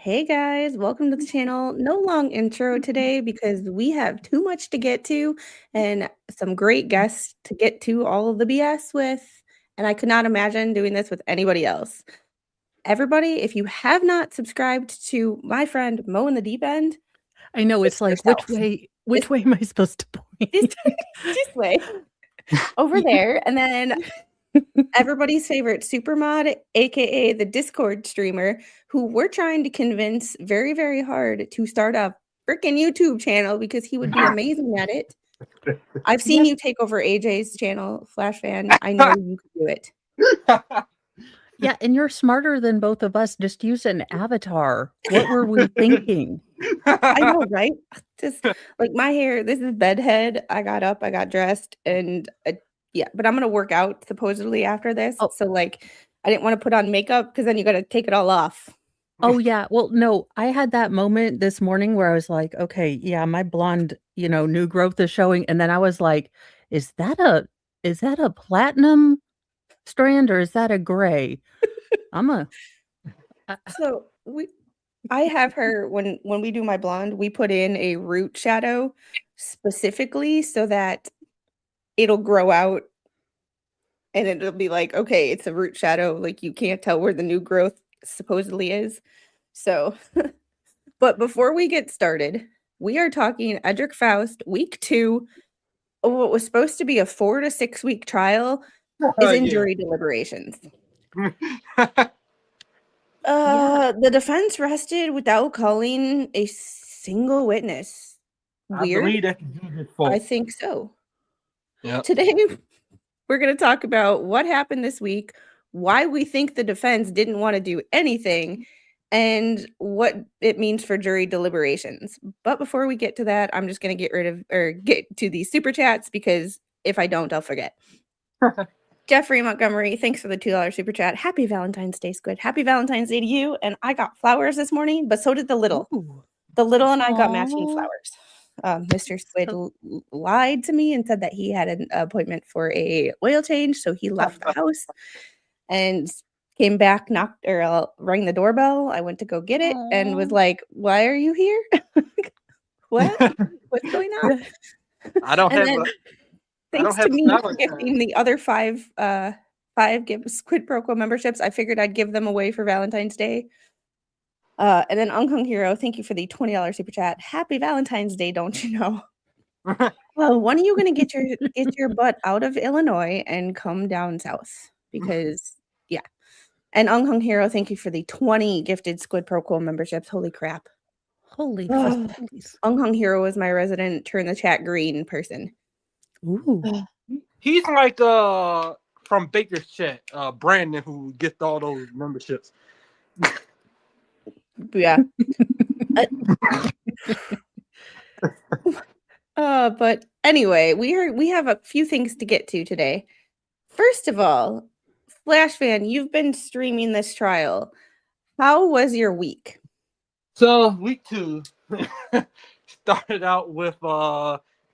Hey guys, welcome to the channel. No long intro today because we have too much to get to and some great guests to get to all of the BS with. And I could not imagine doing this with anybody else. Everybody, if you have not subscribed to my friend Mo in the Deep End, I know it's fix like yourself. which way am I supposed to This, point? this way over there. And then everybody's favorite supermod, aka the Discord streamer, who we're trying to convince very, very hard to start a freaking YouTube channel because he would be amazing at it. I've seen you take over AJ's channel, Flashfan. I know you could do it. Yeah, and you're smarter than both of us. Just use an avatar. What were we thinking? I know, right? Just like my hair, this is bedhead. I got up, I got dressed, and yeah, but I'm gonna work out supposedly after this. Oh, So like, I didn't want to put on makeup because then you got to take it all off. oh yeah. Well, no, I had that moment this morning where I was like, okay, yeah, my blonde, new growth is showing. And then I was like, is that a platinum strand or is that a gray? I'm a So I have her when we do my blonde, we put in a root shadow specifically so that it'll grow out and it'll be like, okay, it's a root shadow. Like you can't tell where the new growth supposedly is. So, but before we get started, we are talking Edrick Faust, week 2. What was supposed to be a 4 to 6 week trial is in Yeah. jury deliberations. yeah. The defense rested without calling a single witness. I Weird? believe that's the judge's I fault. think so. Yeah. Today, we're going to talk about what happened this week, why we think the defense didn't want to do anything, and what it means for jury deliberations. But before we get to that, I'm just going to get to these super chats because if I don't, I'll forget. Jeffrey Montgomery, thanks for the $2 super chat. Happy Valentine's Day, Squid. Happy Valentine's Day to you. And I got flowers this morning, but so did the little. Ooh. The little and I got matching Aw. flowers. Mr. Squid lied to me and said that he had an appointment for a oil change, so he left the house and came back, rang the doorbell. I went to go get it and was Aw. like, "Why are you here? What? What's going on?" I don't And have then a thanks to me for Valentine. gifting the other five Squid Pro Quo memberships, I figured I'd give them away for Valentine's Day. And then Unhung Hero, thank you for the $20 super chat. Happy Valentine's Day, don't you know? Well, when are you gonna get your butt out of Illinois and come down south? Because yeah. And Unhung Hero, thank you for the 20 gifted Squid Pro Quo memberships. Holy crap. Holy Ugh. fuzzies. Unhung Hero is my resident turn the chat green person. Ooh. He's like from Baker's Chat, Brandon, who gets all those memberships. Yeah. But anyway, we have a few things to get to today. First of all, Flashfan, you've been streaming this trial. How was your week? So week 2 started out with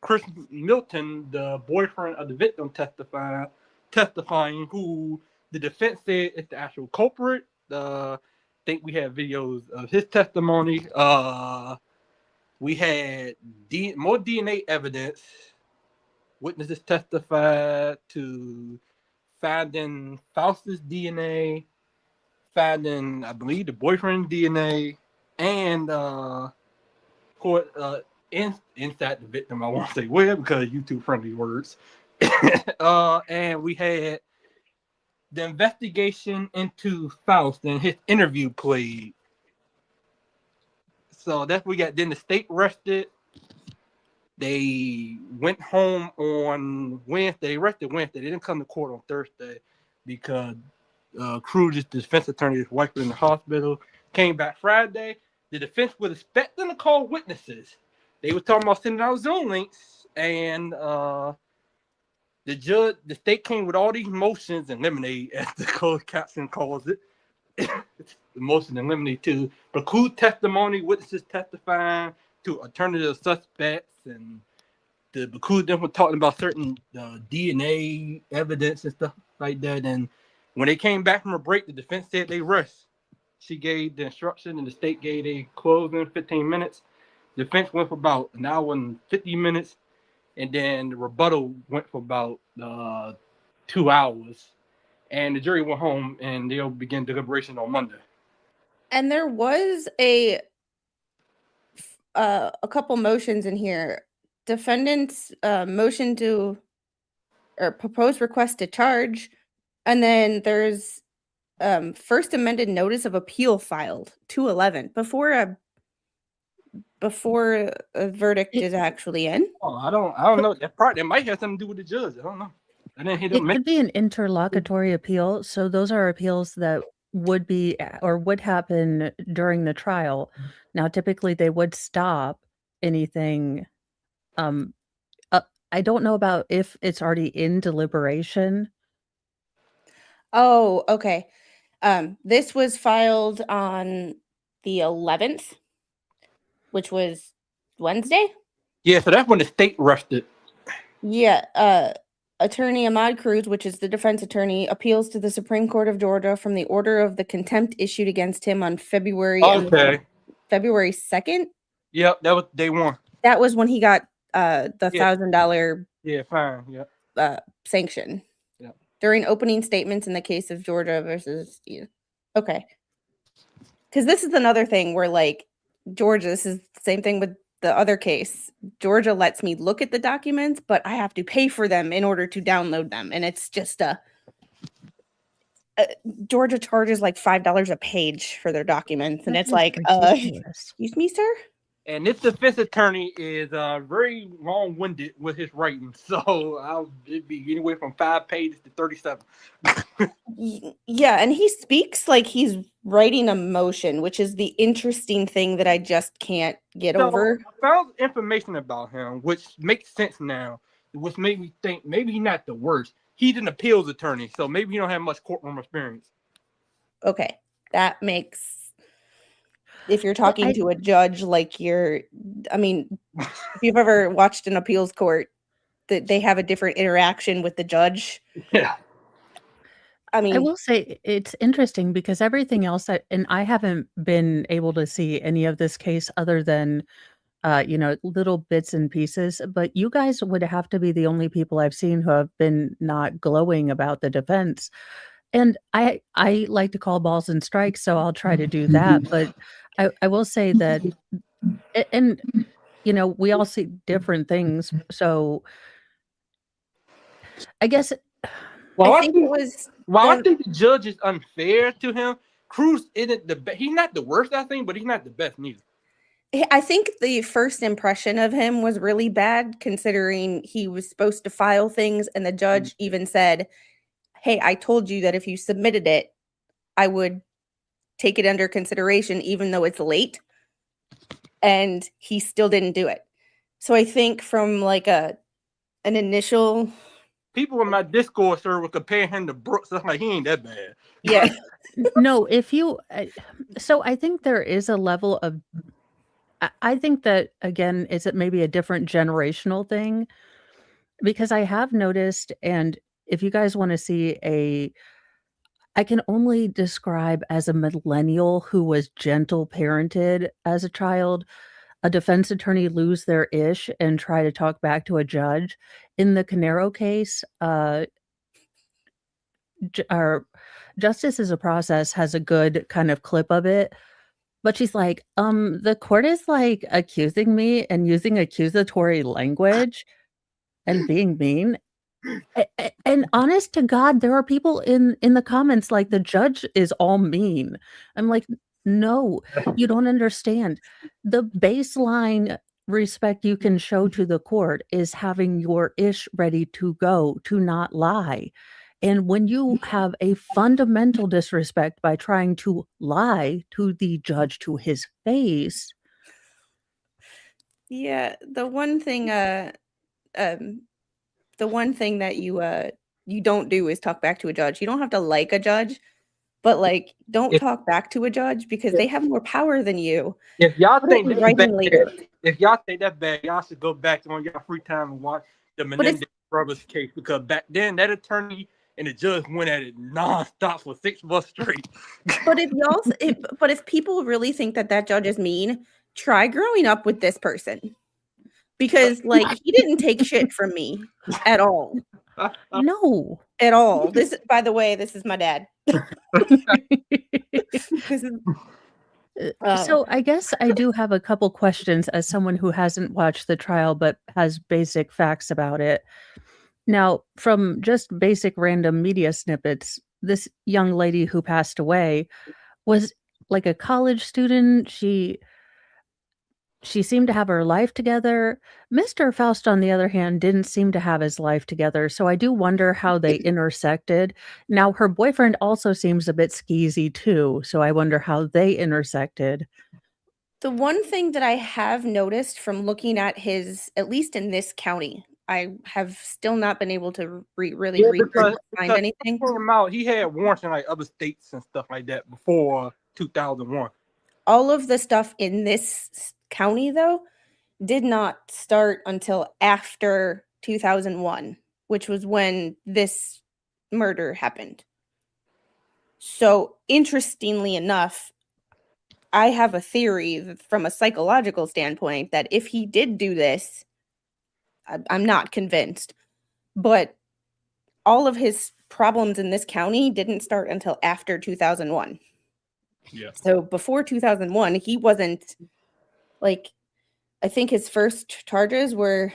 Chris Milton, the boyfriend of the victim, testifying, who the defense said is the actual culprit. I think we have videos of his testimony. We had more DNA evidence. Witnesses testified to finding Faust's DNA, finding, I believe, the boyfriend's DNA, and inside the victim. I won't say where because YouTube friendly words. And we had the investigation into Faust and his interview played. So that's what we got. Then the state rested. They went home on Wednesday. They rested Wednesday. They didn't come to court on Thursday because Cruz's defense attorney's wife was in the hospital. Came back Friday. The defense was expecting to call witnesses. They were talking about sending out Zoom links, and the state came with all these motions and lemonade, as the closed caption calls it. The motion and lemonade to preclude testimony, witnesses testifying to alternative suspects, and the preclude them from talking about certain DNA evidence and stuff like that. And when they came back from a break, the defense said they rushed. she gave the instruction, and the state gave a closing 15 minutes. The defense went for about an hour and 50 minutes, and then the rebuttal went for about 2 hours. And the jury went home, and they'll begin deliberation on Monday. And there was a couple motions in here. Defendant's motion to or proposed request to charge, and then there's first amended notice of appeal filed 2/11 before a verdict is actually in. Oh, I don't know. That might have something to do with the judge. I don't know. I didn't hear them. It could be an interlocutory appeal. So those are appeals that would be or would happen during the trial. Now, typically they would stop anything. I don't know about if it's already in deliberation. Oh, okay. This was filed on the 11th, which was Wednesday. Yeah, so that's when the state rushed it. Yeah. Attorney Ahmad Cruz, which is the defense attorney, appeals to the Supreme Court of Georgia from the order of the contempt issued against him on February 2nd. Yep, that was day one. That was when he got the $1,000 fine. Yeah. sanction. Yeah. During opening statements in the case of Georgia versus okay. Because this is another thing where like Georgia, this is the same thing with the other case. Georgia lets me look at the documents, but I have to pay for them in order to download them. And it's just Georgia charges like $5 a page for their documents. And it's like, excuse me, sir? And this defense attorney is very long-winded with his writing. So it'd be anywhere from 5 pages to 37. Yeah, and he speaks like he's writing a motion, which is the interesting thing that I just can't get over. I found information about him, which makes sense now, which made me think maybe he's not the worst. He's an appeals attorney, so maybe he don't have much courtroom experience. Okay, that makes... If you're talking to a judge, like if you've ever watched an appeals court, that they have a different interaction with the judge. Yeah. I will say it's interesting because everything else and I haven't been able to see any of this case other than, little bits and pieces, but you guys would have to be the only people I've seen who have been not glowing about the defense. And I like to call balls and strikes, so I'll try to do that. But I will say that, and we all see different things. So I guess. Well, I think the judge is unfair to him. Cruz isn't he's not the worst, I think, but he's not the best neither. I think the first impression of him was really bad, considering he was supposed to file things, and the judge even said, hey, I told you that if you submitted it, I would take it under consideration, even though it's late. And he still didn't do it. So I think from like an initial... People in my Discord server were comparing him to Brooks. I'm like, he ain't that bad. Yeah. No, so I think there is a level of... I think that, again, is it maybe a different generational thing? Because I have noticed, and if you guys want to see I can only describe as a millennial who was gentle parented as a child, a defense attorney lose their ish and try to talk back to a judge. In the Canero case, our Justice is a Process has a good kind of clip of it. But she's like, the court is like accusing me and using accusatory language and being mean. And honest to God, there are people in the comments like the judge is all mean. I'm like, no, you don't understand. The baseline respect you can show to the court is having your ish ready to go, to not lie. And when you have a fundamental disrespect by trying to lie to the judge to his face. Yeah, the one thing that you don't do is talk back to a judge. You don't have to like a judge, but like don't talk back to a judge because they have more power than you. If y'all think that's bad, y'all should go back on your free time and watch the Menendez brothers case, because back then that attorney and the judge went at it nonstop for 6 months straight. But if people really think that judge is mean, try growing up with this person, because like he didn't take shit from me at all. No. At all. This, by the way, this is my dad. This is So I guess I do have a couple questions as someone who hasn't watched the trial but has basic facts about it. Now, from just basic random media snippets, this young lady who passed away was like a college student. She seemed to have her life together. Mr. Faust, on the other hand, didn't seem to have his life together. So I do wonder how they intersected. Now, her boyfriend also seems a bit skeezy too. So I wonder how they intersected. the one thing that I have noticed from looking at his, at least in this county, I have still not been able to really research to find anything. He had warrants in like other states and stuff like that before 2001. All of the stuff in this county, though, did not start until after 2001, which was when this murder happened. So, interestingly enough, I have a theory from a psychological standpoint that if he did do this, I'm not convinced, but all of his problems in this county didn't start until after 2001. Yeah. So before 2001, he wasn't like, I think his first charges were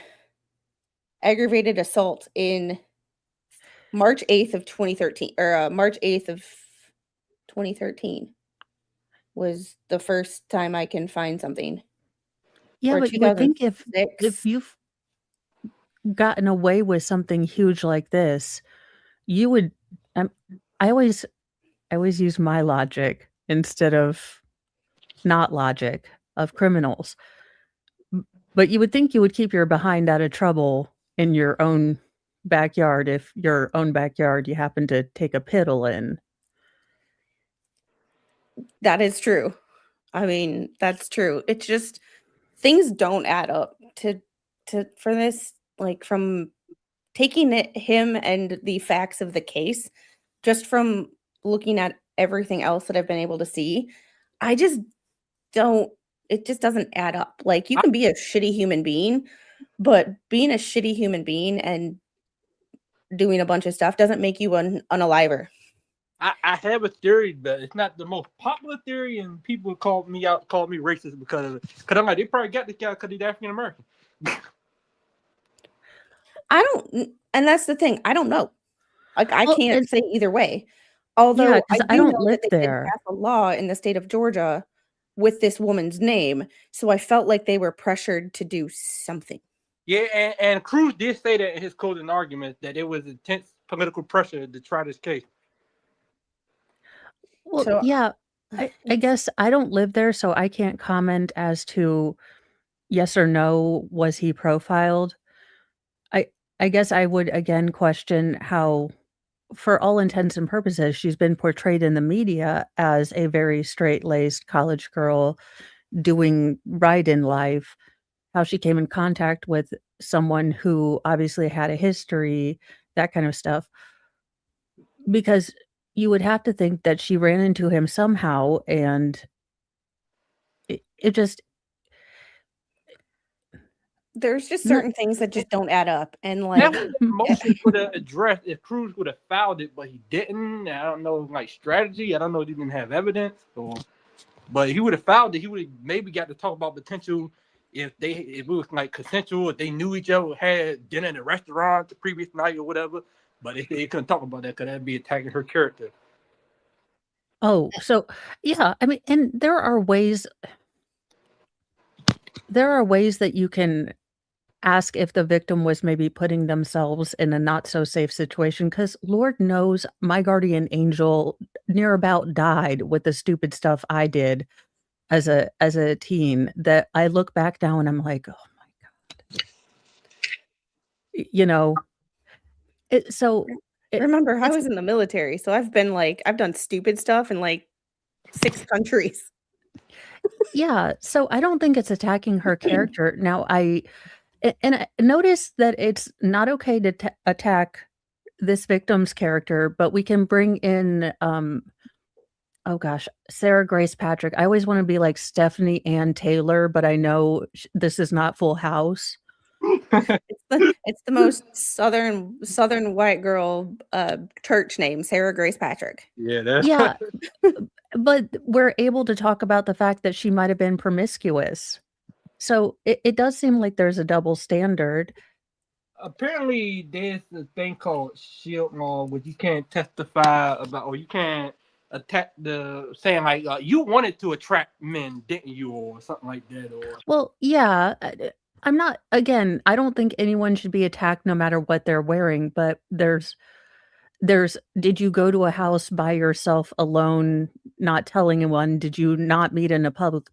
aggravated assault in March 8th of 2013, or March 8th of 2013 was the first time I can find something. Yeah, Or but you would think if 2006. you've gotten away with something huge like this, you would. I always use my logic instead of not logic of criminals. But you would think you would keep your behind out of trouble in your own backyard if your own backyard you happen to take a piddle in. That is true. I mean, that's true. It's just things don't add up to for this, like from taking him and the facts of the case, just from looking at everything else that I've been able to see, I just don't, it just doesn't add up. Like, you can be a shitty human being, but being a shitty human being and doing a bunch of stuff doesn't make you an unaliver. I have a theory, but it's not the most popular theory, and people call me racist because of it. Because I'm like, they probably got this guy because he's African American. And that's the thing, I don't know. Like, I can't say either way. Yeah, Although 'cause I I do don't know live that they did there. pass a law in the state of Georgia with this woman's name, so I felt like they were pressured to do something. Yeah, and Cruz did say that in his closing argument that it was intense political pressure to try this case. Well, So yeah, I guess I don't live there, so I can't comment as to yes or no, was he profiled? I guess I would again question how, for all intents and purposes, she's been portrayed in the media as a very straight-laced college girl doing right in life, how she came in contact with someone who obviously had a history, that kind of stuff. Because you would have to think that she ran into him somehow, and it just there's just certain things that just don't add up, and like That was the motion would have addressed if Cruz would have filed it, but he didn't. I don't know, like strategy. I don't know if he didn't have evidence, but he would have filed it. He would have maybe got to talk about potential if it was like consensual, if they knew each other, had dinner in a restaurant the previous night or whatever. But they couldn't talk about that because that'd be attacking her character. Oh, so yeah, I mean, and there are ways that you can ask if the victim was maybe putting themselves in a not so safe situation, because Lord knows my guardian angel near about died with the stupid stuff I did as a teen, that I look back now and I'm like, oh my God. You know, remember, I was in the military, so I've done stupid stuff in like 6 countries. Yeah, so I don't think it's attacking her character. Now I notice that it's not okay to attack this victim's character, but we can bring in, oh gosh, Sarah Grace Patrick. I always wanna be like Stephanie Ann Taylor, but I know this is not Full House. It's the most southern white girl, church name, Sarah Grace Patrick. Yeah, that's Yeah, but we're able to talk about the fact that she might have been promiscuous. So it does seem like there's a double standard. apparently there's a thing called shield law where you can't testify about, or you can't attack the saying like you wanted to attract men, didn't you, or something like that, or Well, yeah, I'm not again, I don't think anyone should be attacked no matter what they're wearing, but there's did you go to a house by yourself alone, not telling anyone? Did you not meet in a public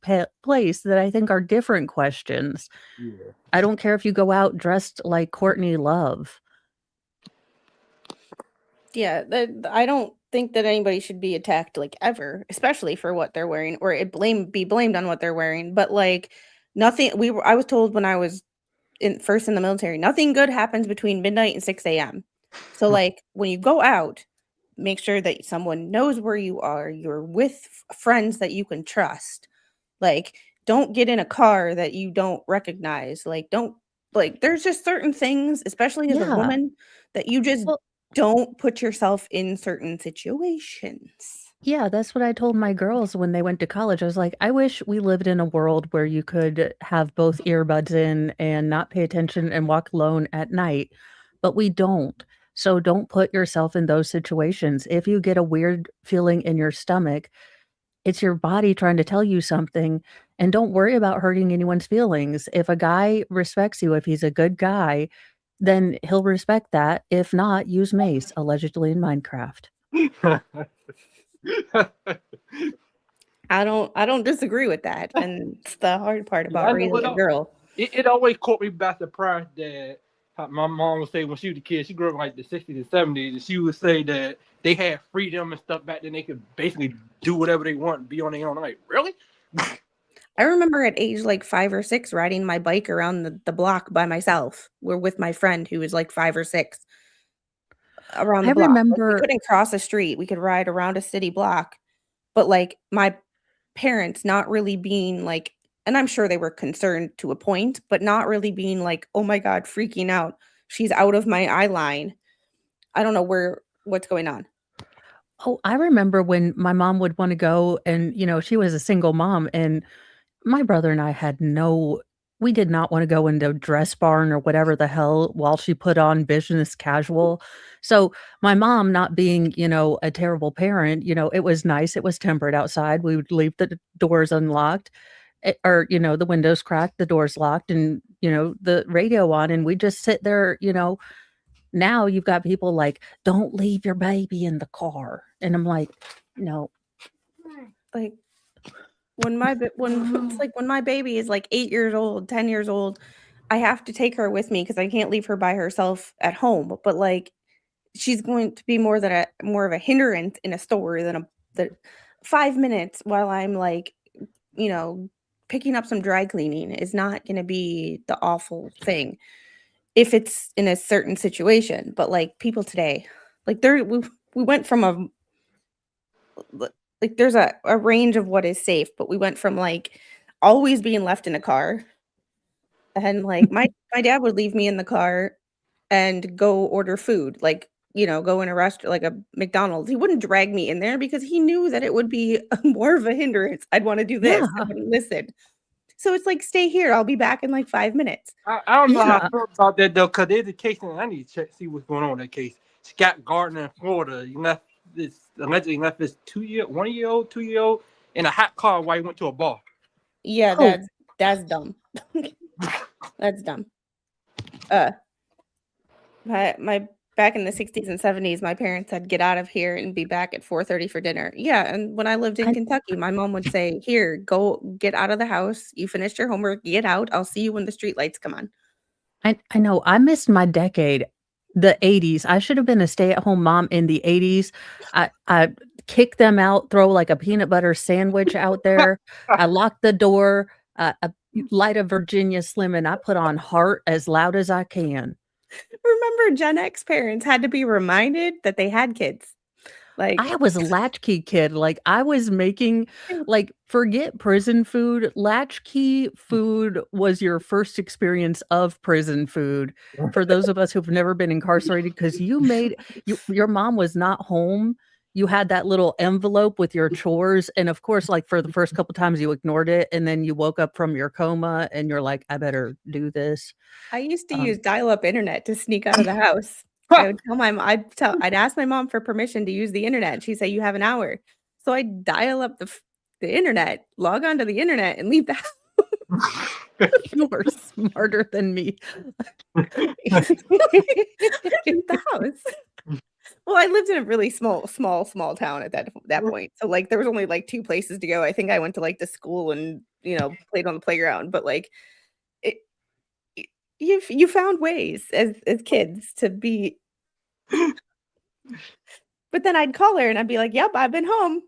place? That I think are different questions. yeah. I don't care if you go out dressed like Courtney Love. Yeah, I don't think that anybody should be attacked, like, ever, especially for what they're wearing, or be blamed on what they're wearing, but, like, nothing I was told when I was first in the military, nothing good happens between midnight and 6 AM. So, like, when you go out, make sure that someone knows where you are, you're with friends that you can trust. Like, don't get in a car that you don't recognize. Like, don't like, there's just certain things, especially as a Yeah. woman, that you just Well, don't put yourself in certain situations. yeah, that's what I told my girls when they went to college. I was like, I wish we lived in a world where you could have both earbuds in and not pay attention and walk alone at night, but we don't. So don't put yourself in those situations. If you get a weird feeling in your stomach, it's your body trying to tell you something, and don't worry about hurting anyone's feelings. If a guy respects you, if he's a good guy, then he'll respect that. If not, use mace, allegedly in Minecraft. I don't disagree with that, and it's the hard part Yeah, I about know raising a girl. it always caught me by surprise that how my mom would say when she was a kid, she grew up in like the 60s and 70s, and she would say that they had freedom and stuff back then. They could basically do whatever they want and be on their own. I'm like, really? I remember at age, like, 5 or 6 riding my bike around the block by myself. We're with my friend who was, like, 5 or 6 around I the block. Like, we remember couldn't cross a street. We could ride around a city block, but, like, my parents not really being, like, and I'm sure they were concerned to a point, but not really being like, "Oh my god," freaking out. "She's out of my eye line. I don't know what's going on." Oh, I remember when my mom would wanna go and, she was a single mom, and my brother and I had no we did not wanna go into Dress Barn or whatever the hell while she put on business casual. So, my mom not being, a terrible parent, it was nice, it was temperate outside, we would leave the doors unlocked, or, the windows cracked, the doors locked, and, the radio on, and we just sit there, Now you've got people like, "Don't leave your baby in the car," and I'm like, "No." Like, when it's like when my baby is, like, 8 years old, 10 years old, I have to take her with me because I can't leave her by herself at home, but, like, she's going to be more of a hindrance in a store than 5 minutes while I'm, like, you know, picking up some dry cleaning is not gonna be the awful thing if it's in a certain situation, but, like, people today, like, we went from l like, there's a range of what is safe, but we went from, like, always being left in a car, and, like, my dad would leave me in the car and go order food, like, go in a restaurant like a McDonald's. He wouldn't drag me in there because he knew that it would be more of a hindrance. I'd wanna do this, I Yeah, wouldn't listen. So it's like, "Stay here, I'll be back in, like, 5 minutes." I don't know how I yeah. feel about that though, because there's a case, and I need to check see what's going on in that case. Scott Gardner in Florida, he left this allegedly left his 1 year old, 2 year old in a hot car while he went to a bar. Yeah, Oh, that's dumb. That's dumb. Uh, my back in the '60s and '70s, my parents said, "Get out of here and be back at 4:30 for dinner." Yeah, and when I lived in I Kentucky, my mom would say, "Here, go get out of the house. You finished your homework, get out. I'll see you when the street lights come on." I know, I missed my decade, the '80s. I should have been a stay-at-home mom in the '80s. I kick them out, throw, like, a peanut butter sandwich out there. I lock the door, I light a Virginia Slim, and I put on Heart as loud as I can. Remember, Gen X parents had to be reminded that they had kids. Like, I was a latchkey kid. Like, I was making like, forget prison food. Latchkey food was your first experience of prison food for those of us who've never been incarcerated, because your mom was not home. You had that little envelope with your chores, and of course, like, for the first couple times you ignored it, and then you woke up from your coma and you're like, "I better do this." I used to Um, use dial-up internet to sneak out of the house. I would tell I'd ask my mom for permission to use the internet, and she'd say, "You have an hour." So I'd dial up the internet, log onto the internet, and leave the house. you were smarter than me. Leave the house. Well, I lived in a really small town at that point. So, like, there was only, like, 2 places to go. I think I went to, like, the school and, played on the playground, but, like, it y you found ways as kids to be. But then I'd call her and I'd be like, "Yep, I've been home."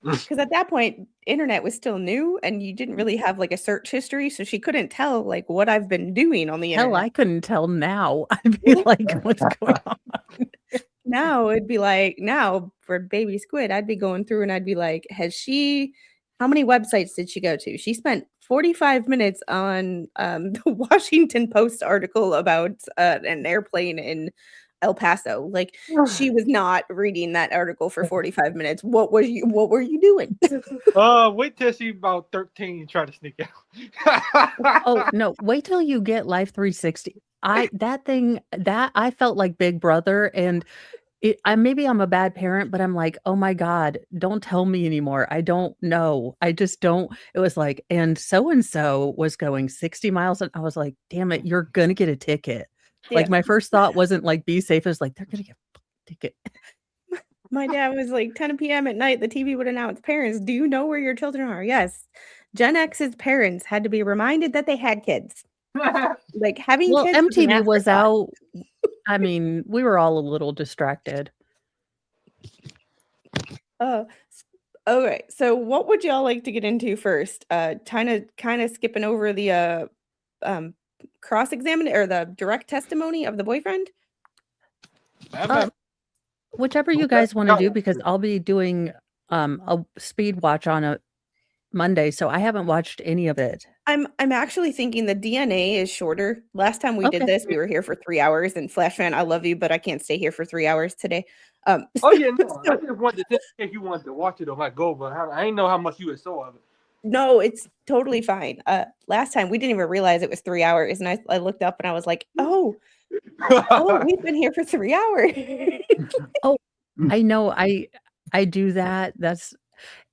Because at that point, internet was still new and you didn't really have, like, a search history, so she couldn't tell, like, what I've been doing on the Hell, internet. I couldn't tell now. I'd be like, "What's going on?" Now it'd be like now for baby squid, I'd be going through and I'd be like, how many websites did she go to? She spent 45 minutes on the Washington Post article about an airplane in El Paso. Like, she was not reading that article for 45 minutes. What were you doing? Wait till she's about 13 and try to sneak out. Oh, no, wait till you get Life 360. I felt like Big Brother, and maybe I'm a bad parent, but I'm like, "Oh my god, don't tell me anymore. I don't know. I just don't." It was like, "And so and so was going 60 miles," and I was like, "Damn it, you're gonna get a ticket." Like, Yeah. my first thought wasn't like, "Be safe." It was like, "They're gonna get a ticket." My dad was like 10 PM at night, the TV would announce, "Parents, do you know where your children are?" Yes. Gen X's parents had to be reminded that they had kids. Like, having Well, kids was an MTV was afterthought. out. I mean, we were all a little distracted. Uh, alright, so what would y'all like to get into first? Kinda skipping over the, um, cross-examine or the direct testimony of the boyfriend? Uh, Whichever you guys wanna do, because I'll be doing, a speed watch on a Monday, so I haven't watched any of it. I'm actually thinking the DNA is shorter. Last time we did Okay. this, we were here for 3 hours, and Flashfan, I love you, but I can't stay here for 3 hours today. Oh yeah, no. I So just wanted to see if you wanted to watch it or not go, but I didn't know how much you had saw of it. no, it's totally fine. Last time we didn't even realize it was 3 hours, and I looked up and I was like, "Oh, we've been here for 3 hours." Oh, I know, I do that.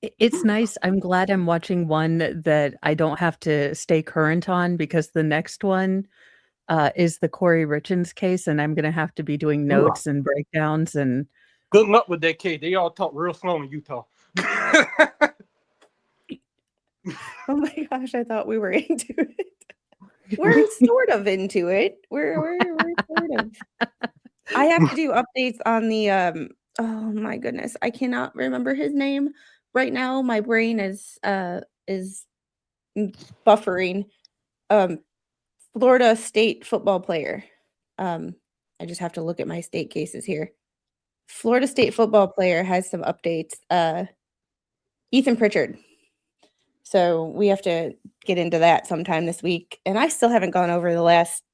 It's nice. I'm glad I'm watching one that I don't have to stay current on, because the next one, is the Corey Richins case, and I'm gonna have to be doing notes and breakdowns, and Good luck with that kid. They all talk real slow in Utah. Oh my gosh, I thought we were into it. We're sort of into it. We're sort of. I have to do updates on the, oh my goodness, I cannot remember his name right now. My brain is buffering. Um, Florida State football player. Um, I just have to look at my state cases here. Florida State football player has some updates. Ethan Pritchard. So we have to get into that sometime this week. And I still haven't gone over the last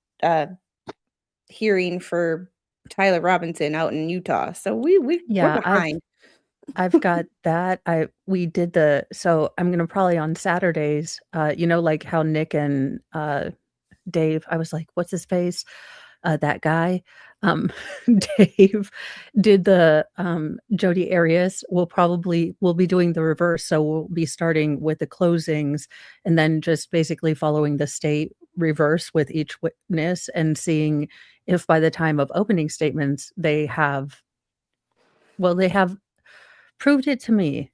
hearing for Tyler Robinson out in Utah. So we're yeah, behind. I've got that. So I'm gonna probably on Saturdays, like how Nick and, Dave, I was like, "What's his face?" That guy, um, Dave did the, Jodi Arias. We'll be doing the reverse, so we'll be starting with the closings and then just basically following the state reverse with each witness and seeing if by the time of opening statements, they have proved it to me.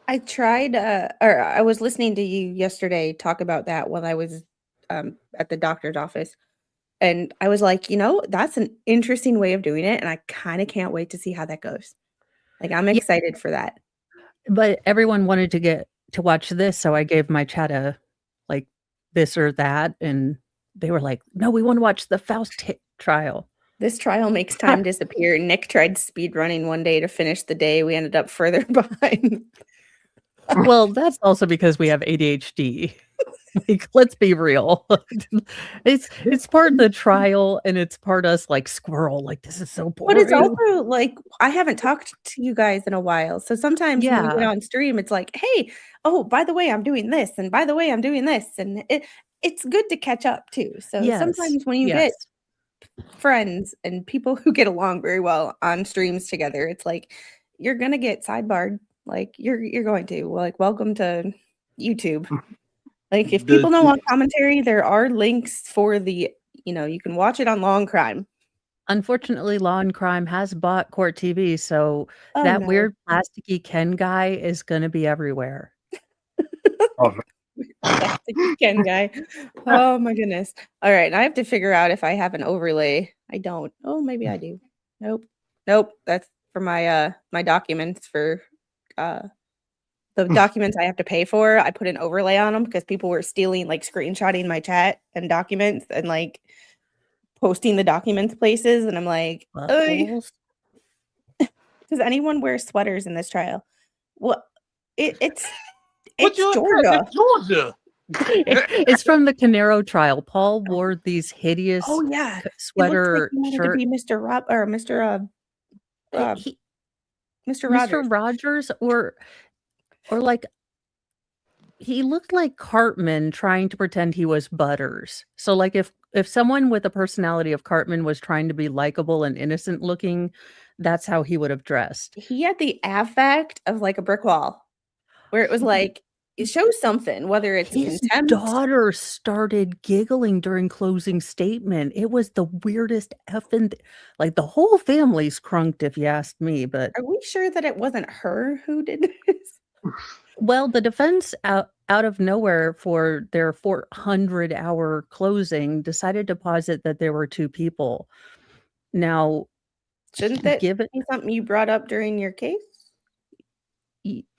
I tried or I was listening to you yesterday talk about that while I was at the doctor's office. And I was like, that's an interesting way of doing it. And I kind of can't wait to see how that goes. Like, I'm Yeah, excited for that. but everyone wanted to get to watch this, so I gave my chat a, like, this or that, and they were like, no, we want to watch the Faust trial. This trial makes time disappear. Nick tried speed running one day to finish the day. We ended up further behind. Well, that's also because we have ADHD. Like, let's be real. It's part of the trial, and it's part us like squirrel. Like, this is so boring. But it's also like I haven't talked to you guys in a while. So sometimes when we get on stream, it's like, hey, oh, by the way, I'm doing this, and by the way, I'm doing this. And it's good to catch up too. So sometimes when you get friends and people who get along very well on streams together, it's like you're gonna get sidebarred. Like you're going to. Like, welcome to YouTube. Like, if people don't want commentary, there are links for the, you can watch it on Law and Crime. Unfortunately, Law and Crime has bought Court TV, so that weird plasticky Ken guy is going to be everywhere. Plasticky Ken guy. Oh my goodness. All right, I have to figure out if I have an overlay. I don't. Oh, maybe I do. Nope. That's for my my documents for the documents I have to pay for. I put an overlay on them because people were stealing, like, screenshotting my chat and documents and like posting the documents places. And I'm like, does anyone wear sweaters in this trial? Well, it's Georgia. It's from the Canero trial. Paul wore these hideous sweater shirt. To be Mr. Rob or Mr. Mr. Rogers or like he looked like Cartman trying to pretend he was Butters. So like if someone with the personality of Cartman was trying to be likable and innocent looking, that's how he would have dressed. He had the affect of like a brick wall where it was like, it shows something, whether it's his contempt. Daughter started giggling during closing statement. It was the weirdest effing, like the whole family's crunked if you asked me, but are we sure that it wasn't her who did this? Well, the defense out of nowhere for their 400-hour closing decided to posit that there were two people. Now, shouldn't that be something you brought up during your case?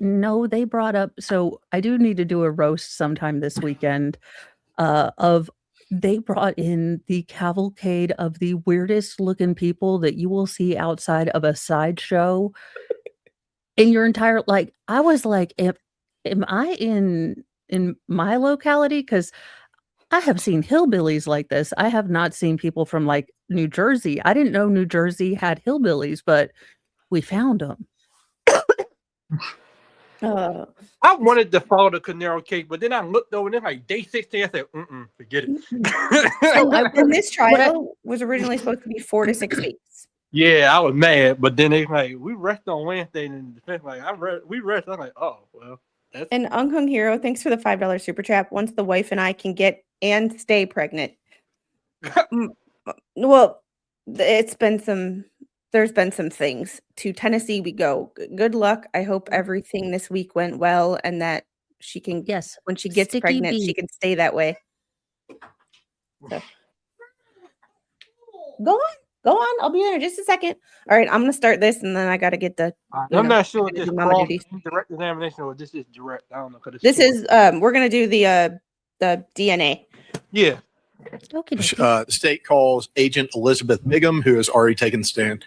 No, they brought up. So I do need to do a roast sometime this weekend. They brought in the cavalcade of the weirdest looking people that you will see outside of a sideshow in your entire, like, I was like, am I in my locality? Because I have seen hillbillies like this. I have not seen people from like New Jersey. I didn't know New Jersey had hillbillies, but we found them. I wanted to follow the Canero case, but then I looked over and it's like day 16. I said, forget it. And this trial was originally supposed to be 4 to 6 weeks. Yeah, I was mad, but then they like, we rest on Wednesday, and the defense like, we rest. I'm like, oh well. And Unhung Hero, thanks for the $5 super chat. Once the wife and I can get and stay pregnant. Well, there's been some things. To Tennessee we go. Good luck. I hope everything this week went well and that she can, when she gets pregnant, she can stay that way. So. Go on. I'll be there in just a second. All right, I'm gonna start this, and then I got to get the. I'm not sure if this is direct examination or this is direct. I don't know. This is we're gonna do the DNA. Yeah. Okay. The state calls Agent Elizabeth Bigham, who has already taken the stand.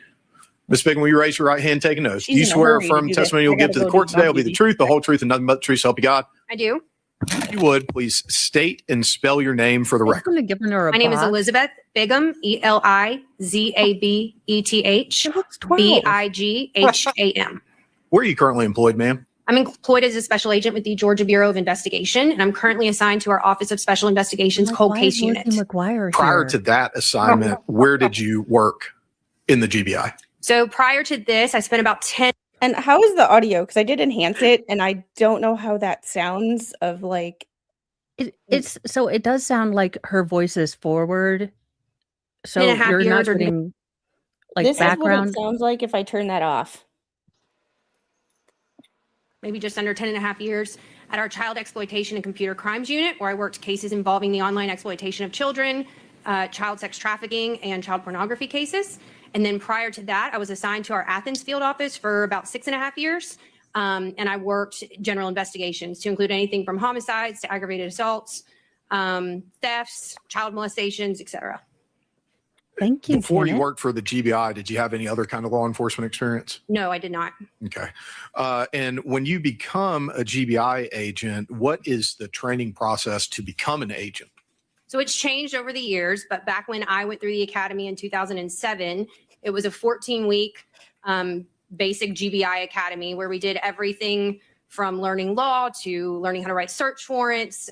Ms. Bigham, will you raise your right hand and take a note? Do you swear or affirm the testimony you'll give to the court today will be the truth, the whole truth, and nothing but the truth, so help you God? I do. If you would, please state and spell your name for the record. My name is Elizabeth Bigham, Elizabeth Bigham. Where are you currently employed, ma'am? I'm employed as a special agent with the Georgia Bureau of Investigation, and I'm currently assigned to our Office of Special Investigations Cold Case Unit. Prior to that assignment, where did you work in the GBI? So prior to this, I spent about 10. And how is the audio? Because I did enhance it, and I don't know how that sounds. Of like, it's so it does sound like her voice is forward. So you're not getting like this background. Is what it sounds like if I turn that off. Maybe just under 10 and a half years at our Child Exploitation and Computer Crimes Unit, where I worked cases involving the online exploitation of children, child sex trafficking, and child pornography cases. And then prior to that, I was assigned to our Athens field office for about 6.5 years. And I worked general investigations to include anything from homicides to aggravated assaults, thefts, child molestations, etc. Thank you, Before you Janet. worked for the GBI, did you have any other kind of law enforcement experience? No, I did not. Okay. And when you become a GBI agent, what is the training process to become an agent? So it's changed over the years, but back when I went through the academy in 2007, it was a 14-week basic GBI academy where we did everything from learning law to learning how to write search warrants,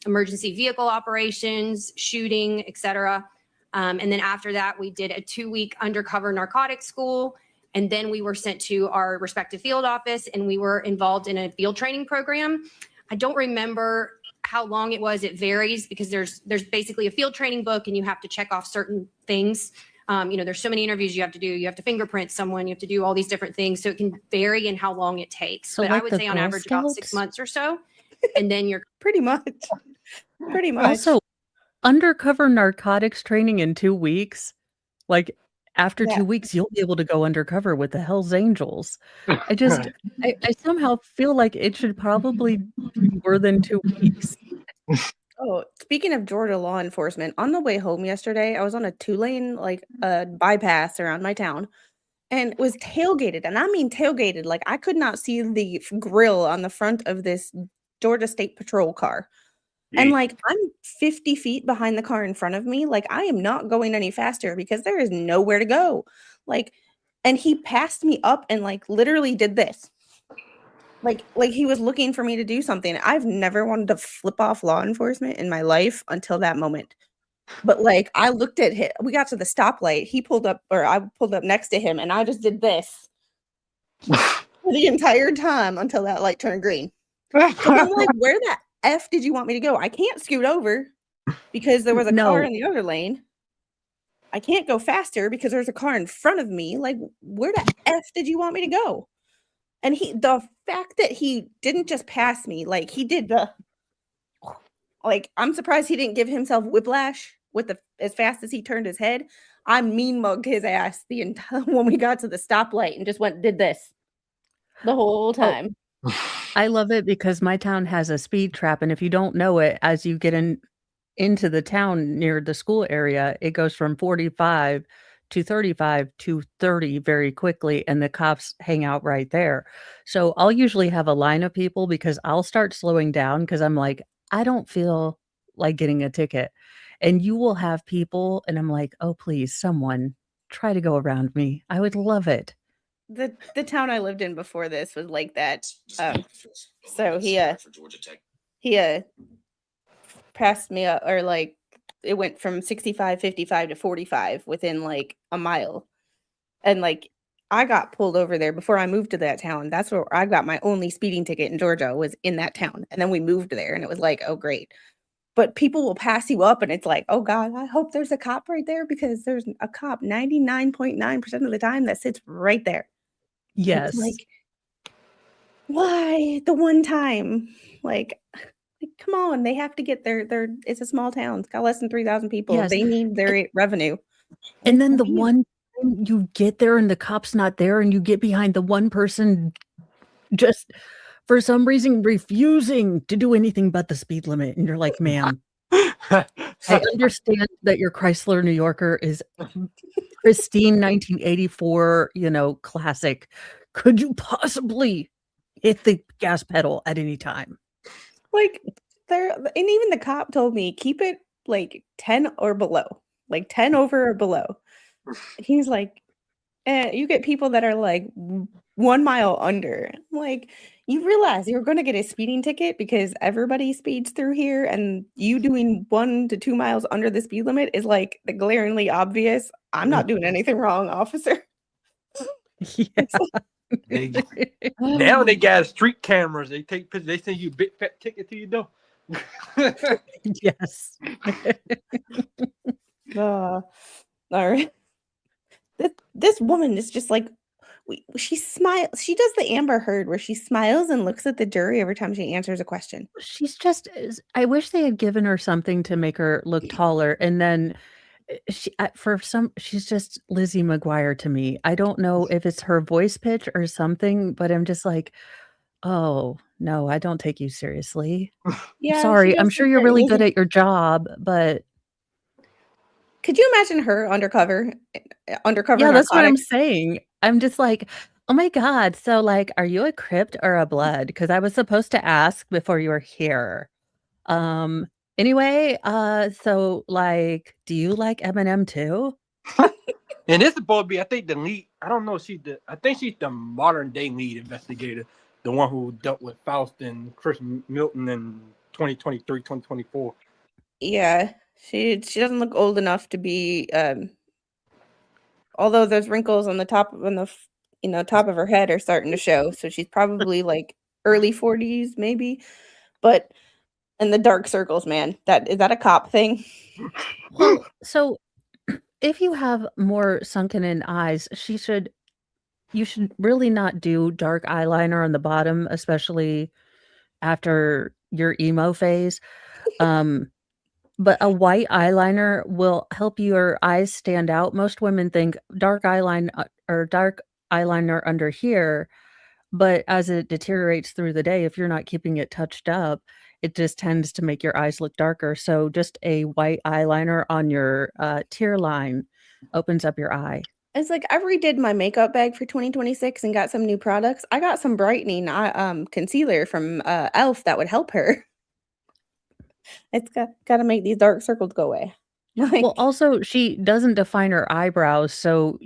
emergency vehicle operations, shooting, etc. And then after that, we did a 2-week undercover narcotics school. And then we were sent to our respective field office and we were involved in a field training program. I don't remember how long it was. It varies because there's basically a field training book and you have to check off certain things. There's so many interviews you have to do. You have to fingerprint someone. You have to do all these different things. So it can vary in how long it takes. So but like I would the say on Girl average about 6 Scouts? months or so. And then you're Pretty much. Pretty much. Also, undercover narcotics training in 2 weeks, like after Yeah. 2 weeks, you'll be able to go undercover with the Hells Angels. I somehow feel like it should probably be more than 2 weeks. Oh, speaking of Georgia law enforcement, on the way home yesterday, I was on a 2-lane bypass around my town and was tailgated. And I mean tailgated. Like I could not see the grill on the front of this Georgia State Patrol car. And like I'm 50 feet behind the car in front of me. Like I am not going any faster because there is nowhere to go. Like, and he passed me up and like literally did this. Like he was looking for me to do something. I've never wanted to flip off law enforcement in my life until that moment. But like I looked at him, we got to the stoplight. He pulled up, or I pulled up next to him, and I just did this for the entire time until that light turned green. So I'm like, where the F did you want me to go? I can't scoot over because there was a car in the other lane. I can't go faster because there's a car in front of me. Like, where the F did you want me to go? And the fact that he didn't just pass me, like he did I'm surprised he didn't give himself whiplash as fast as he turned his head. I mean mugged his ass the entire when we got to the stoplight and just did this the whole time. I love it because my town has a speed trap, and if you don't know it, as you get into the town near the school area, it goes from 45 to 35 to 30 very quickly, and the cops hang out right there. So I'll usually have a line of people because I'll start slowing down because I'm like, I don't feel like getting a ticket. And you will have people, and I'm like, oh, please, someone try to go around me. I would love it. The town I lived in before this was like that. So he passed me up, or like it went from 65, 55 to 45 within like a mile. And like I got pulled over there before I moved to that town. That's where I got my only speeding ticket in Georgia, was in that town. And then we moved there and it was like, oh great. But people will pass you up and it's like, oh God, I hope there's a cop right there, because there's a cop 99.9% of the time that sits right there. Yes. It's like, why the one time? Like, come on, they have to get their it's a small town. It's got less than 3,000 people. Yes. They need their revenue. And then the one time you get there and the cop's not there, and you get behind the one person just for some reason refusing to do anything but the speed limit. And you're like, ma'am, I understand that your Chrysler New Yorker is pristine 1984, classic. Could you possibly hit the gas pedal at any time? Like and even the cop told me, keep it like 10 or below, like 10 over or below. He's like, you get people that are like 1 mile under. Like, you realize you're going to get a speeding ticket because everybody speeds through here, and you doing 1 to 2 miles under the speed limit is like the glaringly obvious. I'm not doing anything wrong, officer. Yeah. Now they got street cameras. They take pictures. They send you a big fat ticket to your door. Yes. All right. This woman is just like, she smiles. She does the Amber Heard where she smiles and looks at the jury every time she answers a question. She's just, I wish they had given her something to make her look taller. And then she's just Lizzie McGuire to me. I don't know if it's her voice pitch or something, but I'm just like, oh, no, I don't take you seriously. Yeah, Sorry, she I'm does sure think you're that really good Lizzie. at your job, but Could you imagine her undercover yeah, that's what I'm narcotics? saying. I'm just like, oh my God. So, like, are you a crypt or a blood? Because I was supposed to ask before you were here. Um, anyway, so like, do you like Eminem too? And this is supposed to be, I think, the lead. I don't know if I think she's the modern day lead investigator, the one who dealt with Faust and Chris Milton in 2023, 2024. Yeah, she doesn't look old enough to be. Although those wrinkles on the top top of her head are starting to show, so she's probably like early 40s maybe. But and the dark circles, man, is that a cop thing? Well, so if you have more sunken in eyes, you should really not do dark eyeliner on the bottom, especially after your emo phase. But a white eyeliner will help your eyes stand out. Most women think dark eyeliner under here, but as it deteriorates through the day, if you're not keeping it touched up, it just tends to make your eyes look darker. So just a white eyeliner on your tear line opens up your eye. It's like I redid my makeup bag for 2026 and got some new products. I got some brightening concealer from Elf that would help her. It's got to make these dark circles go away. Well, also, she doesn't define her eyebrows, so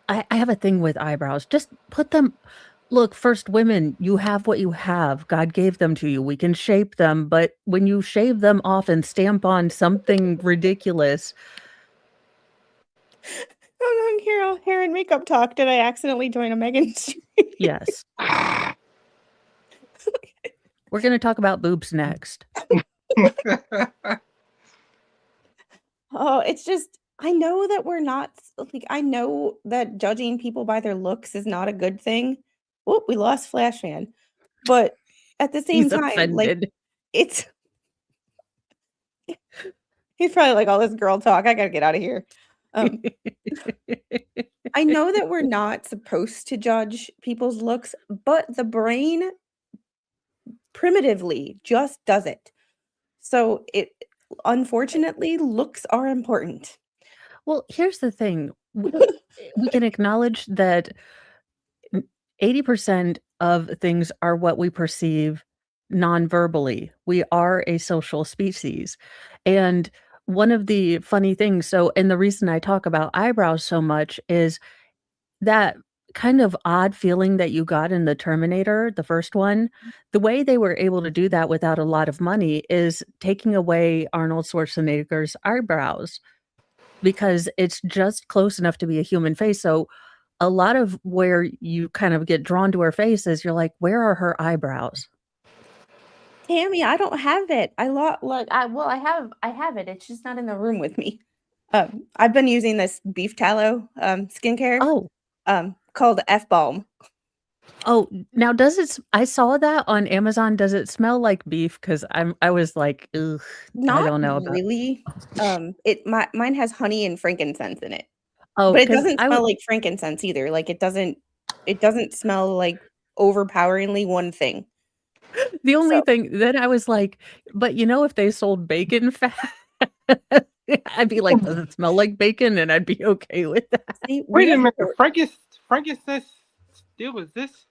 I have a thing with eyebrows. Just put them. Look, first, women, you have what you have. God gave them to you. We can shape them, but when you shave them off and stamp on something ridiculous. Oh no, Carol, hair and makeup talk. Did I accidentally join a Megan stream? Yes. We're going to talk about boobs next. Oh, it's just I know that we're not like I know that judging people by their looks is not a good thing. Whoop, we lost Flashfan. But at the same He's time, like offended. it's he's probably like all this girl talk. I gotta get out of here. I know that we're not supposed to judge people's looks, but the brain primitively just does it. So it unfortunately looks are important. Well, here's the thing. We can acknowledge that 80% of things are what we perceive non-verbally. We are a social species. And one of the funny things, and the reason I talk about eyebrows so much is that kind of odd feeling that you got in the Terminator, the first one. The way they were able to do that without a lot of money is taking away Arnold Schwarzenegger's eyebrows, because it's just close enough to be a human face. So a lot of where you kind of get drawn to her face is you're like, where are her eyebrows? Tammy, I don't have it. I have it. It's just not in the room with me. I've been using this beef tallow skincare. Called F Balm. Oh, now I saw that on Amazon. Does it smell like beef? Because I was like, ugh, I don't know about really. Mine has honey and frankincense in it. Oh, but it doesn't smell like frankincense either. Like it doesn't smell like overpoweringly one thing. The only thing then I was like, but if they sold bacon fat, I'd be like, does it smell like bacon? And I'd be okay with that. See, wait a minute, frankincense still exists?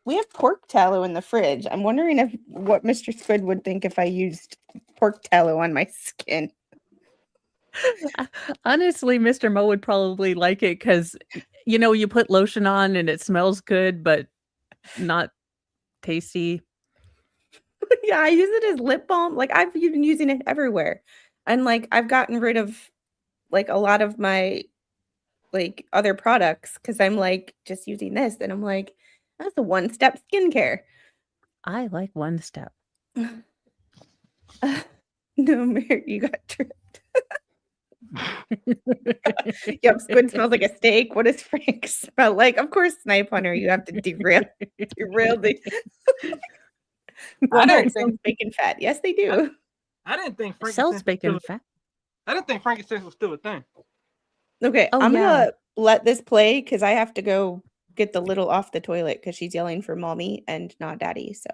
We have pork tallow in the fridge. I'm wondering what Mr. Squid would think if I used pork tallow on my skin. Honestly, Mr. Mo would probably like it because, you put lotion on and it smells good, but not tasty. Yeah, I use it as lip balm. Like I've been using it everywhere. And like I've gotten rid of like a lot of my like other products because I'm like just using this. And I'm like, that's a one-step skincare. I like one step. No, Mary, you got tripped. Yep, Squid smells like a steak. What does Frank smell like? Of course, Snipe Hunter, you have to derail the Walmart sells bacon fat. Yes, they do. I didn't think frankincense sells bacon fat. I didn't think frankincense was still a thing. Okay, I'm gonna let this play because I have to go get the little off the toilet because she's yelling for mommy and not daddy. So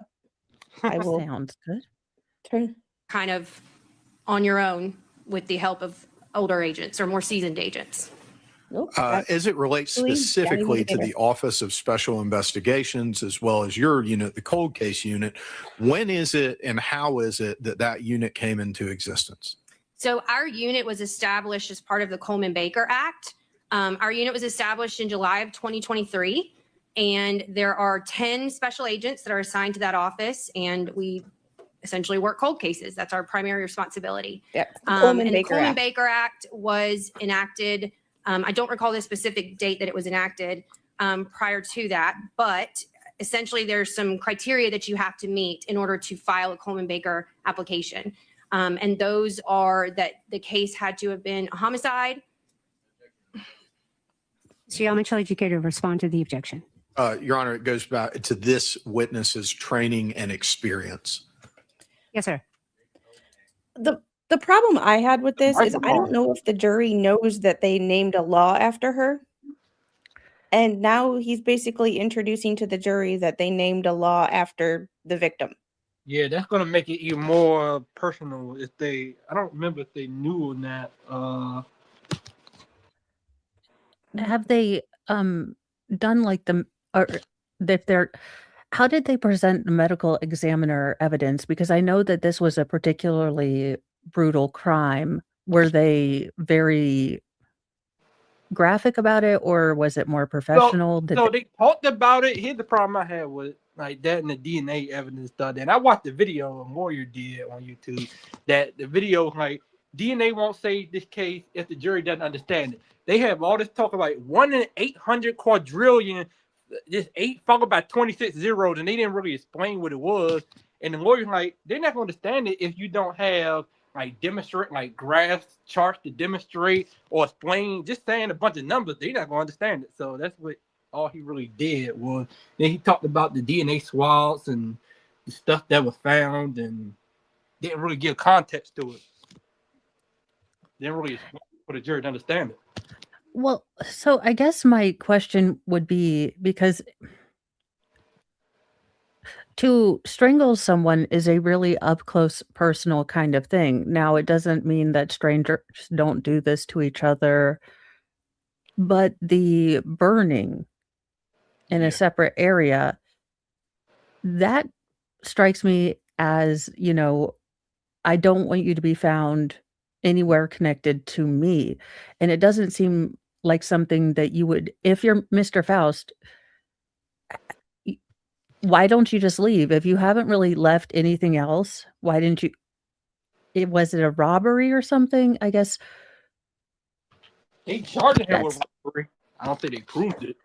I will Sounds good. turn. Kind of on your own with the help of older agents or more seasoned agents. Nope. As it relates Actually, specifically to Daddy the Office of Special Investigations, as well as your unit, the cold case unit, when is it and how is it that that unit came into existence? So our unit was established as part of the Coleman-Baker Act. Our unit was established in July of 2023, and there are 10 special agents that are assigned to that office, and we essentially work cold cases. That's our primary responsibility. Yep. The And the Coleman-Baker Act. Coleman-Baker Act was enacted. I don't recall the specific date that it was enacted prior to that, but essentially there's some criteria that you have to meet in order to file a Coleman-Baker application. And those are that the case had to have been a homicide. Mr. Yeoman, shall I educate to respond to the objection? Your Honor, it goes back to this witness's training and experience. Yes, sir. The problem I had with this is I don't know if the jury knows that they named a law after her. And now he's basically introducing to the jury that they named a law after the victim. Yeah, that's gonna make it even more personal if they. I don't remember if they knew on that. Have they done like the or if they're how did they present the medical examiner evidence? Because I know that this was a particularly brutal crime. Were they very graphic about it, or was it more professional? So they talked about it. Here's the problem I had with like that and the DNA evidence stuff. And I watched the video Moyer did on YouTube. That the video like DNA won't save this case if the jury doesn't understand it. They have all this talk about 1 in 800 quadrillion, just 8 followed by 26 zeros, and they didn't really explain what it was. And the lawyer's like, they're not going to understand it if you don't have like demonstrate like graphs, charts to demonstrate or explain. Just saying a bunch of numbers, they're not going to understand it. So that's what all he really did was. Then he talked about the DNA swabs and the stuff that was found, and didn't really give context to it. Didn't really explain for the jury to understand it. Well, so I guess my question would be because to strangle someone is a really up close personal kind of thing. Now, it doesn't mean that strangers don't do this to each other, but the burning in a separate area, that strikes me as, I don't want you to be found anywhere connected to me. And it doesn't seem like something that you would, if you're Mr. Faust, why don't you just leave? If you haven't really left anything else, why didn't you? Was it a robbery or something? I guess. They charged him with robbery. I don't think they proved it.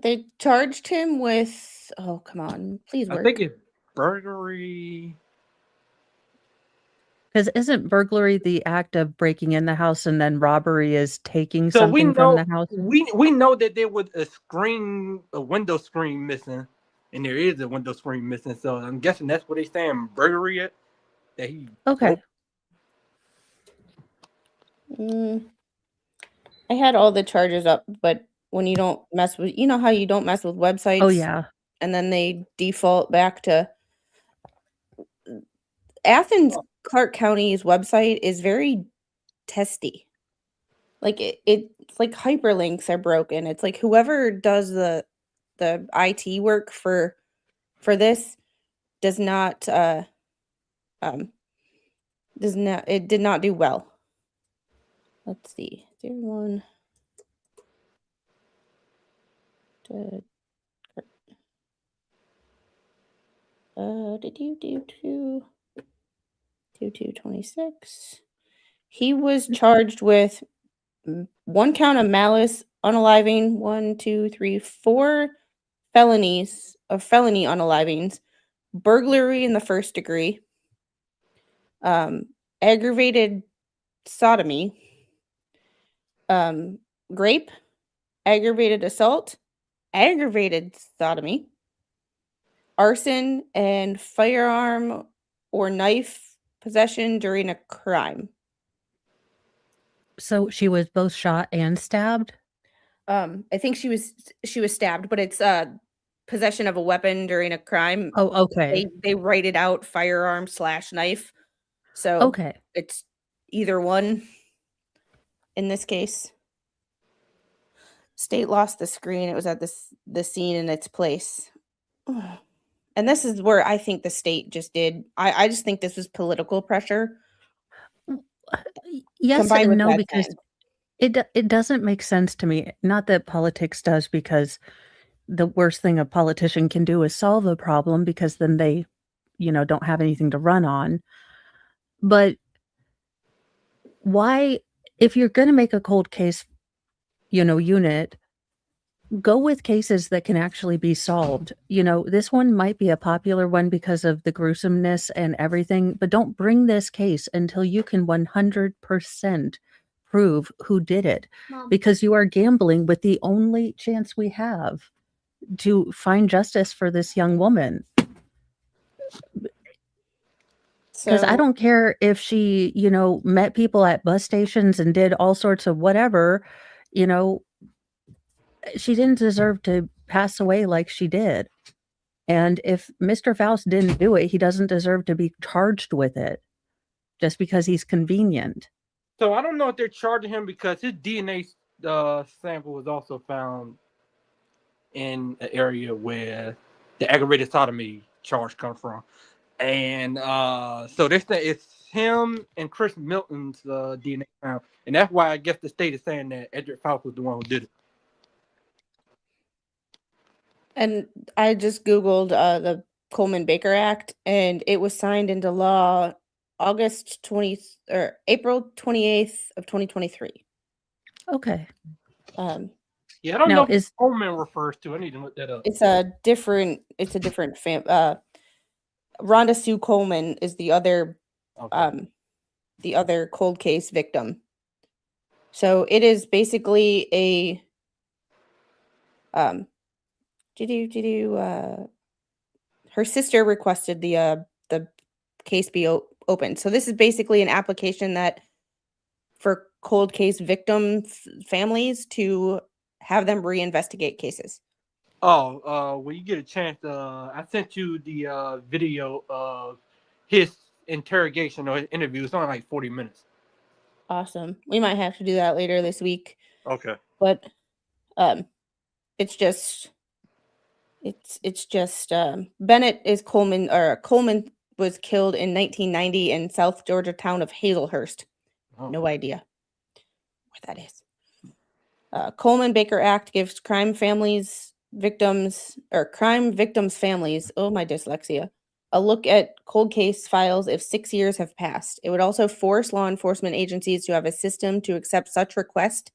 They charged him with, oh, come on, please work. I think it's burglary. Because isn't burglary the act of breaking in the house and then robbery is taking something from the house? We know that there was a window screen missing, and there is a window screen missing. So I'm guessing that's what they're saying burglary at. That he okay. I had all the charges up, but when you don't mess with, how you don't mess with websites. Oh yeah. And then they default back to Athens. Clark County's website is very testy. Like it's like hyperlinks are broken. It's like whoever does the IT work for this does not it did not do well. Let's see. 01 did you do 2226? He was charged with 1 count of malice unaliving, 1, 2, 3, 4 felonies of felony unalivings, burglary in the first degree, aggravated sodomy, rape, aggravated assault, aggravated sodomy, arson, and firearm or knife possession during a crime. So she was both shot and stabbed? I think she was stabbed, but it's possession of a weapon during a crime. Oh, okay. They write it out firearm/knife. So Okay. it's either one in this case. State lost the screen. It was at the scene in its place. And this is where I think the state just did. I just think this was political pressure. Yes combined and with no, bad because science. it doesn't make sense to me. Not that politics does, because the worst thing a politician can do is solve a problem, because then they, don't have anything to run on. But why, if you're going to make a cold case, unit, go with cases that can actually be solved. This one might be a popular one because of the gruesomeness and everything, but don't bring this case until you can 100% prove who did it, because you are gambling with the only chance we have to find justice for this young woman. Because I don't care if she, met people at bus stations and did all sorts of whatever, she didn't deserve to pass away like she did. And if Mr. Faust didn't do it, he doesn't deserve to be charged with it just because he's convenient. So I don't know if they're charging him because his DNA sample was also found in an area where the aggravated sodomy charge comes from. And so this thing, it's him and Chris Milton's DNA found. And that's why I guess the state is saying that Edrick Faust was the one who did it. And I just Googled the Coleman-Baker Act, and it was signed into law April 28th of 2023. Okay. Yeah, I don't know what Coleman refers to. I need to look that up. It's a different Rhonda Sue Coleman is the other cold case victim. So it is basically a her sister requested the case be opened. So this is basically an application that for cold case victim families to have them reinvestigate cases. Oh, when you get a chance, I sent you the video of his interrogation or his interview. It's only like 40 minutes. Awesome. We might have to do that later this week. Okay. But it's just Bennett is Coleman was killed in 1990 in South Georgia town of Hazelhurst. Oh. No idea where that is. Coleman-Baker Act gives crime victims' families, oh my dyslexia, a look at cold case files if 6 years have passed. It would also force law enforcement agencies to have a system to accept such request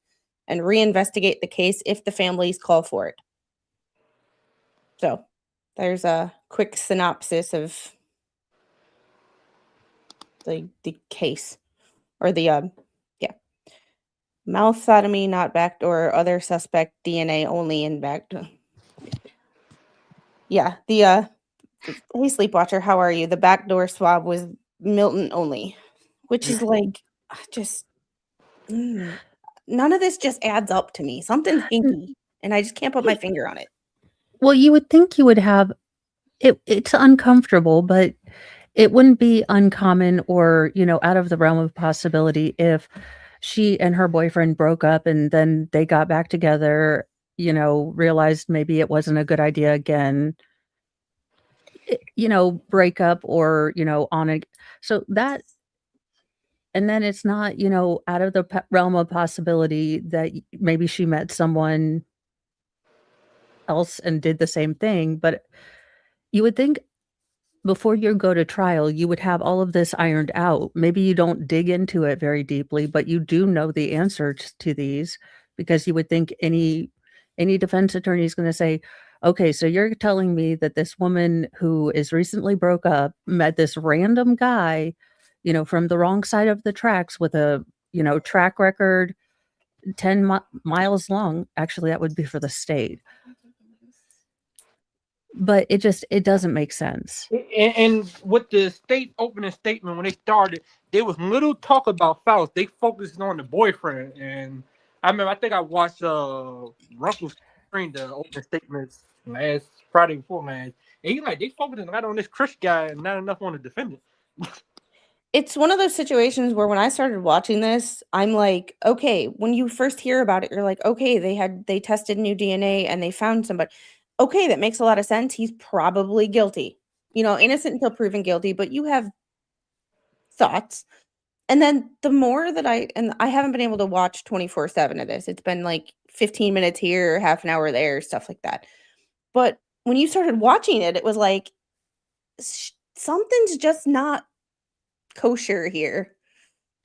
and reinvestigate the case if the families call for it. So there's a quick synopsis of the case, or the mouth sodomy not backed, or other suspect DNA only in backed. Yeah, the hey Sleepwatcher, how are you? The backdoor swab was Milton only, which is like just none of this just adds up to me. Something's hinky, and I just can't put my finger on it. Well, you would think you would have it. It's uncomfortable, but it wouldn't be uncommon or, out of the realm of possibility if she and her boyfriend broke up and then they got back together, realized maybe it wasn't a good idea again, break up or, on a, so that, and then it's not, out of the realm of possibility that maybe she met someone else and did the same thing. But you would think before you go to trial, you would have all of this ironed out. Maybe you don't dig into it very deeply, but you do know the answers to these, because you would think any defense attorney is going to say, okay, so you're telling me that this woman who is recently broke up met this random guy, from the wrong side of the tracks with a, track record 10 miles long. Actually, that would be for the state. But it doesn't make sense. And with the state opening statement, when they started, there was little talk about Faust. They focused on the boyfriend, and I remember. I think I watched Russell screen the opening statements last Friday before last, and he's like, they focusing a lot on this Chris guy and not enough on the defendant. It's one of those situations where when I started watching this, I'm like, okay, when you first hear about it, you're like, okay, they tested new DNA and they found somebody. Okay, that makes a lot of sense. He's probably guilty. Innocent until proven guilty, but you have thoughts. And then the more that I haven't been able to watch 24/7 of this. It's been like 15 minutes here, half an hour there, stuff like that. But when you started watching it, it was like something's just not kosher here.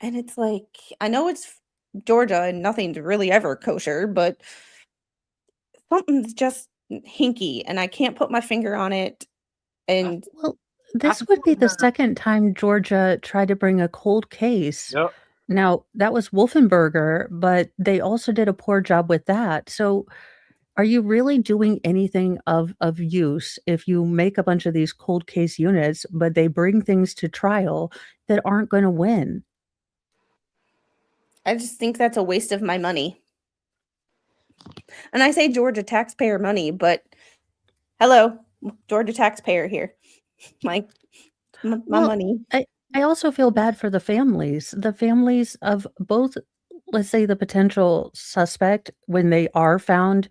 And it's like, I know it's Georgia and nothing's really ever kosher, but something's just hinky and I can't put my finger on it. And Well, this would be the second time Georgia tried to bring a cold case. Yep. Now, that was Wolfenberger, but they also did a poor job with that. So are you really doing anything of use if you make a bunch of these cold case units, but they bring things to trial that aren't going to win? I just think that's a waste of my money. And I say Georgia taxpayer money, but hello, Georgia taxpayer here. My money. I also feel bad for the families of both, let's say, the potential suspect when they are found,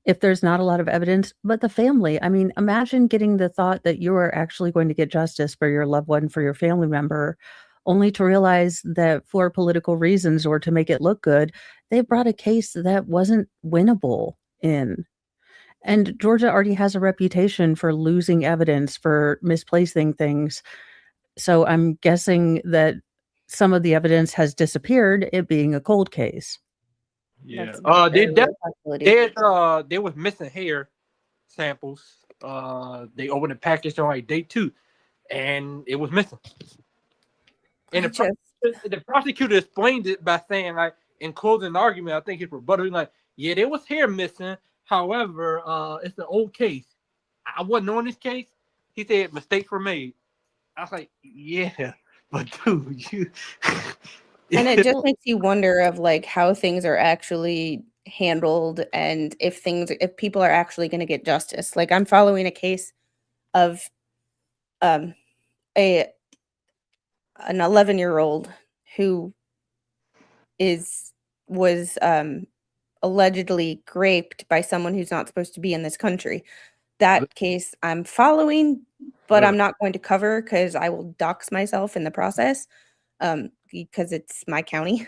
if there's not a lot of evidence, but the family. I mean, imagine getting the thought that you are actually going to get justice for your loved one, for your family member, only to realize that for political reasons or to make it look good, they brought a case that wasn't winnable in. And Georgia already has a reputation for losing evidence, for misplacing things. So I'm guessing that some of the evidence has disappeared, it being a cold case. Yeah. They They was missing hair samples. They opened the package on like day 2, and it was missing. And the prosecutor explained it by saying, like, in closing the argument, I think his rebuttal was like, yeah, there was hair missing. However, it's an old case. I wasn't on this case. He said mistakes were made. I was like, yeah, but dude, you. And it just makes you wonder of like how things are actually handled and if people are actually going to get justice. Like I'm following a case of an 11-year-old who was allegedly raped by someone who's not supposed to be in this country. That case I'm following, but I'm not going to cover because I will dox myself in the process. Because it's my county.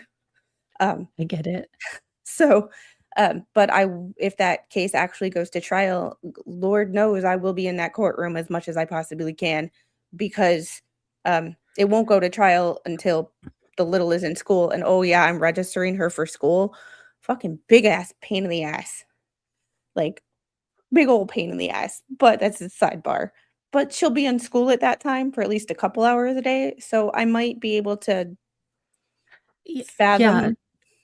I get it. So, but if that case actually goes to trial, Lord knows I will be in that courtroom as much as I possibly can, because it won't go to trial until the little is in school. And oh yeah, I'm registering her for school. Fucking big ass pain in the ass. Like big old pain in the ass. But that's a sidebar. But she'll be in school at that time for at least a couple hours a day. So I might be able to fathom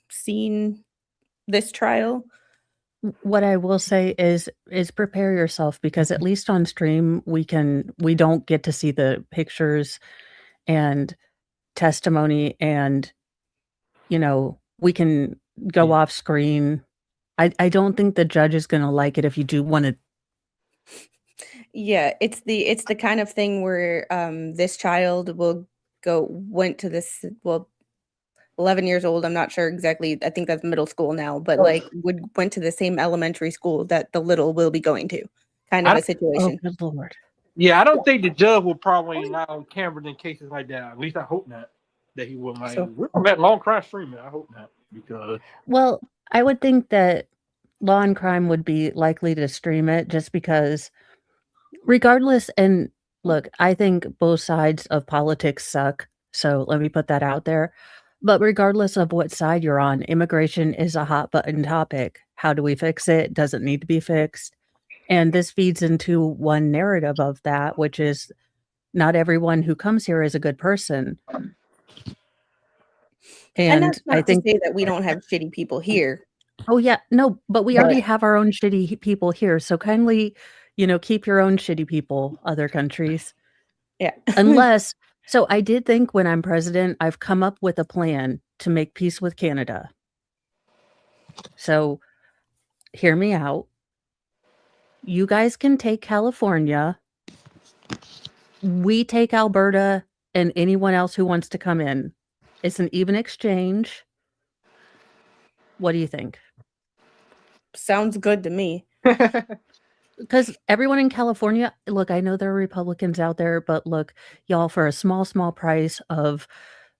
seeing this trial. What I will say is prepare yourself, because at least on stream we don't get to see the pictures and testimony, and we can go off screen. I don't think the judge is going to like it if you do want to. Yeah, it's the kind of thing where this child went to this 11 years old. I'm not sure exactly. I think that's middle school now, but went to the same elementary school that the little will be going to. Kind of a situation. Oh, good Lord. Yeah, I don't think the judge will probably allow cameras in cases like that. At least I hope not. That he will. Like, we're at long crime streaming. I hope not, because. Well, I would think that Law and Crime would be likely to stream it, just because, regardless. And look, I think both sides of politics suck. So let me put that out there. But regardless of what side you're on, immigration is a hot button topic. How do we fix it? Does it need to be fixed? And this feeds into one narrative of that, which is not everyone who comes here is a good person. And that's not to say that we don't have shitty people here. Oh yeah, no, but we already have our own shitty people here. So kindly, keep your own shitty people, other countries. Yeah. So I did think when I'm president, I've come up with a plan to make peace with Canada. So hear me out. You guys can take California. We take Alberta and anyone else who wants to come in. It's an even exchange. What do you think? Sounds good to me. Because everyone in California, look, I know there are Republicans out there, but look, y'all, for a small, small price of,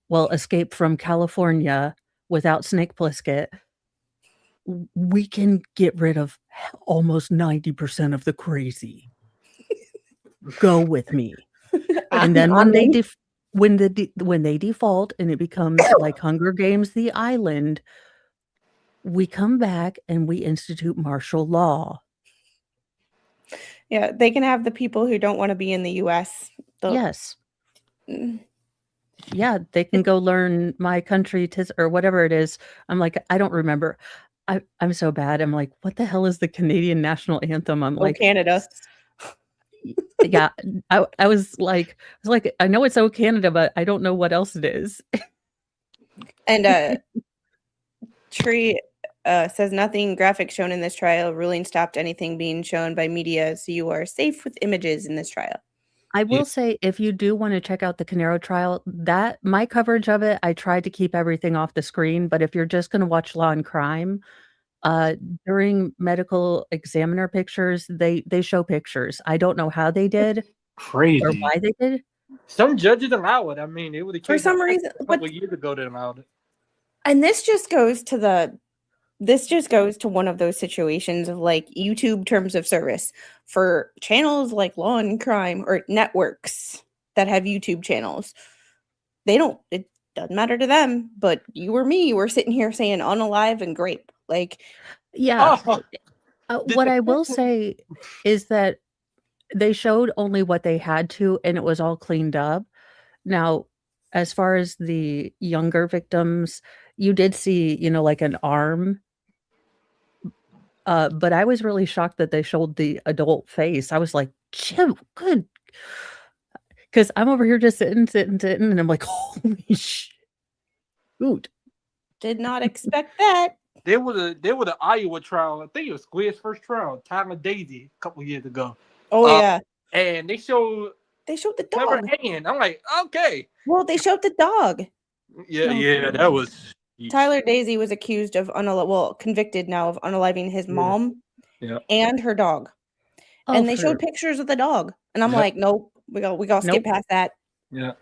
well, escape from California without Snake Plissket, we can get rid of almost 90% of the crazy. Go with me. And then when they when they default and it becomes like Hunger Games, the island, we come back and we institute martial law. Yeah, they can have the people who don't want to be in the U.S. Yes. Yeah, they can go learn my country or whatever it is. I'm like, I don't remember. I'm so bad. I'm like, what the hell is the Canadian national anthem? I'm like, Canada. Yeah, I was like, I know it's "Oh Canada," but I don't know what else it is. And Tree says nothing graphic shown in this trial. Ruling stopped anything being shown by media, so you are safe with images in this trial. I will say, if you do want to check out the Canero trial, that my coverage of it, I tried to keep everything off the screen. But if you're just going to watch Law and Crime, during medical examiner pictures, they show pictures. I don't know how they did Crazy. or why they did. Some judges allow it. I mean, it was the For case some reason, a couple of years ago they allowed it. And this just goes to one of those situations of like YouTube terms of service for channels like Law and Crime or networks that have YouTube channels. It doesn't matter to them, but you or me, we're sitting here saying unalive and grape. Like, yeah. What I will say is that they showed only what they had to, and it was all cleaned up. Now, as far as the younger victims, you did see, like an arm. But I was really shocked that they showed the adult face. I was like, Jim, good. Because I'm over here just sitting, and I'm like, holy shoot. Did not expect that. There was an Iowa trial. I think it was Squid's first trial, Tyler Daisy, a couple years ago. Oh, yeah. And they showed the dog. Hand. I'm like, okay. Well, they showed the dog. Yeah, that was. Tyler Daisy was accused of convicted now of unaliving his mom and her dog. And they showed pictures of the dog. And I'm like, nope, we gotta skip past that. Yeah.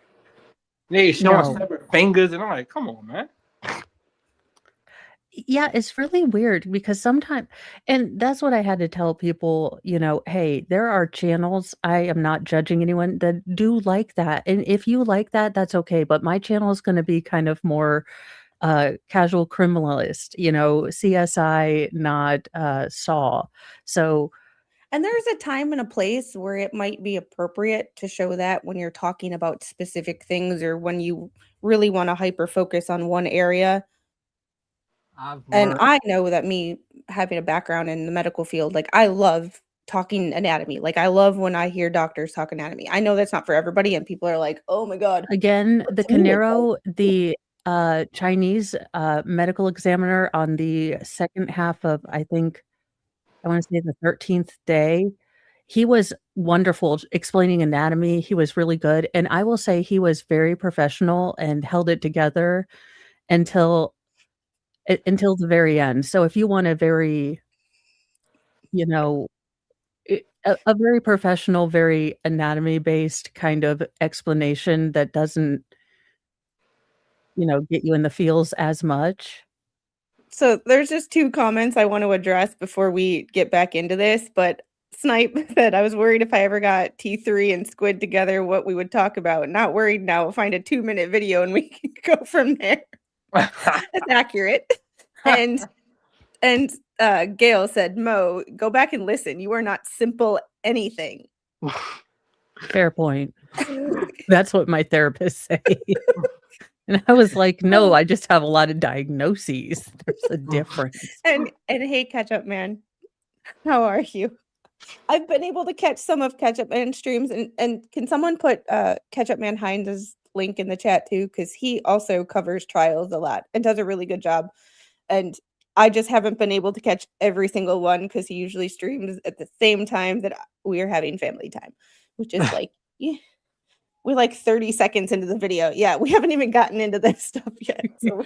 They showing separate fingers, and I'm like, come on, man. Yeah, it's really weird because sometimes, and that's what I had to tell people, hey, there are channels, I am not judging anyone, that do like that. And if you like that, that's okay. But my channel is going to be kind of more casual criminalist, CSI, not Saw. So, and there's a time and a place where it might be appropriate to show that when you're talking about specific things or when you really want to hyper focus on one area. And I know that me having a background in the medical field, like I love talking anatomy. Like I love when I hear doctors talk anatomy. I know that's not for everybody, and people are like, "Oh my god!" Again, the Canero, the Chinese medical examiner on the second half of, I think, I want to say the 13th day, he was wonderful explaining anatomy. He was really good, and I will say he was very professional and held it together until the very end. So if you want a very, a very professional, very anatomy-based kind of explanation that doesn't, get you in the feels as much. So there's just two comments I want to address before we get back into this, but Snipe said, I was worried if I ever got T3 and Squid together, what we would talk about. Not worried now. We'll find a 2-minute video and we can go from there. That's accurate. And Gail said, Mo, go back and listen. You are not simple anything. Fair point. That's what my therapists say. And I was like, no, I just have a lot of diagnoses. There's a difference. And hey, Ketchup Man, how are you? I've been able to catch some of Ketchup Man streams, and can someone put Ketchup Man Hines' link in the chat too? Because he also covers trials a lot and does a really good job. And I just haven't been able to catch every single one because he usually streams at the same time that we are having family time, which is like, yeah, we're like 30 seconds into the video. Yeah, we haven't even gotten into this stuff yet. So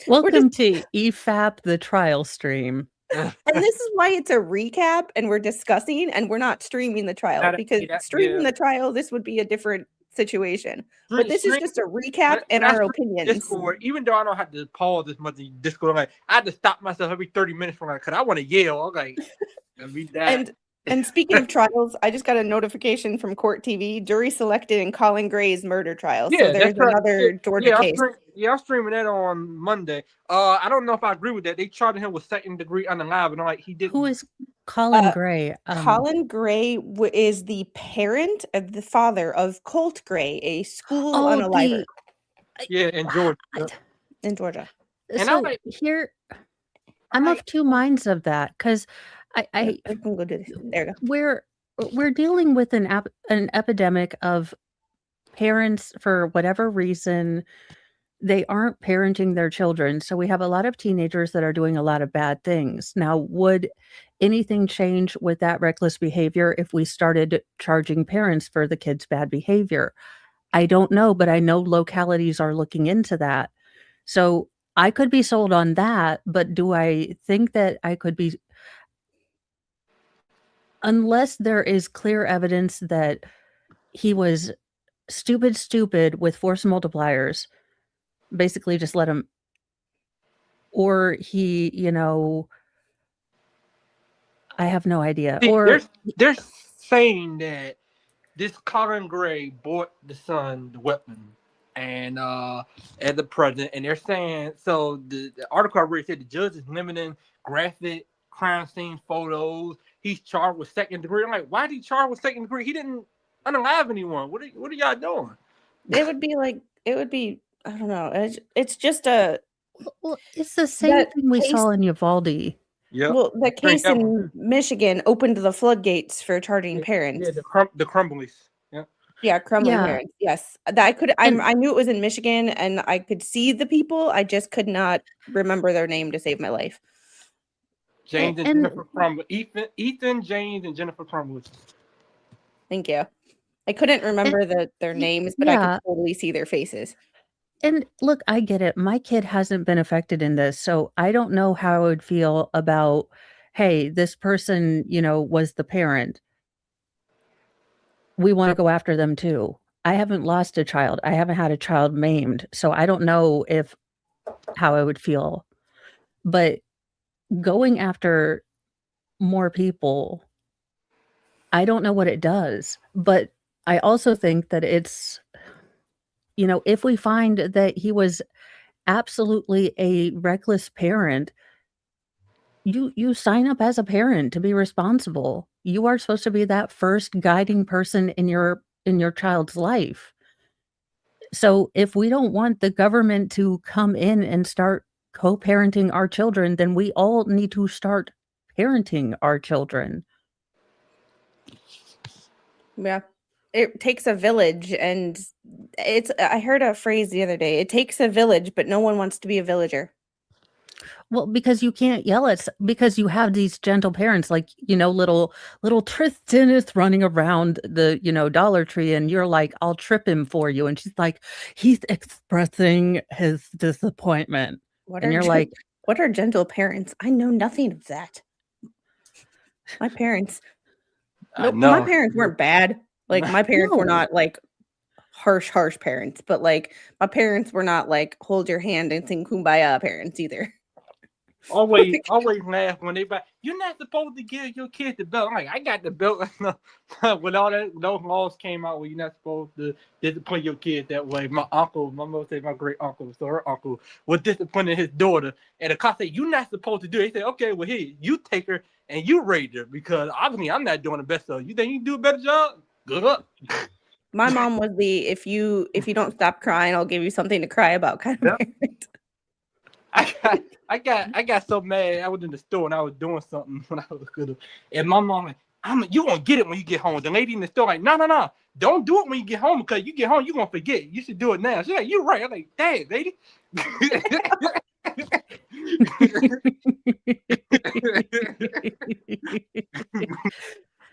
Welcome to EFAP, the trial stream. And this is why it's a recap and we're discussing and we're not streaming the trial, because streaming the trial, this would be a different situation. But this is just a recap and our opinions. Discord, even though I don't have to pause this much in Discord, like I have to stop myself every 30 minutes from because I want to yell. I'm like, read that. And speaking of trials, I just got a notification from Court TV. Jury selected in Colin Gray's murder trial. So there's another Georgia case. I'm streaming that on Monday. I don't know if I agree with that. They charged him with second-degree unalive, and I'm like, he did. Who is Colin Gray? Colin Gray is the parent of the father of Colt Gray, a school unaliver. Yeah, in Georgia. In Georgia. And so here, I'm of two minds of that because I can go do this. There you go. We're dealing with an epidemic of parents, for whatever reason, they aren't parenting their children. So we have a lot of teenagers that are doing a lot of bad things. Now, would anything change with that reckless behavior if we started charging parents for the kids' bad behavior? I don't know, but I know localities are looking into that. So I could be sold on that, but do I think that I could be, unless there is clear evidence that he was stupid with force multipliers, basically just let him, or he, I have no idea. See, or they're saying that this Colin Gray bought the son the weapon and at the present, and they're saying, so the article I read said the judge is limiting graphic crime scene photos. He's charged with second degree. I'm like, why did he charge with second degree? He didn't unalive anyone. What are y'all doing? It would be I don't know. It's just well, it's the same thing we saw in Uvalde. Yeah. Well, the case in Michigan opened the floodgates for charging parents. Yeah, the Crumblies. Yeah. Yeah, crumbling parents. Yes, that I knew it was in Michigan, and I could see the people. I just could not remember their name to save my life. James and Jennifer Crumble. Ethan, James, and Jennifer Crumble. Thank you. I couldn't remember their names, but I could totally see their faces. And look, I get it. My kid hasn't been affected in this, so I don't know how I would feel about, hey, this person, was the parent. We want to go after them too. I haven't lost a child. I haven't had a child maimed, so I don't know how I would feel. But going after more people, I don't know what it does. But I also think that it's, if we find that he was absolutely a reckless parent, you sign up as a parent to be responsible. You are supposed to be that first guiding person in your child's life. So if we don't want the government to come in and start co-parenting our children, then we all need to start parenting our children. Yeah. It takes a village, and I heard a phrase the other day. It takes a village, but no one wants to be a villager. Well, because you can't yell at, because you have these gentle parents, like, little Tristan is running around the, Dollar Tree, and you're like, I'll trip him for you. And she's like, he's expressing his disappointment. And you're like, what are gentle parents? I know nothing of that. My parents, my parents weren't bad. Like, my parents were not like harsh parents, but like my parents were not like hold your hand and sing Kumbaya parents either. Always laugh when they buy. You're not supposed to give your kid the belt. I'm like, I got the belt. When all those laws came out, where you're not supposed to discipline your kid that way. My mother said my great uncle, so her uncle was disciplining his daughter, and the cop said, "You're not supposed to do it." He said, "Okay, well here, you take her and you raise her, because obviously I'm not doing the best. So you think you can do a better job? Good luck." My mom was the if you don't stop crying, I'll give you something to cry about kind of parent. I got so mad. I was in the store and I was doing something when I was little, and my mom like, "You gonna get it when you get home." The lady in the store like, "No, don't do it when you get home, because you get home you gonna forget. You should do it now." She's like, "You're right." I'm like, "Dang, lady."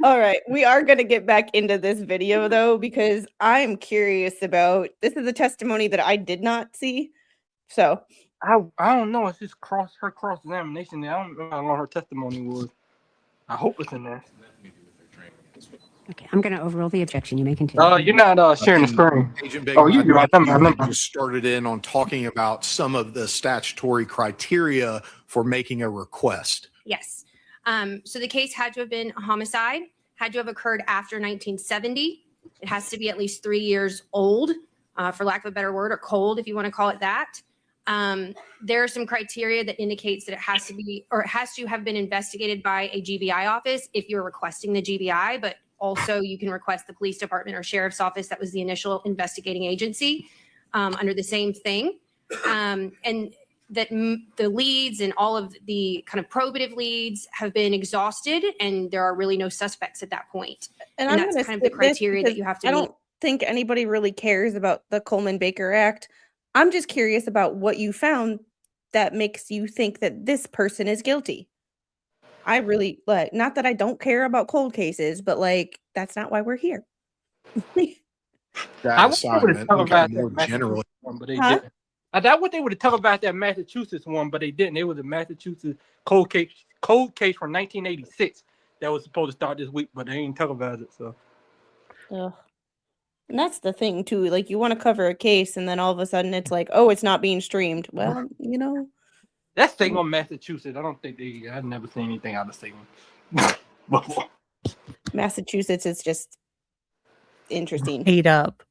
All right, we are going to get back into this video though, because I'm curious about, this is a testimony that I did not see. So I don't know. It's just her cross examination. I don't know how long her testimony was. I hope it's in there. Okay, I'm going to overrule the objection. You may continue. You're not sharing the screen. Agent Bigum, You do. I remember. just started in on talking about some of the statutory criteria for making a request. Yes. So the case had to have been a homicide, had to have occurred after 1970. It has to be at least 3 years old, for lack of a better word, or cold, if you want to call it that. There are some criteria that indicates that it has to be, or it has to have been investigated by a GBI office if you're requesting the GBI, but also you can request the police department or sheriff's office. That was the initial investigating agency, under the same thing. And that the leads and all of the kind of probative leads have been exhausted, and there are really no suspects at that point. And that's kind of the criteria that you have to meet. I don't think anybody really cares about the Coleman-Baker Act. I'm just curious about what you found that makes you think that this person is guilty. I really, like, not that I don't care about cold cases, but like, that's not why we're here. That assignment, more generally. But they didn't. I doubt what they would have talked about that Massachusetts one, but they didn't. It was a Massachusetts cold case from 1986 that was supposed to start this week, but they ain't talk about it. So, and that's the thing too. Like, you want to cover a case, and then all of a sudden it's like, oh, it's not being streamed. Well, you know, that's Salem, Massachusetts. I don't think I've never seen anything out of Salem before. Massachusetts is just interesting. Ate up.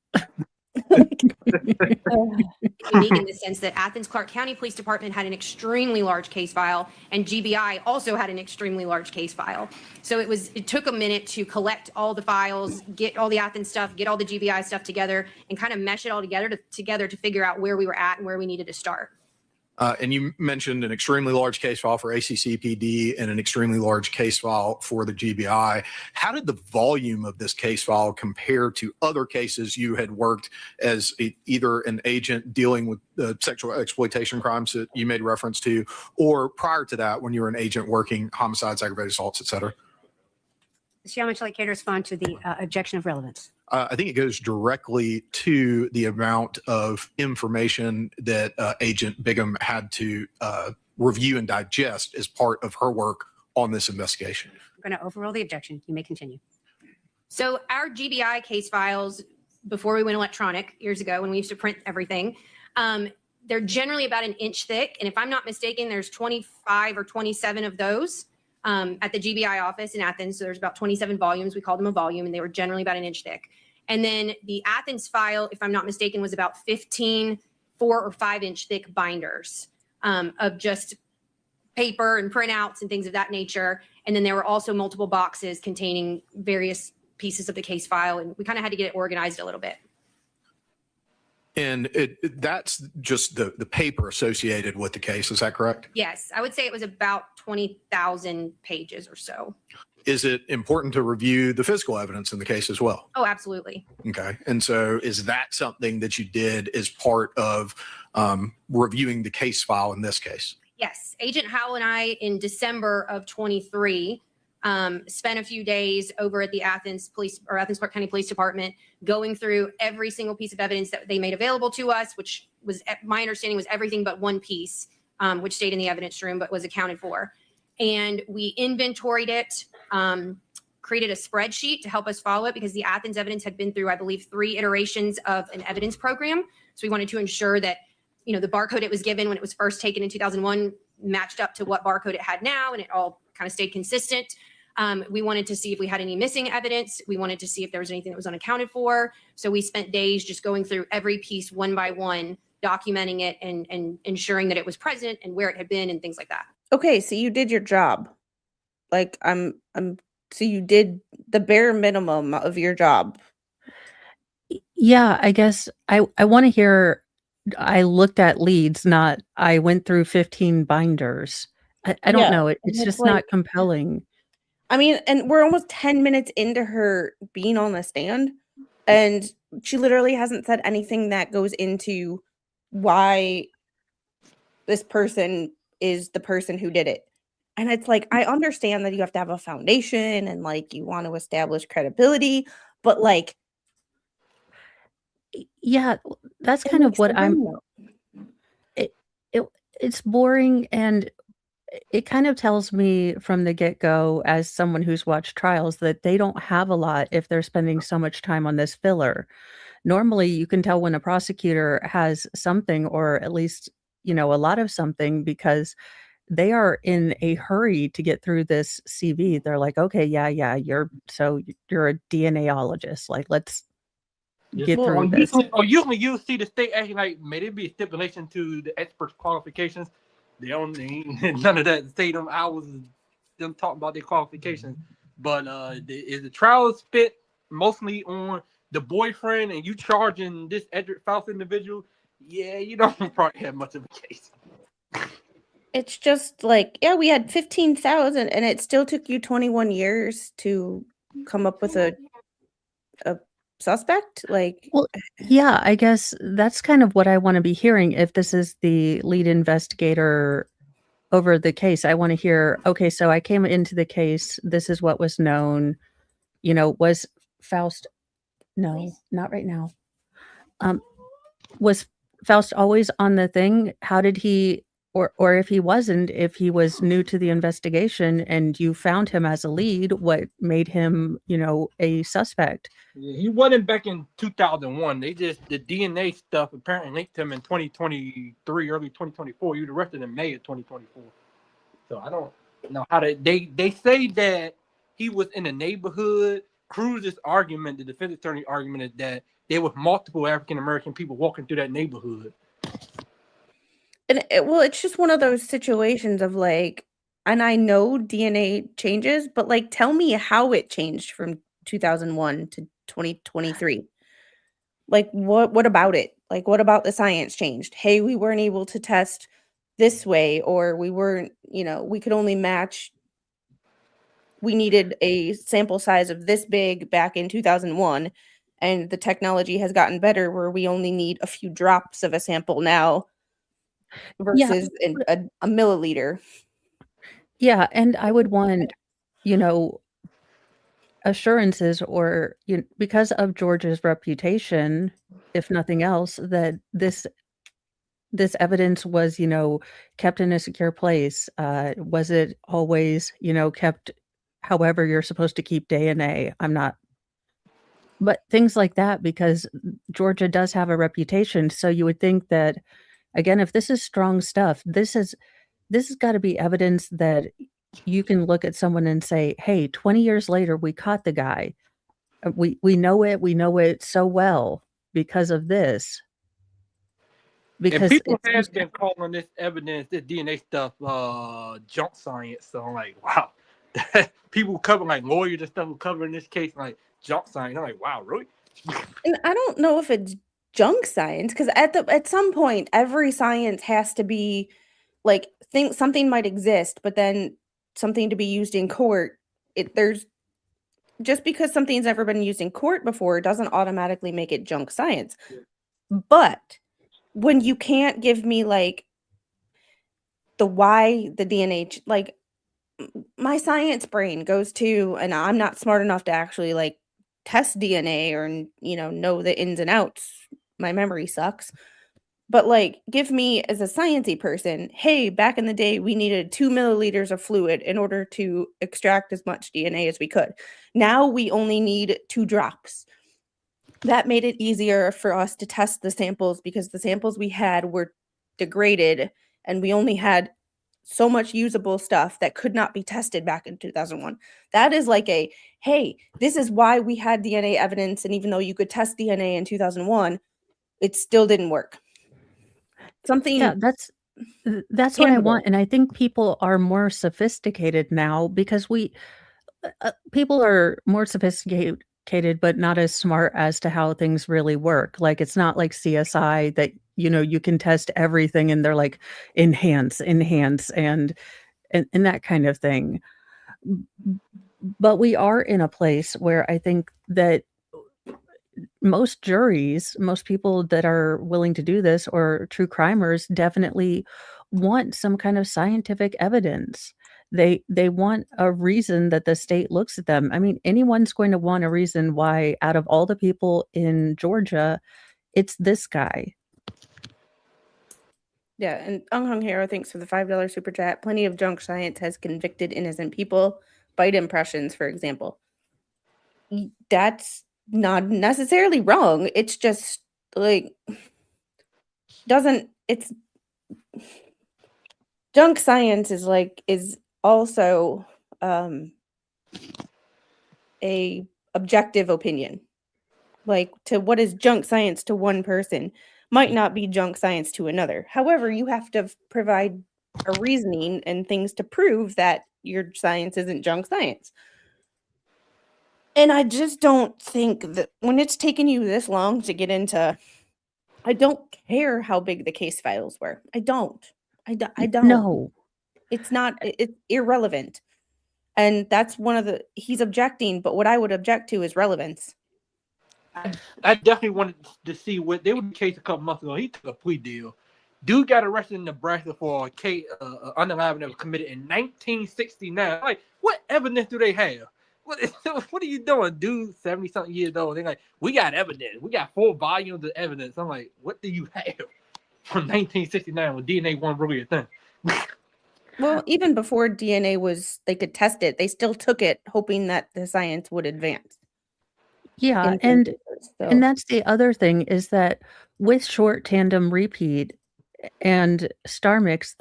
Unique in the sense that Athens Clarke County Police Department had an extremely large case file, and GBI also had an extremely large case file. So it took a minute to collect all the files, get all the Athens stuff, get all the GBI stuff together, and kind of mesh it all together to figure out where we were at and where we needed to start. And you mentioned an extremely large case file for ACCPD and an extremely large case file for the GBI. How did the volume of this case file compare to other cases you had worked as either an agent dealing with the sexual exploitation crimes that you made reference to, or prior to that when you were an agent working homicides, aggravated assaults, et cetera? Ms. Young, would you like to respond to the objection of relevance? I think it goes directly to the amount of information that Agent Bigum had to review and digest as part of her work on this investigation. I'm going to overrule the objection. You may continue. So our GBI case files, before we went electronic years ago when we used to print everything, they're generally about an inch thick. And if I'm not mistaken, there's 25 or 27 of those at the GBI office in Athens. So there's about 27 volumes. We called them a volume, and they were generally about an inch thick. And then the Athens file, if I'm not mistaken, was about 15 4 or 5 inch thick binders of just paper and printouts and things of that nature. And then there were also multiple boxes containing various pieces of the case file. And we kind of had to get it organized a little bit. And that's just the paper associated with the case. Is that correct? Yes, I would say it was about 20,000 pages or so. Is it important to review the physical evidence in the case as well? Oh, absolutely. Okay. And so is that something that you did as part of reviewing the case file in this case? Yes. Agent Howell and I, in December of 23, spent a few days over at the Athens Clarke County Police Department going through every single piece of evidence that they made available to us, which was, my understanding, was everything but one piece, which stayed in the evidence room but was accounted for. And we inventoried it, created a spreadsheet to help us follow it, because the Athens evidence had been through, I believe, 3 iterations of an evidence program. So we wanted to ensure that, you know, the barcode it was given when it was first taken in 2001 matched up to what barcode it had now, and it all kind of stayed consistent. We wanted to see if we had any missing evidence. We wanted to see if there was anything that was unaccounted for. So we spent days just going through every piece one by one, documenting it and ensuring that it was present and where it had been and things like that. Okay, so you did your job. Like, so you did the bare minimum of your job. Yeah, I guess I want to hear, I looked at leads, not I went through 15 binders. I don't know. It's just not compelling. I mean, and we're almost 10 minutes into her being on the stand, and she literally hasn't said anything that goes into why this person is the person who did it. And it's like, I understand that you have to have a foundation and like you want to establish credibility, but like, yeah, that's kind of what it's boring, and it kind of tells me from the get-go, as someone who's watched trials, that they don't have a lot if they're spending so much time on this filler. Normally, you can tell when a prosecutor has something, or at least, a lot of something, because they are in a hurry to get through this CV. They're like, "Okay, yeah, you're a DNAologist. Like, let's get through this." Usually you see the state acting like, may there be a stipulation to the expert's qualifications. They don't none of that. Say them hours, them talking about their qualifications. But is the trial spent mostly on the boyfriend, and you charging this Edrick Faust individual? Yeah, you don't probably have much of a case. It's just like, yeah, we had 15,000 and it still took you 21 years to come up with a suspect. Like, well, yeah, I guess that's kind of what I want to be hearing. If this is the lead investigator over the case, I want to hear, okay, so I came into the case, this is what was known, was Faust, no, not right now. Was Faust always on the thing? How did he, or if he wasn't, if he was new to the investigation and you found him as a lead, what made him, a suspect? Yeah, he wasn't back in 2001. The DNA stuff apparently linked him in 2023, early 2024. He was arrested in May of 2024. So I don't know how they say that he was in the neighborhood. Cruz's argument, the defense attorney argument, is that there was multiple African American people walking through that neighborhood. And it's just one of those situations of like, and I know DNA changes, but like, tell me how it changed from 2001 to 2023. Like, what about it? Like, what about the science changed? Hey, we weren't able to test this way, or we weren't, we could only match. We needed a sample size of this big back in 2001, and the technology has gotten better where we only need a few drops of a sample now versus a milliliter. Yeah, and I would want, assurances, or because of George's reputation, if nothing else, that this evidence was, kept in a secure place. Was it always, kept however you're supposed to keep DNA? I'm not, but things like that, because Georgia does have a reputation. So you would think that, again, if this is strong stuff, this has got to be evidence that you can look at someone and say, hey, 20 years later, we caught the guy. We know it so well because of this. Because and people have been calling this evidence, this DNA stuff, junk science. So I'm like, wow. People cover, like lawyers and stuff, covering this case like junk science. I'm like, wow, really? And I don't know if it's junk science, because at some point, every science has to be like, something might exist, but then something to be used in court. There's just because something's never been used in court before doesn't automatically make it junk science. Yeah. But when you can't give me like the why the DNA, like my science brain goes to, and I'm not smart enough to actually like test DNA or know the ins and outs. My memory sucks. But like, give me as a sciencey person, hey, back in the day, we needed 2 milliliters of fluid in order to extract as much DNA as we could. Now we only need 2 drops. That made it easier for us to test the samples because the samples we had were degraded and we only had so much usable stuff that could not be tested back in 2001. That is like hey, this is why we had DNA evidence. And even though you could test DNA in 2001, it still didn't work. Something. Yeah, that's what I want. And I think people are more sophisticated now because people are more sophisticated, but not as smart as to how things really work. Like, it's not like CSI that, you can test everything and they're like, enhance, and that kind of thing. But we are in a place where I think that most juries, most people that are willing to do this, or true crimers, definitely want some kind of scientific evidence. They want a reason that the state looks at them. I mean, anyone's going to want a reason why out of all the people in Georgia, it's this guy. Yeah, and Hung Hero, thanks for the $5 super chat. Plenty of junk science has convicted innocent people. Bite impressions, for example. That's not necessarily wrong. It's just like it's junk science is also a objective opinion. Like, to what is junk science to one person might not be junk science to another. However, you have to provide a reasoning and things to prove that your science isn't junk science. And I just don't think that when it's taken you this long to get into, I don't care how big the case files were. I don't. No. It's not, it's irrelevant. And that's he's objecting, but what I would object to is relevance. I definitely wanted to see what they were the case a couple months ago. He took a plea deal. Dude got arrested in Nebraska for a case unalive that was committed in 1969. Like, what evidence do they have? What are you doing, dude? 70-something years old. They're like, we got evidence. We got 4 volumes of evidence. I'm like, what do you have from 1969 when DNA wasn't really a thing? Well, even before DNA they could test it, they still took it hoping that the science would advance. Yeah, and that's the other thing is that with short tandem repeat and star mix,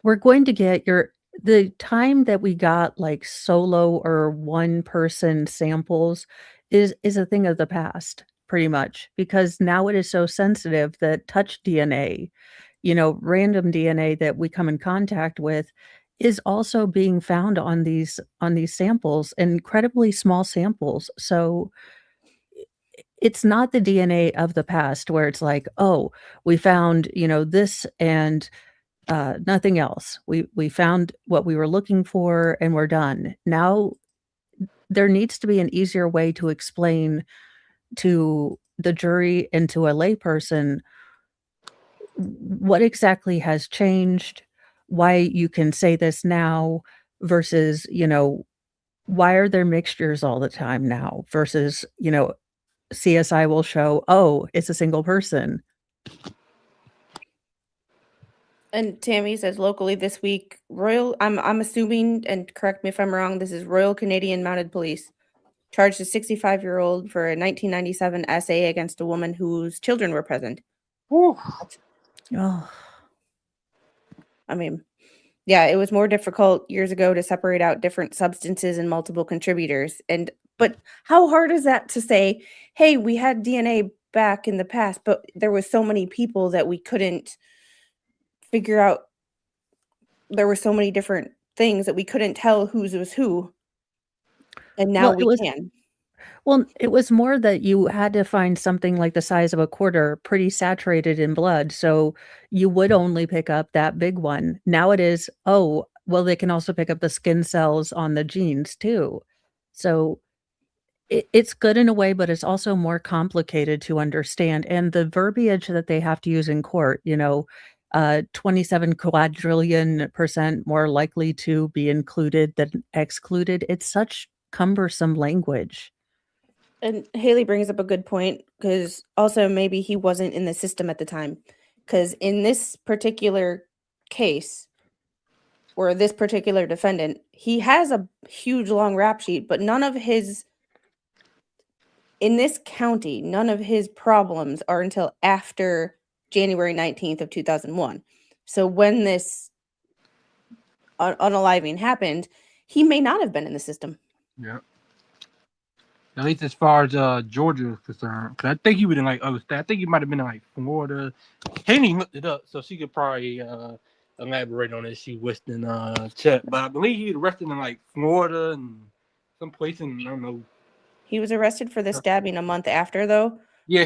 we're going to get the time that we got like solo or one person samples is a thing of the past, pretty much, because now it is so sensitive that touch DNA, random DNA that we come in contact with is also being found on these samples, incredibly small samples. So it's not the DNA of the past where it's like, oh, we found, this and nothing else. We found what we were looking for and we're done. Now there needs to be an easier way to explain to the jury and to a layperson what exactly has changed, why you can say this now versus, why are there mixtures all the time now versus, CSI will show, oh, it's a single person. And Tammy says locally this week, I'm assuming, and correct me if I'm wrong, this is Royal Canadian Mounted Police charged a 65-year-old for a 1997 essay against a woman whose children were present. Oh. I mean, yeah, it was more difficult years ago to separate out different substances and multiple contributors. But how hard is that to say, hey, we had DNA back in the past, but there was so many people that we couldn't figure out. There were so many different things that we couldn't tell whose was who. And now we can. Well, it was more that you had to find something like the size of a quarter pretty saturated in blood, so you would only pick up that big one. Now it is, oh, well, they can also pick up the skin cells on the genes too. So it's good in a way, but it's also more complicated to understand. And the verbiage that they have to use in court, 27 quadrillion % more likely to be included than excluded. It's such cumbersome language. And Haley brings up a good point, because also maybe he wasn't in the system at the time. Because in this particular case, or this particular defendant, he has a huge long rap sheet, but in this county, none of his problems are until after January 19th of 2001. So when this unaliving happened, he may not have been in the system. Yeah. At least as far as Georgia is concerned, because I think he was in like other states. I think he might have been in like Florida. Haley looked it up, so she could probably elaborate on it. She wished in chat, but I believe he was arrested in like Florida and some place in, I don't know. He was arrested for the stabbing a month after, though. Yeah,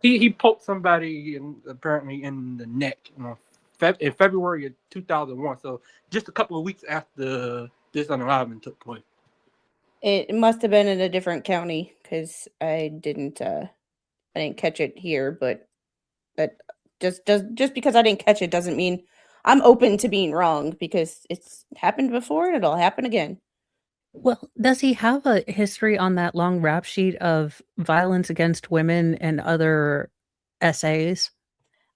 he poked somebody apparently in the neck in February of 2001. So just a couple of weeks after this unaliving took place. It must have been in a different county, because I didn't catch it here, but that Just because I didn't catch it doesn't mean I'm open to being wrong, because it's happened before and it'll happen again. Well, does he have a history on that long rap sheet of violence against women and other essays?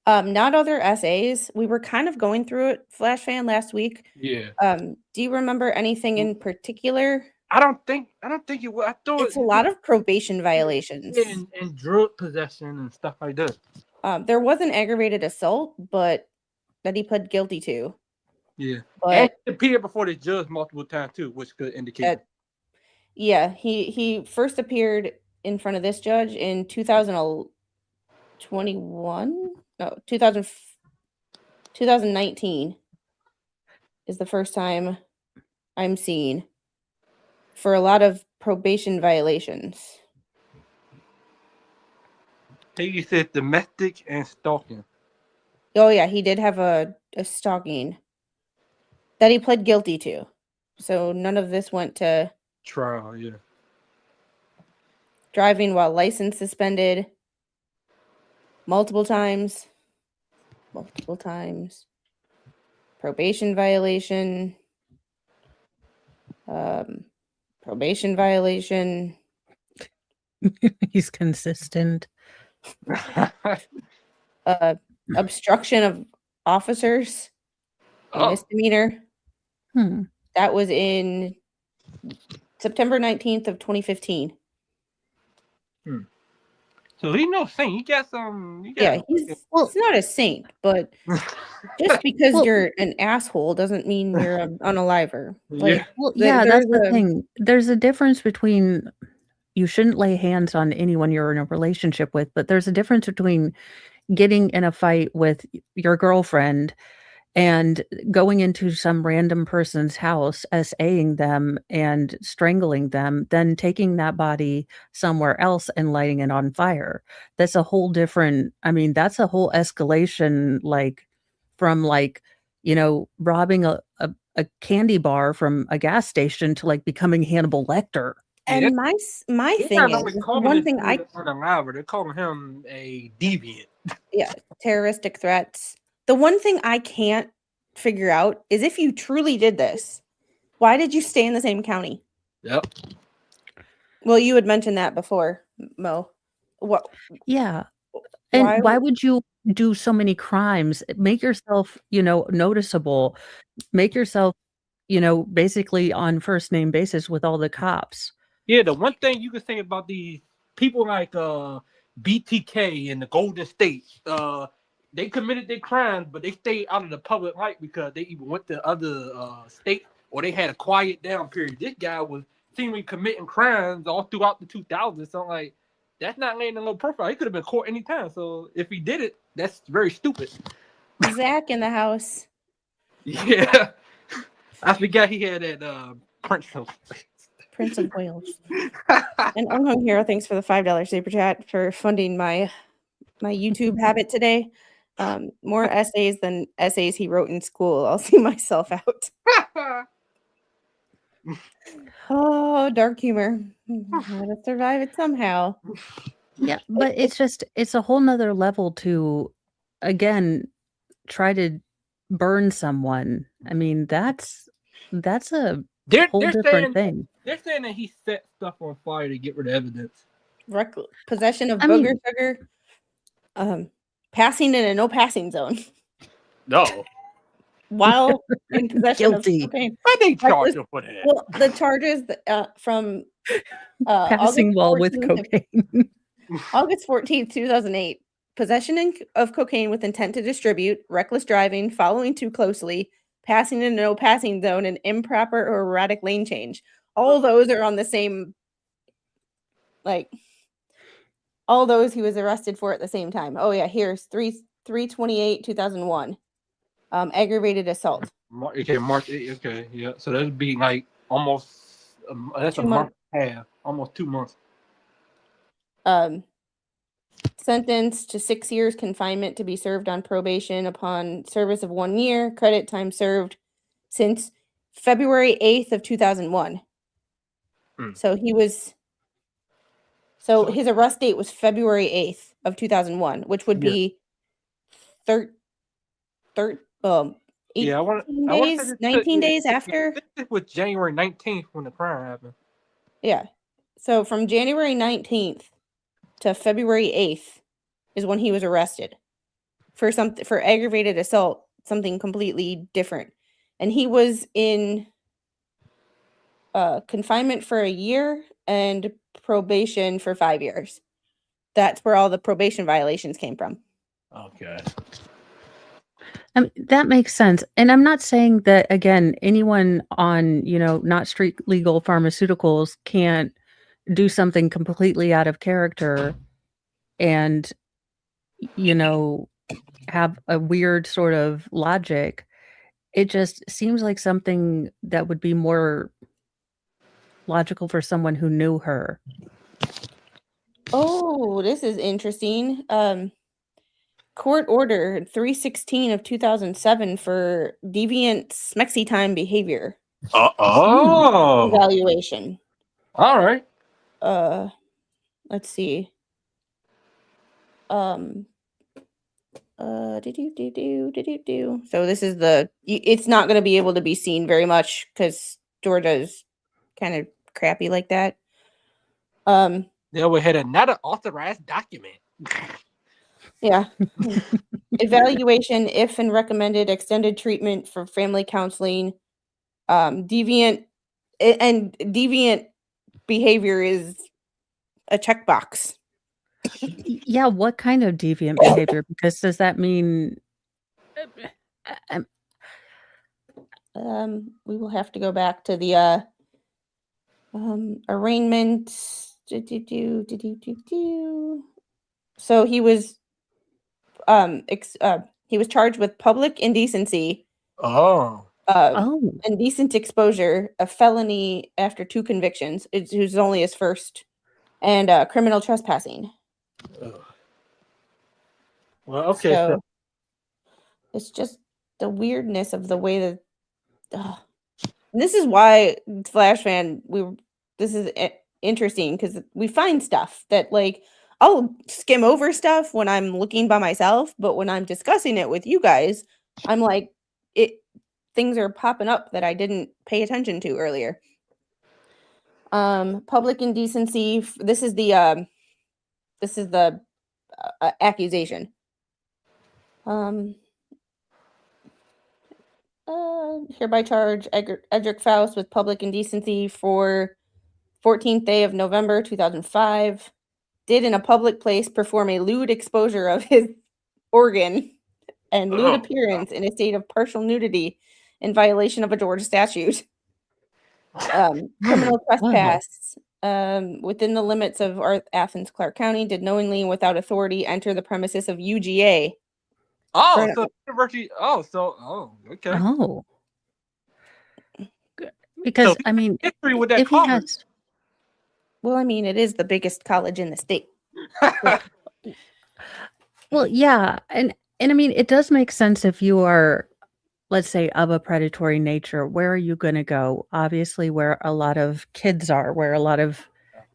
Not other essays. We were kind of going through it, Flashfan, last week. Yeah. Do you remember anything in particular? I don't think it was. I thought It's a lot of probation violations. and drug possession and stuff like that. There was an aggravated assault, but that he pled guilty to. Yeah. But And he appeared before the judge multiple times too, which could indicate. Yeah, he first appeared in front of this judge in 2021. No, 2019 is the first time I'm seeing for a lot of probation violations. He said domestic and stalking. Oh yeah, he did have a stalking that he pled guilty to. So none of this went to Trial, yeah. driving while license suspended multiple times. Probation violation. Probation violation. He's consistent. Obstruction of officers. A misdemeanor. That was in September 19th of 2015. So he's no saint. He got some. He's not a saint, but just because you're an asshole doesn't mean you're an unaliver. Like, that's the thing. There's a difference between, you shouldn't lay hands on anyone you're in a relationship with, but there's a difference between getting in a fight with your girlfriend and going into some random person's house, SAing them and strangling them, then taking that body somewhere else and lighting it on fire. That's a whole different, that's a whole escalation, from robbing a candy bar from a gas station to becoming Hannibal Lecter. And my thing is, one thing they're calling him a deviant. Yeah, terroristic threats. The one thing I can't figure out is, if you truly did this, why did you stay in the same county? Yep. Well, you had mentioned that before, Mo. What? Yeah. And why would you do so many crimes? Make yourself, noticeable. Make yourself, basically on first name basis with all the cops. Yeah, the one thing you can say about these people like BTK and the Golden State, they committed their crimes, but they stayed out of the public light because they even went to other states, or they had a quiet down period. This guy was seemingly committing crimes all throughout the 2000s. So I'm like, that's not laying a low profile. He could have been caught anytime. So if he did it, that's very stupid. Zach in the house. Yeah. I forgot he had that Prince of Wales. And Unhung Hero, thanks for the $5 super chat for funding my YouTube habit today. More essays than essays he wrote in school. I'll see myself out. Oh, dark humor. Gotta survive it somehow. Yeah, but it's a whole nother level to, again, try to burn someone. That's a whole different thing. They're saying that he set stuff on fire to get rid of evidence. Possession of booger sugar. Passing in a no passing zone. No. While in possession Guilty. of cocaine. Why they charge him for that? Well, the charges from passing while with cocaine. August 14th, 2008. Possession of cocaine with intent to distribute, reckless driving, following too closely, passing in a no passing zone, and improper or erratic lane change. All those are on the same, all those he was arrested for at the same time. Oh yeah, here's 3/28, 2001. Aggravated assault. Okay, March 8th. Okay, yeah. So that'd be almost that's a month and a half, almost 2 months. Sentenced to 6 years confinement to be served on probation upon service of 1 year. Credit time served since February 8th of 2001. So his arrest date was February 8th of 2001, which would be Yeah, I want 18 to days, 19 days after. This was January 19th when the crime happened. Yeah. So from January 19th to February 8th is when he was arrested for aggravated assault, something completely different. And he was in confinement for a year and probation for 5 years. That's where all the probation violations came from. Okay. I mean, that makes sense. And I'm not saying that, again, anyone on, not street legal pharmaceuticals can't do something completely out of character and, have a weird sort of logic. It just seems like something that would be more logical for someone who knew her. Oh, this is interesting. Court order 316 of 2007 for deviant smexy time behavior evaluation. All right. Let's see. So this is it's not going to be able to be seen very much because Georgia's kind of crappy like that. Yeah, we had another authorized document. Yeah. Evaluation if and recommended extended treatment for family counseling. Deviant behavior is a checkbox. Yeah, what kind of deviant behavior? Because does that mean we will have to go back to the arraignment. So he was he was charged with public indecency. Indecent exposure, a felony after 2 convictions. It was only his first, and criminal trespassing. Well, okay. So it's just the weirdness of the way that. And this is why Flashfan. This is interesting because we find stuff that I'll skim over stuff when I'm looking by myself, but when I'm discussing it with you guys, I'm like things are popping up that I didn't pay attention to earlier. Public indecency. This is the accusation. Hereby charge Edrick Faust with public indecency for 14th day of November 2005. Did in a public place perform a lewd exposure of his organ and lewd appearance in a state of partial nudity in violation of a Georgia statute. Criminal trespass within the limits of Athens, Clark County, did knowingly and without authority enter the premises of UGA. University. Okay. Oh. Because, So, I mean, history with that if he college. has... Well, I mean, it is the biggest college in the state. Well, yeah. And I mean, it does make sense if you are, let's say, of a predatory nature. Where are you going to go? Obviously, where a lot of kids are, where a lot of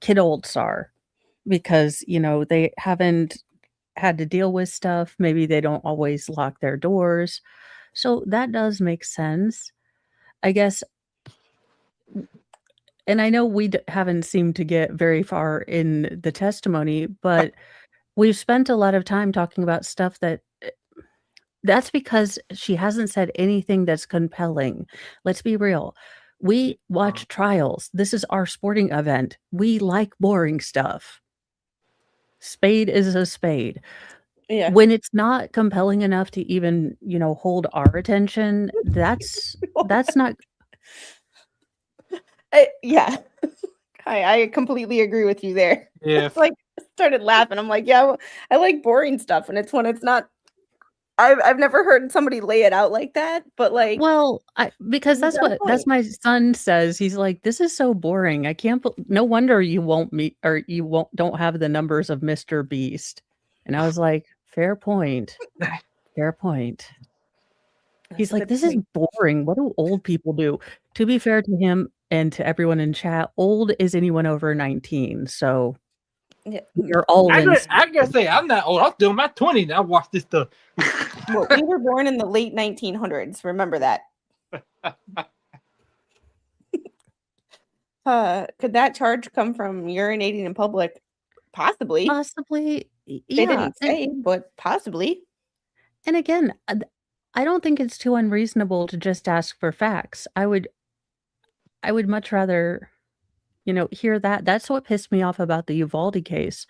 kidolds are, because, they haven't had to deal with stuff. Maybe they don't always lock their doors. So that does make sense, I guess. And I know we haven't seemed to get very far in the testimony, but we've spent a lot of time talking about stuff that's because she hasn't said anything that's compelling. Let's be real. We watch trials. This is our sporting event. We like boring stuff. Spade is a spade. Yeah. When it's not compelling enough to even, hold our attention, that's not. Yeah. I completely agree with you there. Yeah. It's like I started laughing. I'm like, yeah, I like boring stuff, and it's when it's not. I've never heard somebody lay it out like that, but well, because that's my son says. He's like, this is so boring. I can't. No wonder you won't meet or you don't have the numbers of Mr. Beast. And I was like, fair point. Fair point. He's like, this is boring. What do old people do? To be fair to him and to everyone in chat, old is anyone over 19. So you're all I gotta say, I'm not old. I'm still in my 20s. I watch this stuff. Well, we were born in the late 1900s. Remember that. Could that charge come from urinating in public? Possibly. Possibly, They yeah, didn't say, but possibly. and again, I don't think it's too unreasonable to just ask for facts. I would much rather, hear that. That's what pissed me off about the Uvalde case.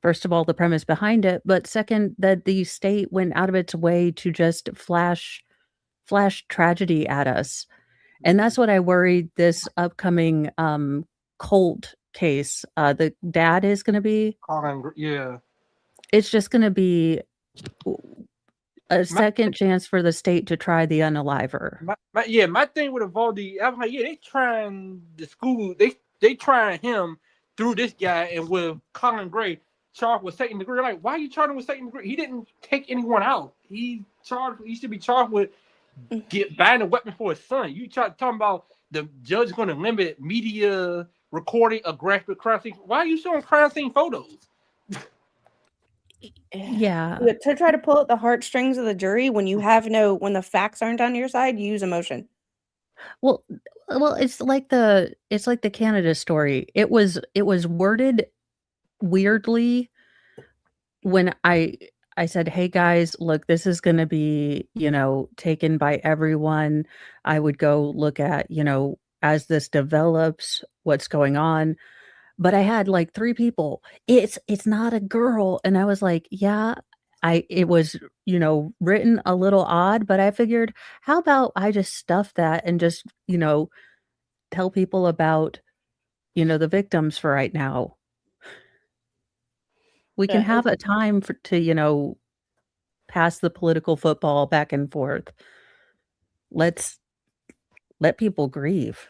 First of all, the premise behind it, but second, that the state went out of its way to just flash tragedy at us. And that's what I worried this upcoming Colt case, the dad is gonna be. Yeah. It's just gonna be a second chance for the state to try the unaliver. My thing with Evaldi, I'm like, they trying the school, they trying him through this guy, and with Colin Gray charged with second degree. Like, why are you charging with second degree? He didn't take anyone out. He should be charged with buying a weapon for his son. You talking about the judge going to limit media recording of graphic crime scene? Why are you showing crime scene photos? Yeah. To try to pull at the heartstrings of the jury when when the facts aren't on your side, you use emotion. Well, it's like the Canada story. It was worded weirdly when I said, "Hey guys, look, this is going to be, taken by everyone. I would go look at, as this develops, what's going on." But I had like 3 people. It's not a girl, and I was like, "Yeah, it was, written a little odd, but I figured, how about I just stuff that and just, tell people about, the victims for right now. We can have a time to, pass the political football back and forth. Let's let people grieve."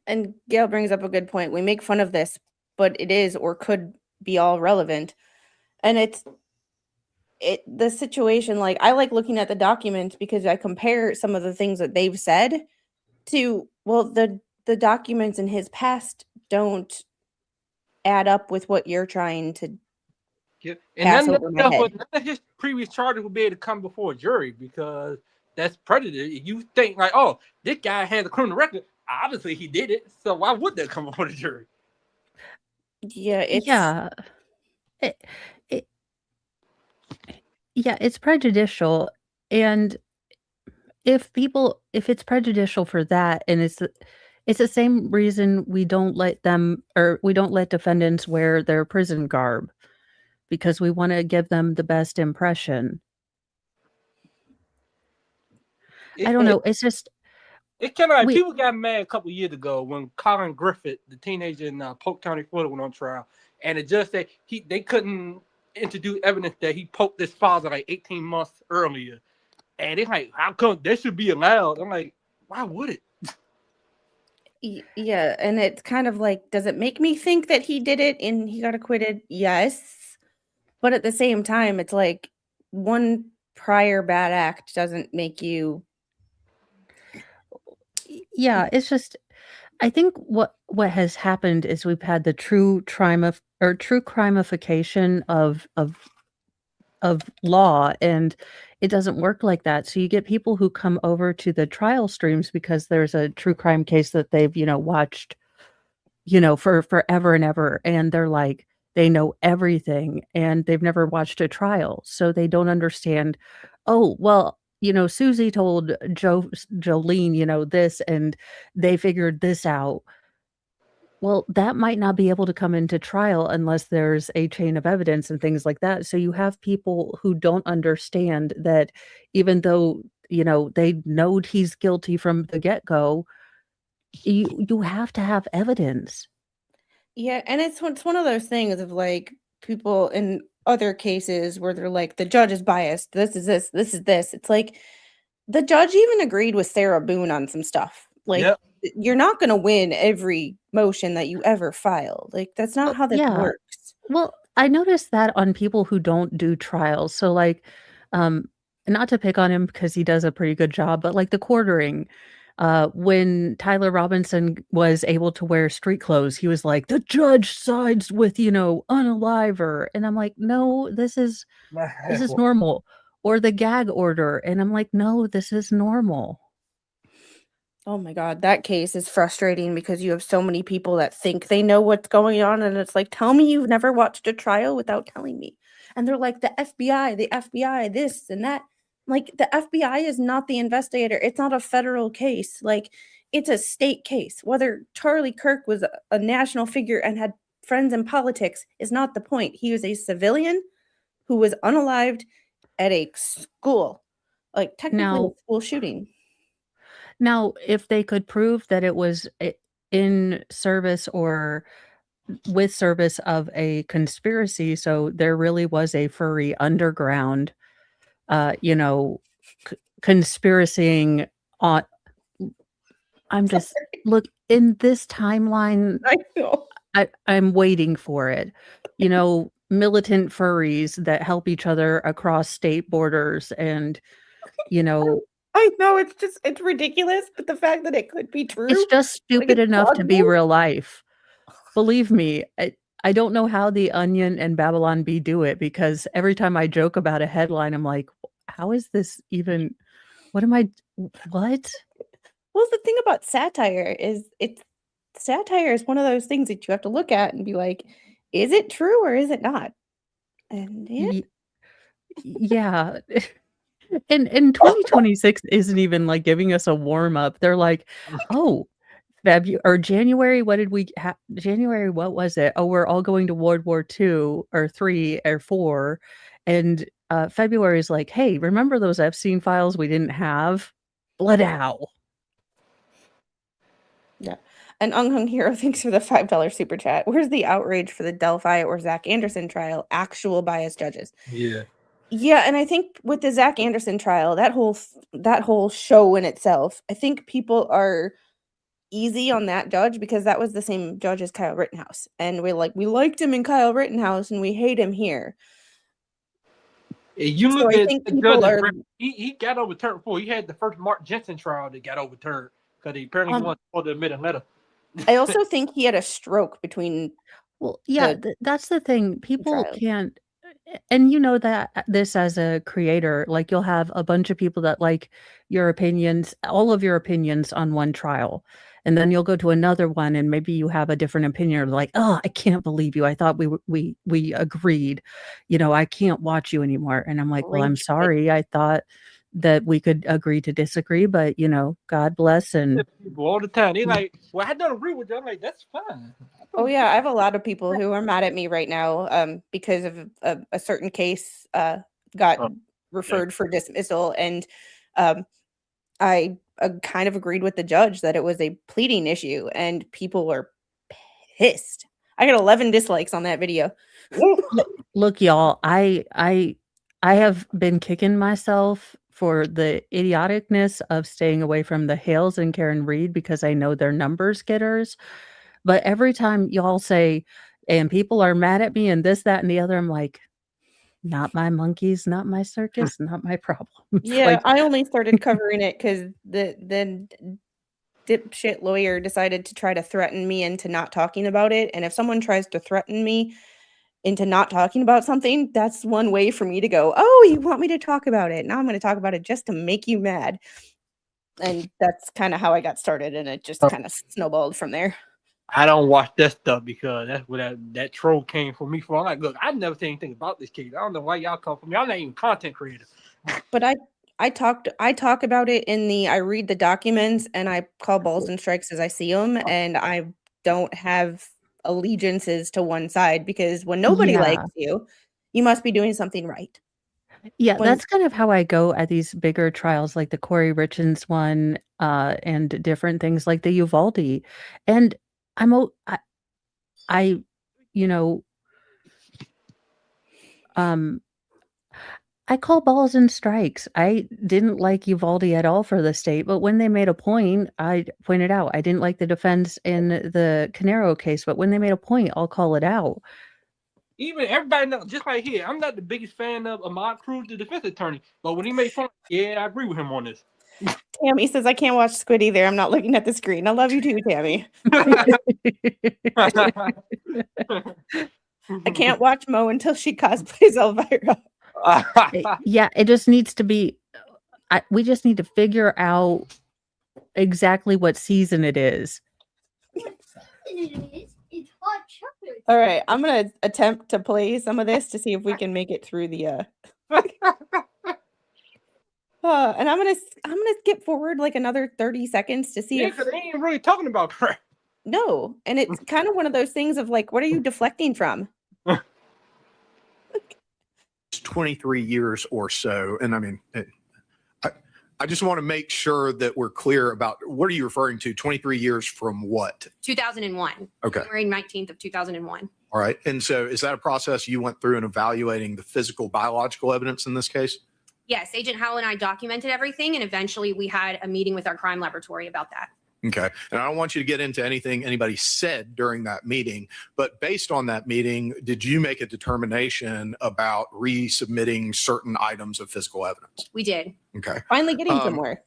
And Gail brings up a good point. We make fun of this, but it is or could be all relevant. And the situation, like, I like looking at the documents because I compare some of the things that they've said to, well, the documents in his past don't add up with what you're trying to pass over my head. None of his previous charges will be able to come before a jury because that's prejudice. You think like, oh, this guy has a criminal record. Obviously, he did it. So why would that come before the jury? Yeah, it's prejudicial, and if it's prejudicial for that, and it's the same reason we don't let defendants wear their prison garb, because we want to give them the best impression. I don't know. It's just it's kind of like people got mad a couple years ago when Colin Griffith, the teenager in Polk County, Florida, went on trial, and the judge said they couldn't introduce evidence that he poked his father like 18 months earlier, and it's like, how come that should be allowed? I'm like, why would it? Yeah, and it's kind of like, does it make me think that he did it and he got acquitted? Yes, but at the same time, it's like one prior bad act doesn't make you. Yeah, it's just, I think what has happened is we've had the true crimification of law, and it doesn't work like that. So you get people who come over to the trial streams because there's a true crime case that they've, watched, for forever and ever, and they're like, they know everything and they've never watched a trial. So they don't understand, oh, well, Susie told Jolene, this, and they figured this out. Well, that might not be able to come into trial unless there's a chain of evidence and things like that. So you have people who don't understand that even though, they know he's guilty from the get-go, you have to have evidence. Yeah, and it's one of those things of like people in other cases where they're like, the judge is biased. This is this. This is this. It's like the judge even agreed with Sarah Boone on some stuff. Like, you're not going to win every motion that you ever file. Like, that's not how this works. Well, I noticed that on people who don't do trials. So, like, not to pick on him because he does a pretty good job, but like the quartering, when Tyler Robinson was able to wear street clothes, he was like, the judge sides with, unaliver. And I'm like, no, this is normal. or the gag order. And I'm like, no, this is normal. Oh my God, that case is frustrating because you have so many people that think they know what's going on, and it's like, tell me you've never watched a trial without telling me. And they're like, the FBI, this and that. Like, the FBI is not the investigator. It's not a federal case. Like, it's a state case. Whether Charlie Kirk was a national figure and had friends in politics is not the point. He was a civilian who was unalived at a school, like technically a school shooting. Now, if they could prove that it was in service or with service of a conspiracy, so there really was a furry underground, conspiracying on. I'm just look in this timeline. I know. I'm waiting for it. Militant furries that help each other across state borders, and I know it's ridiculous, but the fact that it could be true. It's just stupid enough to be real life. Believe me, I don't know how The Onion and Babylon Bee do it, because every time I joke about a headline, I'm like, how is this even, what? Well, the thing about satire is satire is one of those things that you have to look at and be like, is it true or is it not? And yeah. And 2026 isn't even like giving us a warm up. They're like, oh, February or January. What did we have? January, what was it? Oh, we're all going to World War II or 3 or 4. And February is like, hey, remember those Epstein files we didn't have? Blood owl. Yeah. And Unhung Hero thanks for the $5 super chat. Where's the outrage for the Delphi or Zach Anderson trial? Actual biased judges. Yeah. Yeah, and I think with the Zach Anderson trial, that whole show in itself, I think people are easy on that judge because that was the same judge as Kyle Rittenhouse. And we liked him in Kyle Rittenhouse and we hate him here. You look at the judge, he got overturned before. He had the first Mark Jensen trial that got overturned because he apparently wasn't supposed to admit a letter. I also think he had a stroke between. Well, yeah, that's the thing. People can't, and that this as a creator, like you'll have a bunch of people that like your opinions, all of your opinions on one trial. And then you'll go to another one and maybe you have a different opinion, like, oh, I can't believe you. I thought we agreed, I can't watch you anymore. And I'm like, well, I'm sorry. I thought that we could agree to disagree, but God bless. And people all the time, they're like, well, I don't agree with them. I'm like, that's fine. Oh yeah, I have a lot of people who are mad at me right now because of a certain case got referred for dismissal, and I kind of agreed with the judge that it was a pleading issue, and people were pissed. I got 11 dislikes on that video. Look, y'all, I have been kicking myself for the idioticness of staying away from the Hales and Karen Reed because I know they're numbers getters. But every time y'all say, and people are mad at me and this, that, and the other, I'm like, not my monkeys, not my circus, not my problem. Yeah, I only started covering it because the dipshit lawyer decided to try to threaten me into not talking about it. And if someone tries to threaten me into not talking about something, that's one way for me to go, oh, you want me to talk about it? Now I'm going to talk about it just to make you mad. And that's kind of how I got started. And it just kind of snowballed from there. I don't watch that stuff because that's where that troll came from me from. I'm like, look, I've never seen anything about this case. I don't know why y'all come from me. I'm not even content creator. But I talk about it I read the documents and I call balls and strikes as I see them, and I don't have allegiances to one side because when nobody likes you, you must be doing something right. Yeah, that's kind of how I go at these bigger trials, like the Corey Richins one, and different things like the Uvalde. And I call balls and strikes. I didn't like Uvalde at all for the state, but when they made a point, I pointed out I didn't like the defense in the Canero case, but when they made a point, I'll call it out. Even everybody knows, just like here, I'm not the biggest fan of Ahmad Cruz, the defense attorney, but when he made fun, I agree with him on this. Tammy says, I can't watch Squid either. I'm not looking at the screen. I love you too, Tammy. I can't watch Mo until she cosplays Elvira. Yeah, it just needs to be. We just need to figure out exactly what season it is. It's hot chocolate. All right, I'm gonna attempt to play some of this to see if we can make it through the. And I'm gonna skip forward like another 30 seconds to see Yeah, if because they ain't really talking about crap. no, and it's kind of one of those things of like, what are you deflecting from? 23 years or so, and I mean, I just want to make sure that we're clear about what are you referring to? 23 years from what? 2001. Okay. January 19th of 2001. All right. And so is that a process you went through in evaluating the physical biological evidence in this case? Yes, Agent Howell and I documented everything, and eventually we had a meeting with our crime laboratory about that. Okay. And I don't want you to get into anything anybody said during that meeting, but based on that meeting, did you make a determination about resubmitting certain items of physical evidence? We did. Okay. Finally getting somewhere.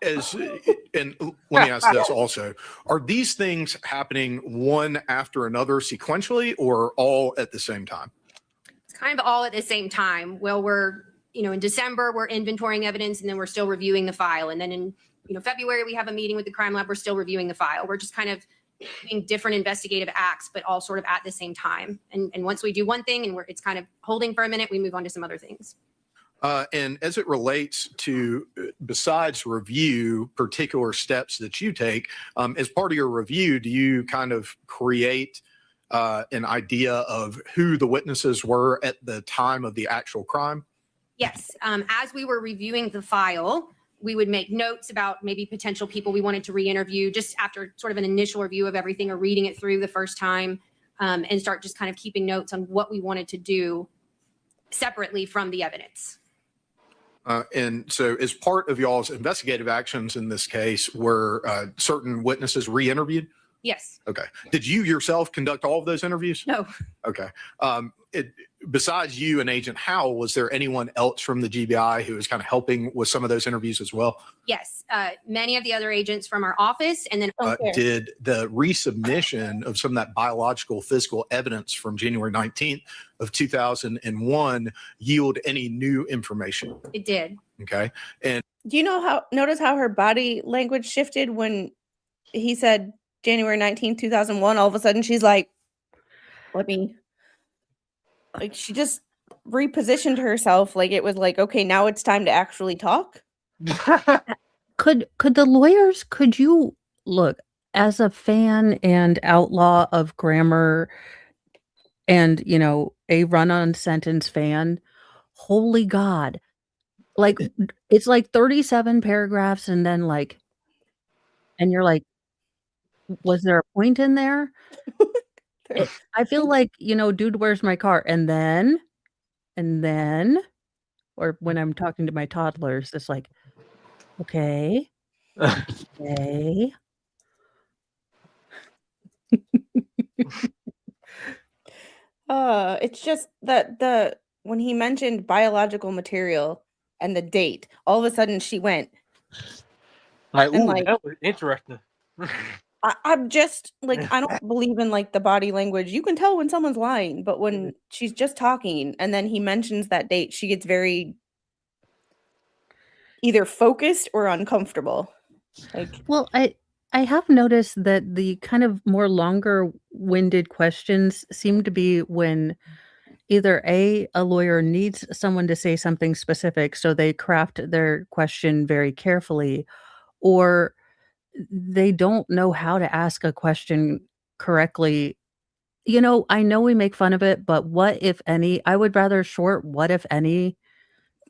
And let me ask this also. Are these things happening one after another sequentially or all at the same time? It's kind of all at the same time. Well, we're, in December, we're inventorying evidence, and then we're still reviewing the file. And then in February, we have a meeting with the crime lab. We're still reviewing the file. We're just kind of doing different investigative acts, but all sort of at the same time. And once we do one thing and it's kind of holding for a minute, we move on to some other things. And as it relates to, besides review, particular steps that you take, as part of your review, do you kind of create an idea of who the witnesses were at the time of the actual crime? Yes. As we were reviewing the file, we would make notes about maybe potential people we wanted to re-interview just after sort of an initial review of everything or reading it through the first time, and start just kind of keeping notes on what we wanted to do separately from the evidence. And so as part of y'all's investigative actions in this case, were certain witnesses re-interviewed? Yes. Okay. Did you yourself conduct all of those interviews? No. Okay. Besides you and Agent Howell, was there anyone else from the GBI who was kind of helping with some of those interviews as well? Yes. Many of the other agents from our office, and then did the resubmission of some of that biological physical evidence from January 19th of 2001 yield any new information? It did. Okay. And do you notice how her body language shifted when he said January 19th, 2001? All of a sudden she's like, she just repositioned herself. Like it was like, okay, now it's time to actually talk. Could the lawyers, could you look, as a fan and outlaw of grammar and, a run-on sentence fan, holy God, like it's like 37 paragraphs and then and you're like, was there a point in there? I feel like, dude, where's my car? And then, or when I'm talking to my toddlers, it's like, okay. Okay. It's just that when he mentioned biological material and the date, all of a sudden she went that was interesting. I'm just like, I don't believe in like the body language. You can tell when someone's lying, but when she's just talking and then he mentions that date, she gets very either focused or uncomfortable. Well, I have noticed that the kind of more longer-winded questions seem to be when either a lawyer needs someone to say something specific, so they craft their question very carefully, or they don't know how to ask a question correctly. I know we make fun of it, but what if any, I would rather short what if any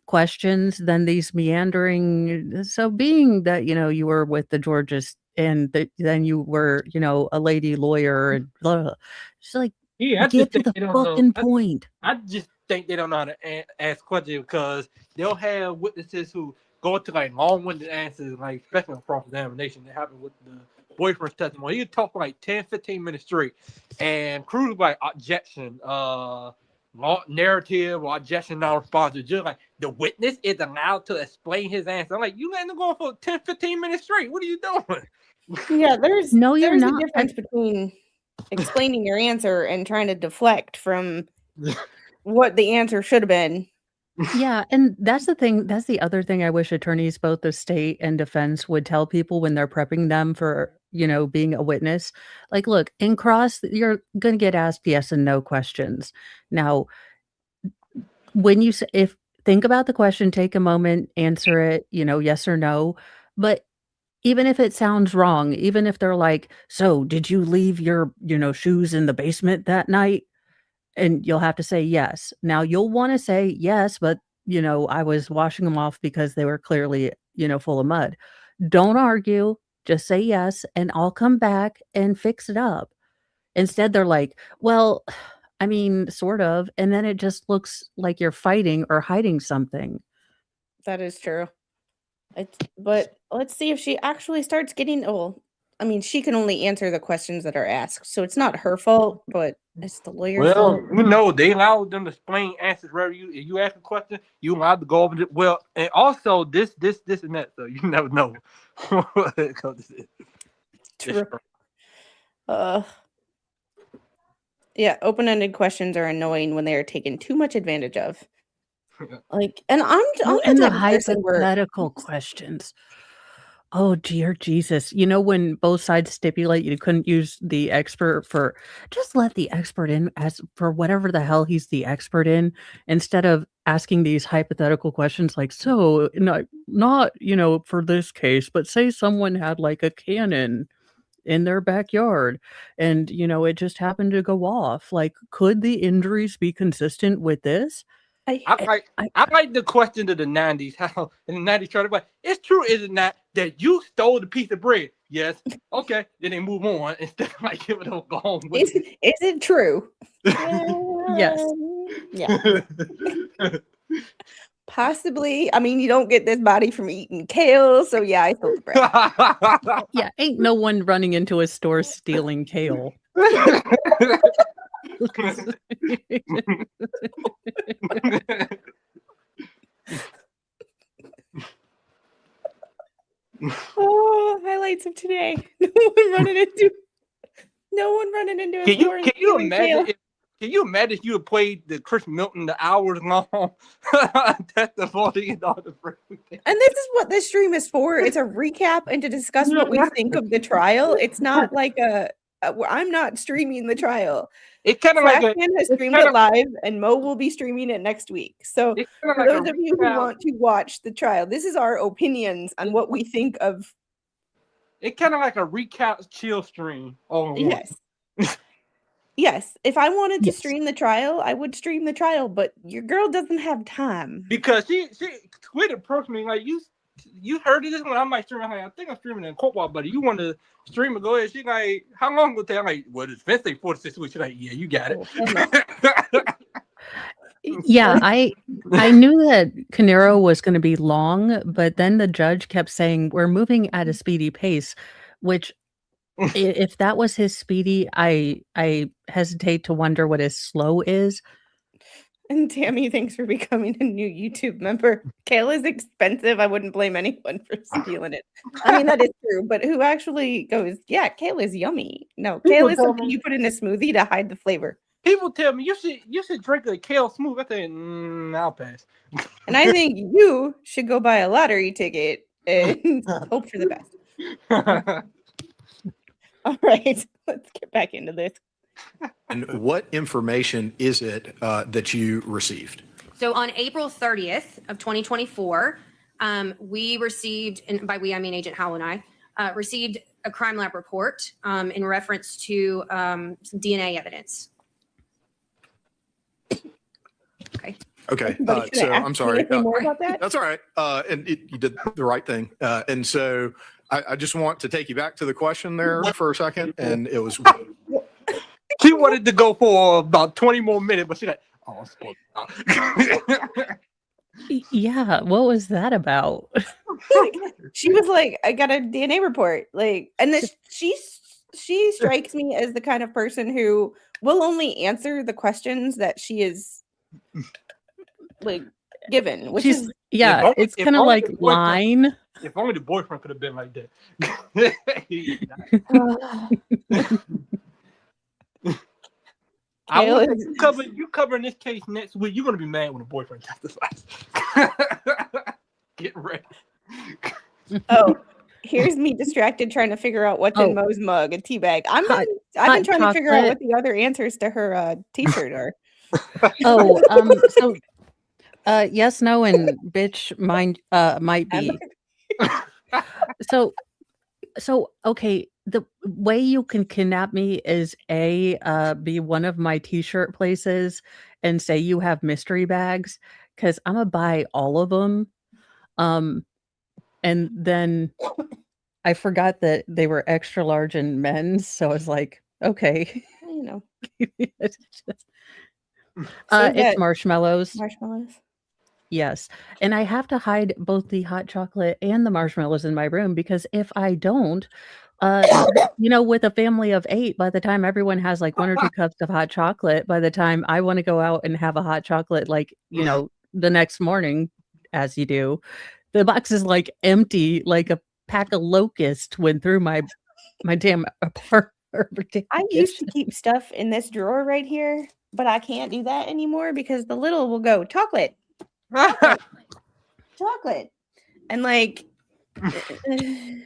questions than these meandering. So being that, you were with the Georges and then you were, a lady lawyer and blah, blah. Just like, get to the fucking point. I just think they don't know how to ask questions because they'll have witnesses who go into like long-winded answers, like especially on cross-examination. That happened with the boyfriend's testimony. He talked for like 10, 15 minutes straight. And Cruz was like, objection, narrative or objection, non-responsive. Just like the witness is allowed to explain his answer. I'm like, you letting them go for 10, 15 minutes straight. What are you doing? Yeah, there's not. A difference between explaining your answer and trying to deflect from what the answer should have been. Yeah, and that's the thing. That's the other thing I wish attorneys, both the state and defense, would tell people when they're prepping them for, being a witness. Like, look, in cross, you're going to get asked yes and no questions. Now, when you say, if think about the question, take a moment, answer it, yes or no. But even if it sounds wrong, even if they're like, so did you leave your, shoes in the basement that night? And you'll have to say yes. Now you'll wanna say yes, but, I was washing them off because they were clearly, full of mud. Don't argue, just say yes, and I'll come back and fix it up. Instead, they're like, "Well, I mean, sort of," and then it just looks like you're fighting or hiding something. That is true. But let's see if she actually starts getting. Well, I mean, she can only answer the questions that are asked, so it's not her fault, but it's the lawyer's fault. They allow them to explain answers wherever if you ask a question, you allowed to go over it. Well, and also this, and that, so you never know. True. Yeah, open-ended questions are annoying when they are taken too much advantage of. Like, and I'm And the type of person where hypothetical questions. Oh, dear Jesus. When both sides stipulate you couldn't use the expert for just let the expert in as for whatever the hell he's the expert in, instead of asking these hypothetical questions like, so not, for this case, but say someone had like a cannon in their backyard and, it just happened to go off. Like, could the injuries be consistent with this? I like the question of the 90s. How in the 90s, trying to it's true, is it not, that you stole the piece of bread? Yes. Okay. Then they move on instead of like giving them go home with is it true? Yes. Yeah. Possibly. I mean, you don't get this body from eating kale, so yeah, I stole the bread. Yeah, ain't no one running into a store stealing kale. Oh, highlights of today. No one running into a store. Can you imagine can you imagine if you had played the Chris Milton the hours long testimony and all the everything? And this is what this stream is for. It's a recap and to discuss what we think of the trial. It's not like I'm not streaming the trial. It's kind of like Flashfan has streamed it live, and Mo will be streaming it next week. So for those of you who want to watch the trial, this is our opinions on what we think of. It's kind of like a recap chill stream. Yes. Yes, if I wanted to stream the trial, I would stream the trial, but your girl doesn't have time. Because she tweeted personally, like, you heard of this when I'm like streaming. Like, I think I'm streaming in Courtwalk, buddy. You want to stream it? Go ahead. She like, how long will it take? I'm like, well, it's been 4 to 6 weeks. She's like, yeah, you got it. Yeah, I knew that Canero was going to be long, but then the judge kept saying we're moving at a speedy pace, which if that was his speedy, I hesitate to wonder what his slow is. And Tammy, thanks for becoming a new YouTube member. Kale is expensive. I wouldn't blame anyone for stealing it. I mean, that is true, but who actually goes, yeah, kale is yummy. No, kale is something you put in a smoothie to hide the flavor. People tell me you should drink a kale smoothie. I think I'll pass. And I think you should go buy a lottery ticket and hope for the best. All right, let's get back into this. And what information is it that you received? So on April 30th of 2024, we received, and by we I mean Agent Howell and I, received a crime lab report in reference to some DNA evidence. Okay. Okay. So I'm sorry. More about that? That's all right. And you did the right thing. And so I just want to take you back to the question there for a second. And it was. She wanted to go for about 20 more minutes, but she's like, oh, yeah. What was that about? She was like, I got a DNA report. Like, and then she strikes me as the kind of person who will only answer the questions that she is like given, which is it's kind of like line. If only the boyfriend could have been like that. I Kale want is- you covering this case next week. You're gonna be mad when the boyfriend testifies. Get ready. Oh, here's me distracted trying to figure out what's in Mo's mug, a tea bag. I've been trying to figure out what the other answers to her t-shirt are. So yes, no, and bitch might be. So okay, the way you can kidnap me is be one of my t-shirt places and say you have mystery bags, because I'm gonna buy all of them. And then I forgot that they were extra large in men's, so I was like, okay. You know. It's that- marshmallows. Marshmallows. Yes. And I have to hide both the hot chocolate and the marshmallows in my room, because if I don't, with a family of 8, by the time everyone has like 1 or 2 cups of hot chocolate, by the time I want to go out and have a hot chocolate, like, the next morning, as you do, the box is like empty, like a pack of locusts went through my damn apartment. I used to keep stuff in this drawer right here, but I can't do that anymore because the little will go chocolate. Chocolate. And like I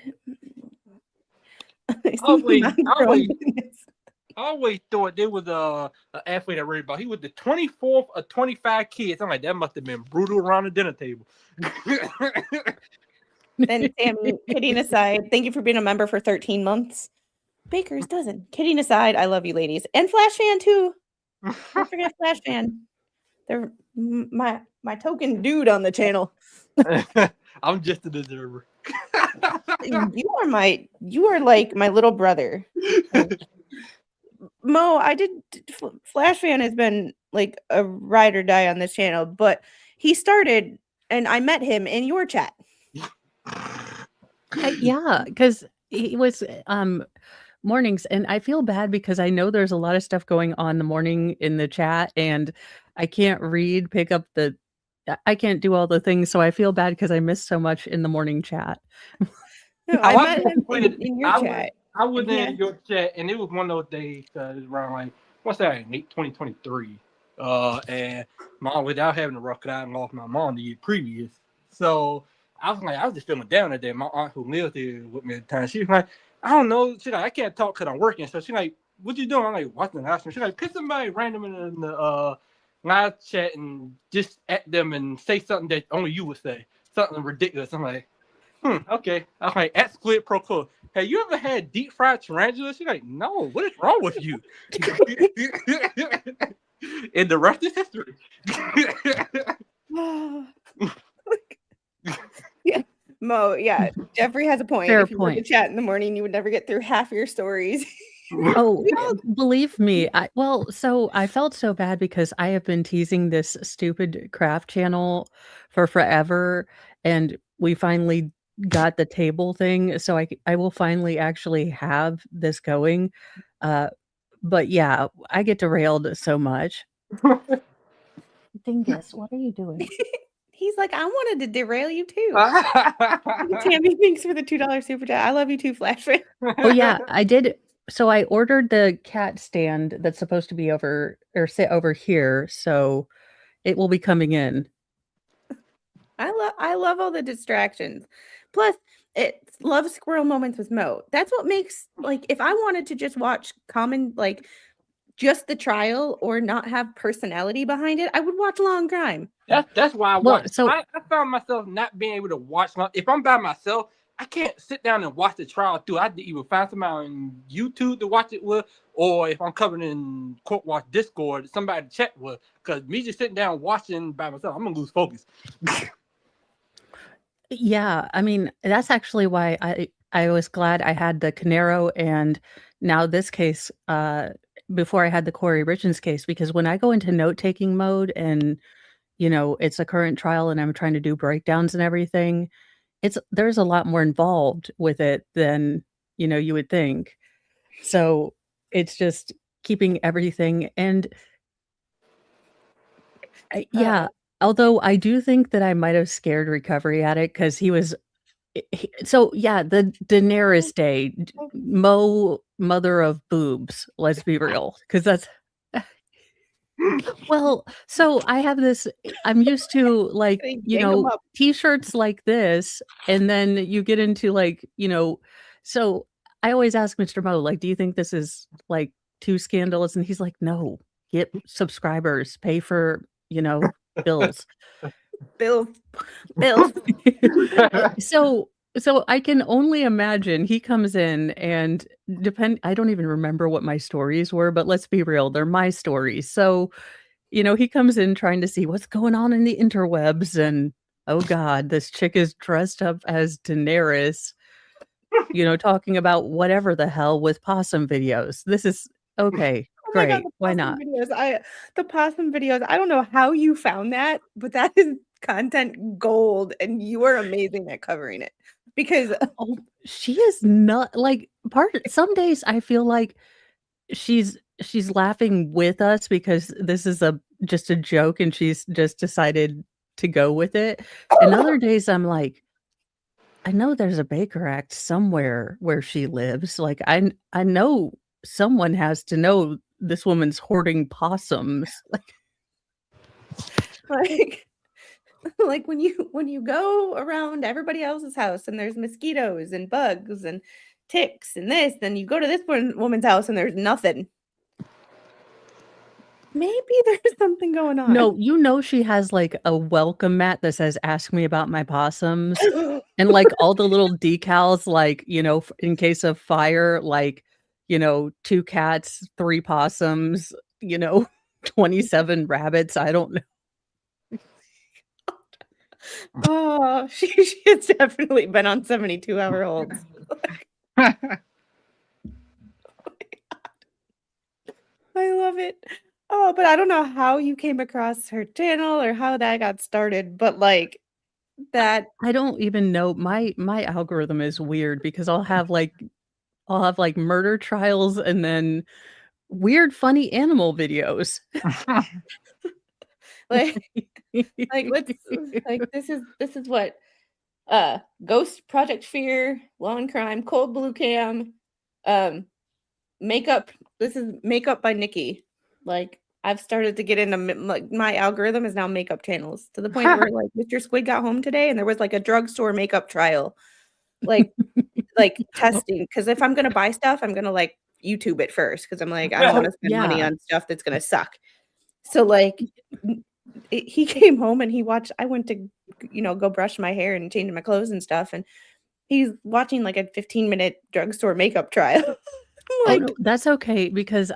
always thought there was an athlete I read about. He was the 24th of 25 kids. I'm like, that must have been brutal around the dinner table. And Sammy, kidding aside, thank you for being a member for 13 months. Baker's dozen. Kidding aside, I love you ladies. And Flashfan too. Don't forget Flashfan. They're my token dude on the channel. I'm just an observer. You are like my little brother. Mo, Flashfan has been like a ride or die on this channel, but he started and I met him in your chat. Yeah, because he was mornings, and I feel bad because I know there's a lot of stuff going on in the morning in the chat, and I can't I can't do all the things, so I feel bad because I missed so much in the morning chat. No, I met him in your chat. I was in your chat, and it was one of those days around like, what's that, late 2023. And mom, without having to rock it out and lost my mom the year previous. So I was just feeling down that day. My aunt who lived there with me at the time, she was like, I don't know. She's like, I can't talk because I'm working. So she's like, what you doing? I'm like, watching the house. She's like, pick somebody random in the live chat and just at them and say something that only you would say. Something ridiculous. I'm like, okay. I'm like, at Squid Pro Cool. Have you ever had deep fried tarantulas? She's like, no, what is wrong with you? And the rest is history. Yeah. Mo, yeah. Jeffrey has a point. Fair if you were to chat in the morning, you would never get through half your stories. Oh, believe me. I felt so bad because I have been teasing this stupid craft channel for forever, and we finally got the table thing, so I will finally actually have this going. But yeah, I get derailed so much. Dingus, what are you doing? He's like, I wanted to derail you too. Tammy, thanks for the $2 super chat. I love you too, Flashfan. Oh yeah, I did. So I ordered the cat stand that's supposed to be sit over here, so it will be coming in. I love all the distractions. Plus, it's love squirrel moments with Mo. That's what makes, like, if I wanted to just watch just the trial or not have personality behind it, I would watch Law and Crime. That's why I found myself not being able to watch. If I'm by myself, I can't sit down and watch the trial through. I have to either find somebody on YouTube to watch it with, or if I'm covering in Court Watch Discord, somebody to chat with. Because me just sitting down watching by myself, I'm gonna lose focus. Yeah, I mean, that's actually why I was glad I had the Canero and now this case before I had the Corey Richens case, because when I go into note-taking mode and it's a current trial and I'm trying to do breakdowns and everything, there's a lot more involved with it than you would think. So it's just keeping everything, and although I do think that I might have scared Recovery at it because the Daenerys Day, Mo, mother of boobs, let's be real, because that's Well, so I have this I'm used to, like, They gang 'em up. T-shirts like this, and then you get into, like, so I always ask Mr. Mo, like, "Do you think this is, like, too scandalous?" And he's like, "No, get subscribers, pay for, bills." Bill. Bill. So so I can only imagine he comes in and I don't even remember what my stories were, but let's be real, they're my stories. So, he comes in trying to see what's going on in the interwebs and, oh god, this chick is dressed up as Daenerys, talking about whatever the hell with possum videos. This is okay, Oh my god, great. Why not? the possum videos, I don't know how you found that, but that is content gold, and you are amazing at covering it. Because Oh, she is not like some days I feel like she's laughing with us because this is just a joke and she's just decided to go with it. And other days I'm like, I know there's a Baker Act somewhere where she lives. Like I know someone has to know this woman's hoarding possums. like like when you go around everybody else's house and there's mosquitoes and bugs and ticks and this, then you go to this woman's house and there's nothing. Maybe there's something going on. No, she has like a welcome mat that says "Ask me about my possums," and like all the little decals, like in case of fire, like 2 cats, 3 possums, 27 rabbits. I don't know. Oh, she has definitely been on 72-hour holds. I love it. Oh, but I don't know how you came across her channel or how that got started, but like that. I don't even know. My algorithm is weird because I'll have like murder trials and then weird funny animal videos. like let's like this is what Ghost, Project Fear, Law and Crime, Cold Blue Cam, makeup. This is makeup by Nikki. Like I've started to get into like my algorithm is now makeup channels to the point where like Mr. Squid got home today and there was like a drugstore makeup trial, like testing. Because if I'm gonna buy stuff, I'm gonna like YouTube it first because I'm like I don't want to spend money on stuff that's gonna suck. So like he came home and he watched. I went to go brush my hair and change my clothes and stuff, and he's watching like a 15-minute drugstore makeup trial. Like, oh, no, that's okay because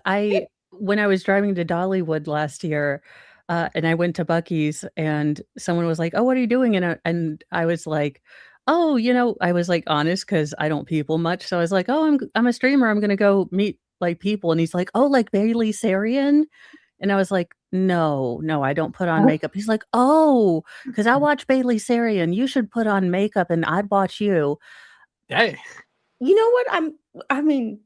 when I was driving to Dollywood last year, and I went to Buc-ee's and someone was like, "Oh, what are you doing?" And I was like, "Oh, I was like honest because I don't people much." So I was like, "Oh, I'm a streamer. I'm gonna go meet like people." And he's like, "Oh, like Bailey Sarian?" And I was like, no, I don't put on makeup. He's like, "Oh, because I watch Bailey Sarian. You should put on makeup and I'd watch you." Hey. You know what? I mean,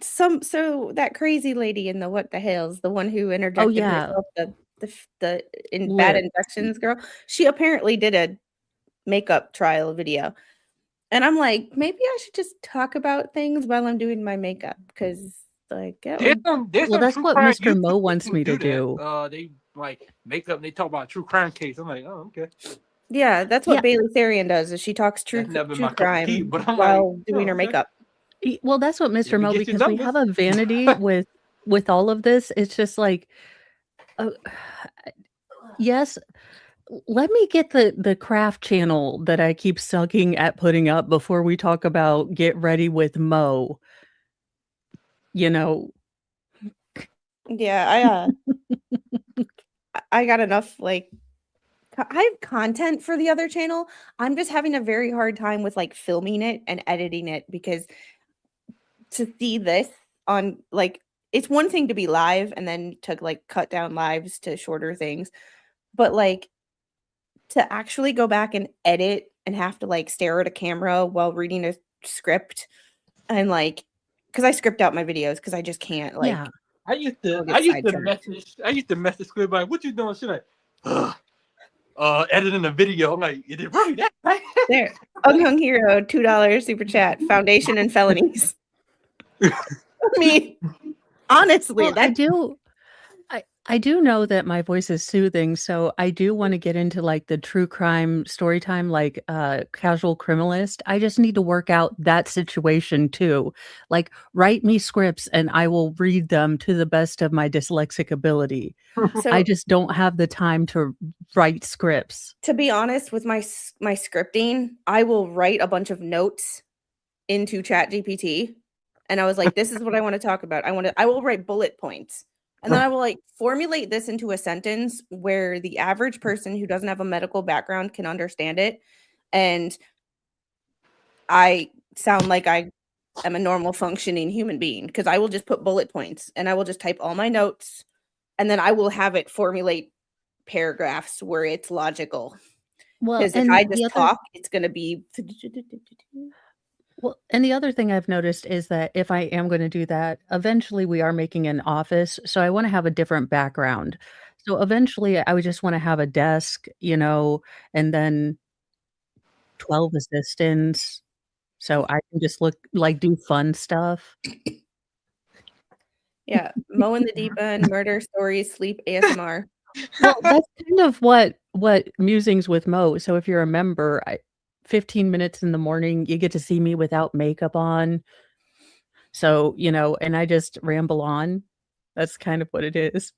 so that crazy lady in the What the Hell's, the one who interjected herself, the bad infections girl, she apparently did a makeup trial video. And I'm like, maybe I should just talk about things while I'm doing my makeup because like that's what Mr. Mo wants me to do. They like makeup. They talk about true crime case. I'm like, oh, okay. Yeah, that's what Bailey Sarian does. Is she talks true crime while doing her makeup. Well, that's what Mr. Mo, because we have a vanity with all of this. It's just like, yes, let me get the craft channel that I keep sucking at putting up before we talk about Get Ready with Mo. Yeah, I got enough like I have content for the other channel. I'm just having a very hard time with like filming it and editing it because to see this on like it's one thing to be live and then to like cut down lives to shorter things, but like to actually go back and edit and have to like stare at a camera while reading a script and like because I script out my videos because I just can't like. Yeah. I used to message Squid like, "What you doing?" She's like, editing a video. I'm like, "Is it really that bad?" There, Unhung Hero, $2 super chat. Foundation and felonies. I mean, honestly, well, I do know that my voice is soothing, so I do wanna get into, like, the true crime story time, like, Casual Criminalist. I just need to work out that situation too. Like, write me scripts and I will read them to the best of my dyslexic ability. I So just don't have the time to write scripts. to be honest with my scripting, I will write a bunch of notes into ChatGPT, and I was like, "This is what I wanna talk about. I will write bullet points, and then I will, like, formulate this into a sentence where the average person who doesn't have a medical background can understand it, and I sound like I am a normal functioning human being because I will just put bullet points, and I will just type all my notes, and then I will have it formulate paragraphs where it's logical. Well, Because if and I the just other talk, it's gonna be Well, and the other thing I've noticed is that if I am gonna do that, eventually we are making an office, so I wanna have a different background. So eventually I would just wanna have a desk, and then 12 assistants, so I can just do fun stuff. yeah, Mo in the Deep End, murder stories, sleep ASMR. Well, that's kind of what Musings with Mo, so if you're a member, 15 minutes in the morning, you get to see me without makeup on. So, and I just ramble on. That's kind of what it is.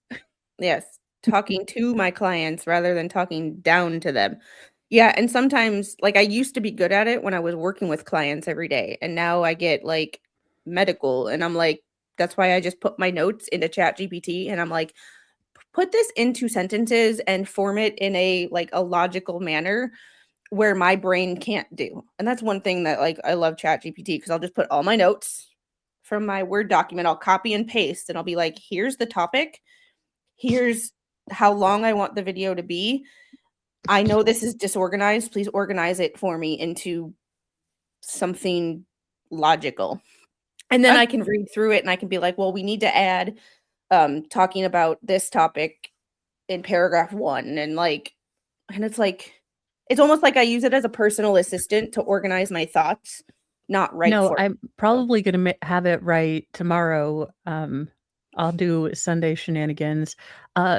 Yes, talking to my clients rather than talking down to them. Yeah, and sometimes like, I used to be good at it when I was working with clients every day, and now I get, like, medical, and I'm like that's why I just put my notes into ChatGPT, and I'm like, Put this into sentences and form it in a, like, a logical manner where my brain can't do." And that's one thing that, like, I love ChatGPT because 'cause I'll just put all my notes from my Word document, I'll copy and paste, and I'll be like, "Here's the topic. Here's how long I want the video to be. I know this is disorganized. Please organize it for me into something logical." And then I I can read through it and I can be like, "Well, we need to add, talking about this topic in paragraph 1," and it's almost like I use it as a personal assistant to organize my thoughts, not write No, for I'm people. probably gonna have it right tomorrow. I'll do Sunday shenanigans.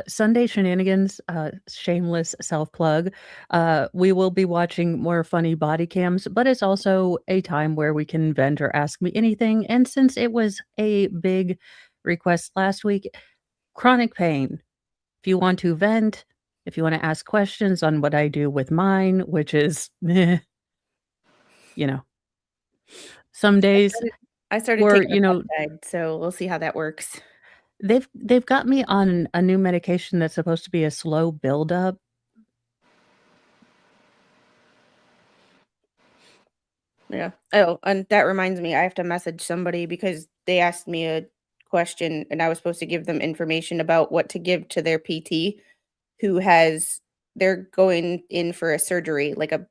Sunday shenanigans, shameless self-plug. We will be watching more funny body cams, but it's also a time where we can vent or ask me anything, and since it was a big request last week, chronic pain. If you want to vent, if you wanna ask questions on what I do with mine, which is meh, you know, some I days started I started or, taking a peptide, so we'll see how that works. they've got me on a new medication that's supposed to be a slow buildup. Yeah. Oh, and that reminds me, I have to message somebody because they asked me a question and I was supposed to give them information about what to give to their PT who has they're going in for a surgery, like a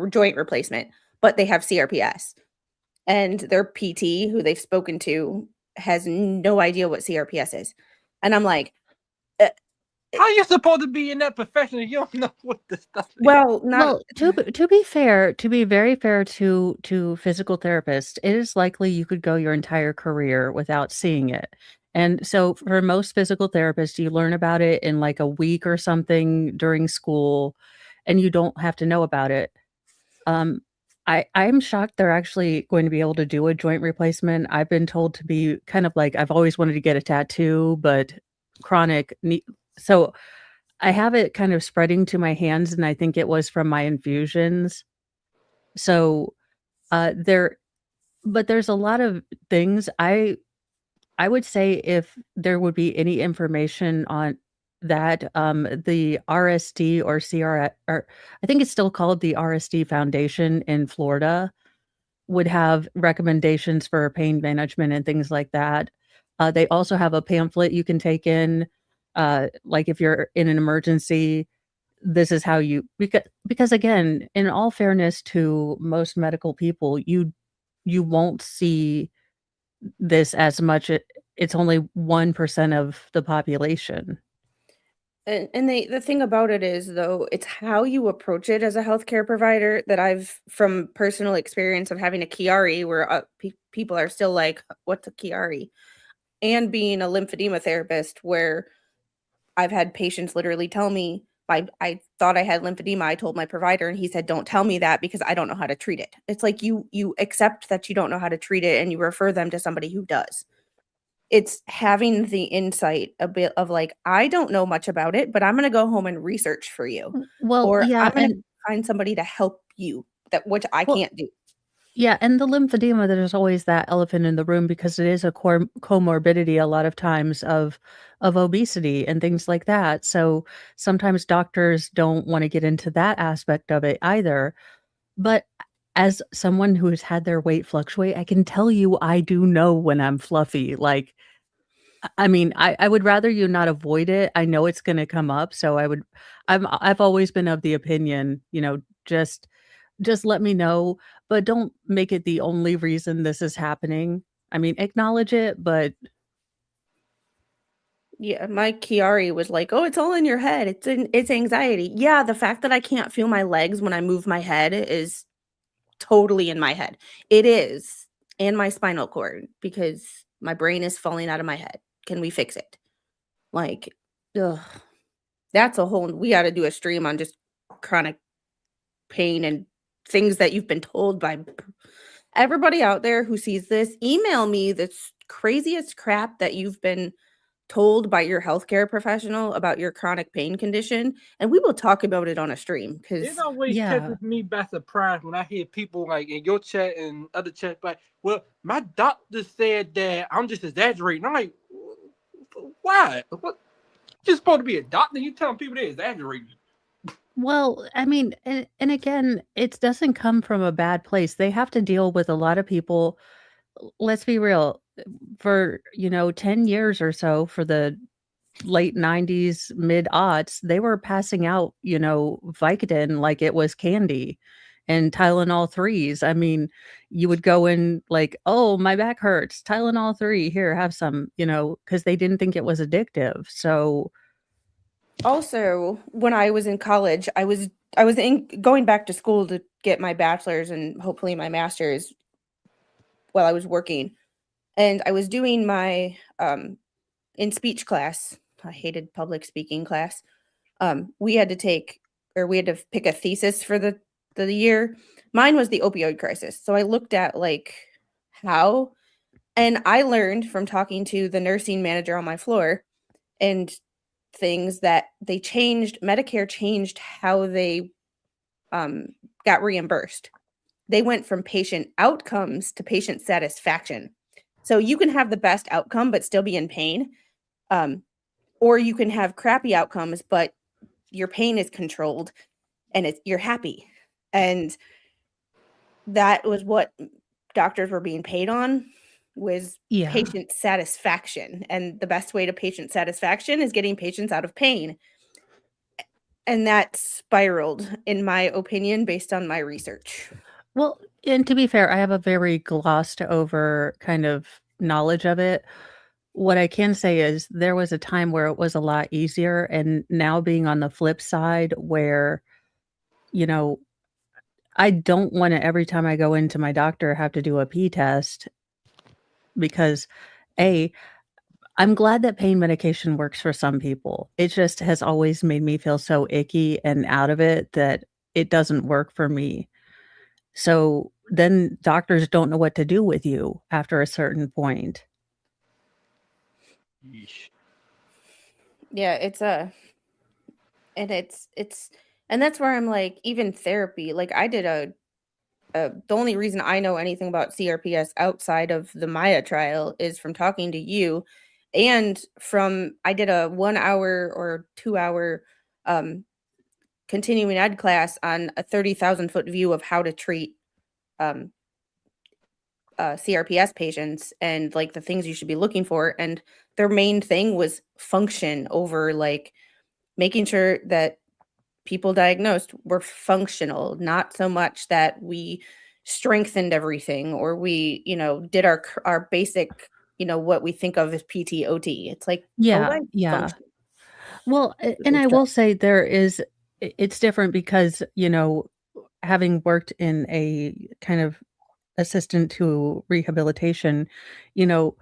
joint replacement, but they have CRPS. And their PT who they've spoken to has no idea what CRPS is. And I'm like, uh, How you supposed to be in that profession if you don't know what this stuff is? well, not Well, to be fair, to be very fair to physical therapists, it is likely you could go your entire career without seeing it. And so for most physical therapists, you learn about it in like a week or something during school, and you don't have to know about it. Um, I'm shocked they're actually going to be able to do a joint replacement. I've been told to be kind of like I've always wanted to get a tattoo, but chronic knee. So I have it kind of spreading to my hands, and I think it was from my infusions. So, there but there's a lot of things I would say if there would be any information on that, the RSD or CR or I think it's still called the RSD Foundation in Florida would have recommendations for pain management and things like that. They also have a pamphlet you can take in, like if you're in an emergency, this is how you because again, in all fairness to most medical people, you won't see this as much. It's only 1% of the population. and the thing about it is, though, it's how you approach it as a healthcare provider that I've from personal experience of having a Chiari where, people are still like, "What's a Chiari?" And being a lymphedema therapist where I've had patients literally tell me, I thought I had lymphedema. I told my provider and he said, don't tell me that because I don't know how to treat it. It's like you accept that you don't know how to treat it and you refer them to somebody who does. It's having the insight a bit of like, I don't know much about it, but I'm going to go home and research for you. Well, Or yeah, I'm going to and find somebody to help you, that which I well, can't do. yeah, and the lymphedema, there's always that elephant in the room because it is a comorbidity a lot of times of obesity and things like that. So sometimes doctors don't want to get into that aspect of it either. But as someone who has had their weight fluctuate, I can tell you I do know when I'm fluffy. Like, I mean, I would rather you not avoid it. I know it's gonna come up, so I've always been of the opinion, just let me know, but don't make it the only reason this is happening. I mean, acknowledge it, but Yeah, my Chiari was like, "Oh, it's all in your head. It's anxiety." Yeah, the fact that I can't feel my legs when I move my head is totally in my head. It is, and my spinal cord because my brain is falling out of my head. Can we fix it? Like, ugh, that's a whole. We got to do a stream on just chronic pain and things that you've been told by everybody out there who sees this. Email me the craziest crap that you've been told by your healthcare professional about your chronic pain condition, and we will talk about it on a stream It because always yeah. catches me by surprise when I hear people like in your chat and other chats like, well, my doctor said that I'm just exaggerating. I'm like, why? What? You're supposed to be a doctor. You telling people they're exaggerating. Well, I mean, and again, it doesn't come from a bad place. They have to deal with a lot of people. Let's be real, for, 10 years or so, for the late 90s, mid aughts, they were passing out, Vicodin like it was candy and Tylenol threes. I mean, you would go in like, oh, my back hurts, Tylenol 3, here, have some, because they didn't think it was addictive. So, also when I was in college, I was going back to school to get my bachelor's and hopefully my master's while I was working, and I was doing my in speech class. I hated public speaking class. We had to pick a thesis for the year. Mine was the opioid crisis. So I looked at like how, and I learned from talking to the nursing manager on my floor and things that Medicare changed how they got reimbursed. They went from patient outcomes to patient satisfaction. So you can have the best outcome but still be in pain. Or you can have crappy outcomes, but your pain is controlled and you're happy. And that was what doctors were being paid on, was yeah. patient satisfaction. And the best way to patient satisfaction is getting patients out of pain. And that spiraled, in my opinion, based on my research. Well, and to be fair, I have a very glossed over kind of knowledge of it. What I can say is there was a time where it was a lot easier, and now being on the flip side where, you know, I don't want to every time I go into my doctor have to do a pee test because I'm glad that pain medication works for some people. It just has always made me feel so icky and out of it that it doesn't work for me. So then doctors don't know what to do with you after a certain point. Yeesh. Yeah, and that's where I'm like, even therapy, like I did the only reason I know anything about CRPS outside of the Maya trial is from talking to you, and I did a 1 hour or 2 hour continuing ed class on a 30,000-foot view of how to treat CRPS patients and like the things you should be looking for. And their main thing was function over like making sure that people diagnosed were functional, not so much that we strengthened everything or we, did our basic, what we think of as PTOT. It's like, go Yeah, by yeah. function. Well, and I will say it's different because, having worked in a kind of assistant to rehabilitation, you know,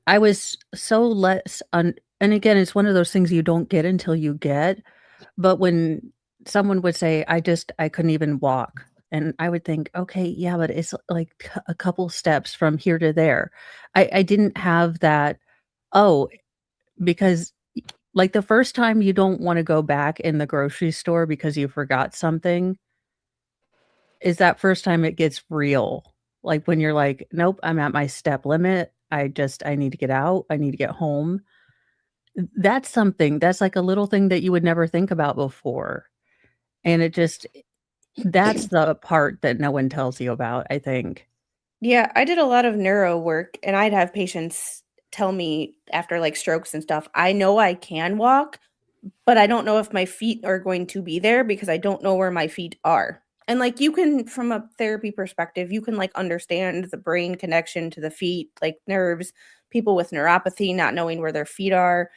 I was so less and again, it's one of those things you don't get until you get, but when someone would say, I couldn't even walk," and I would think, "Okay, yeah, but it's like a couple steps from here to there." I didn't have that, "Oh," because, like, the first time you don't wanna go back in the grocery store because you forgot something is that first time it gets real. Like, when you're like, "Nope, I'm at my step limit. I need to get out. I need to get home." That's something that's like a little thing that you would never think about before, and it just that's the part that no one tells you about, I think. Yeah, I did a lot of neuro work, and I'd have patients tell me after, like, strokes and stuff, "I know I can walk, but I don't know if my feet are going to be there because I don't know where my feet are." And, like, you can from a therapy perspective, you can, like, understand the brain connection to the feet, like, nerves, people with neuropathy not knowing where their feet are.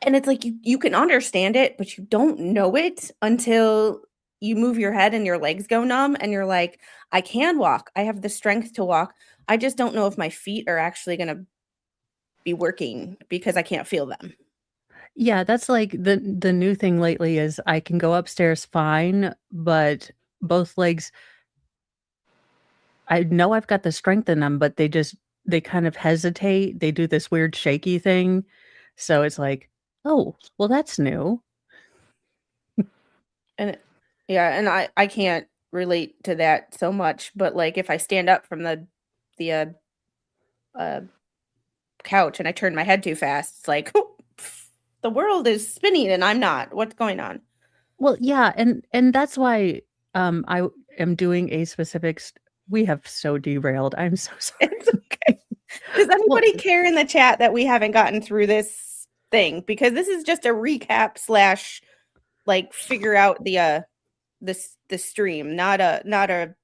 And it's like you can understand it, but you don't know it until you move your head and your legs go numb and you're like, "I can walk. I have the strength to walk. I just don't know if my feet are actually gonna be working because I can't feel them." Yeah, that's like the new thing lately is I can go upstairs fine, but both legs I know I've got the strength in them, but they kind of hesitate. They do this weird shaky thing. So it's like, "Oh, well, that's new." And yeah, and I can't relate to that so much, but, like, if I stand up from the uh, couch and I turn my head too fast, it's like, "The world is spinning and I'm not. What's going on?" Well, yeah, and that's why, I am doing a specific we have so derailed, I'm so sorry. It's okay. Does Well, anybody care in the chat that we haven't gotten through this thing? Because this is just a recap slash like figure out the stream, not a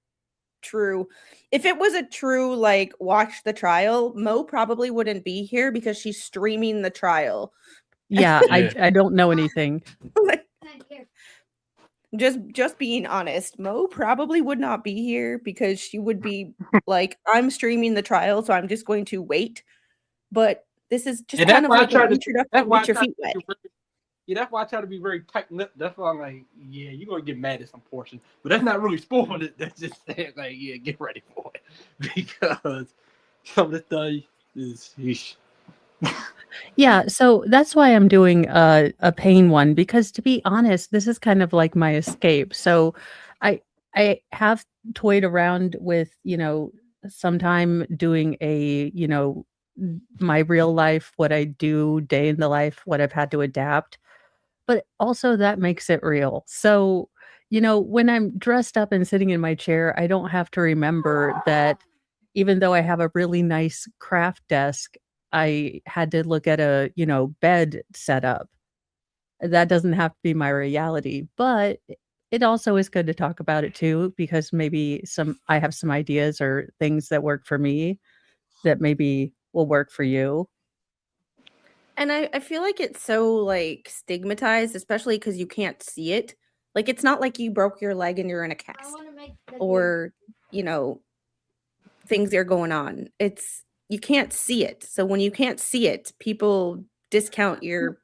true. If it was a true like watch the trial, Mo probably wouldn't be here because she's streaming the trial. yeah, Yeah. I don't know anything. Like, just being honest, Mo probably would not be here because she would be like, I'm streaming the trial, so I'm just going to wait. But this is just And kind that's of why I like an try to. introduction That's to why I get your try feet wet. to. Yeah, that's why I try to be very tight-lipped. That's why I'm like, yeah, you're gonna get mad at some portion, but that's not really spoiling it. That's just saying, like, yeah, get ready for it because some of the stuff is. Yeesh. Yeah, so that's why I'm doing a pain one because to be honest, this is kind of like my escape. So I I have toyed around with, sometime doing my real life, what I do day in the life, what I've had to adapt, but also that makes it real. So, when I'm dressed up and sitting in my chair, I don't have to remember that even though I have a really nice craft desk, I had to look at a, bed setup. That doesn't have to be my reality, but it also is good to talk about it too because maybe I have some ideas or things that work for me that maybe will work for you. And I feel like it's so like stigmatized, especially because you can't see it. Like it's not like you broke your leg and you're in a cast or, you know, things are going on. It's you can't see it. So when you can't see it, people discount your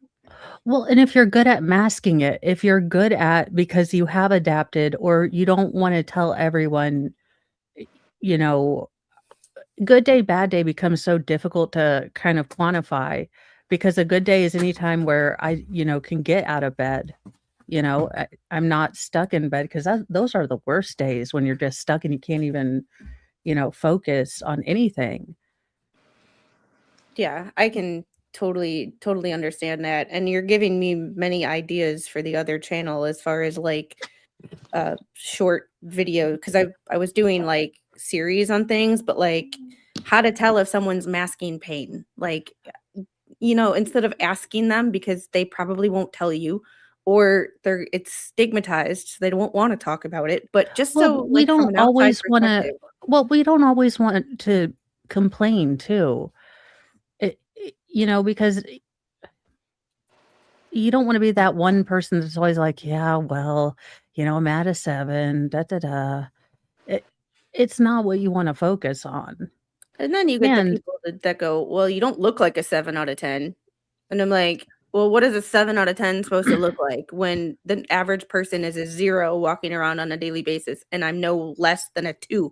Well, and if you're good at masking it, if you're good at because you have adapted or you don't wanna tell everyone, y you know, good day, bad day becomes so difficult to kind of quantify because a good day is any time where I, can get out of bed, I'm not stuck in bed because those are the worst days when you're just stuck and you can't even, focus on anything. yeah, I can totally understand that. And you're giving me many ideas for the other channel as far as like short video because I was doing like series on things, but like how to tell if someone's masking pain. Like, instead of asking them because they probably won't tell you or it's stigmatized, so they don't want to talk about it. But just Well, so like from an outside perspective. we don't always want to complain too. Because you don't wanna be that one person that's always like, "Yeah, well, I'm at a 7, da, da, da." It it's not what you wanna focus on. And then you get the And people that go, well, you don't look like a 7 out of 10. And I'm like, well, what is a 7 out of 10 supposed to look like when the average person is a 0 walking around on a daily basis and I'm no less than a 2?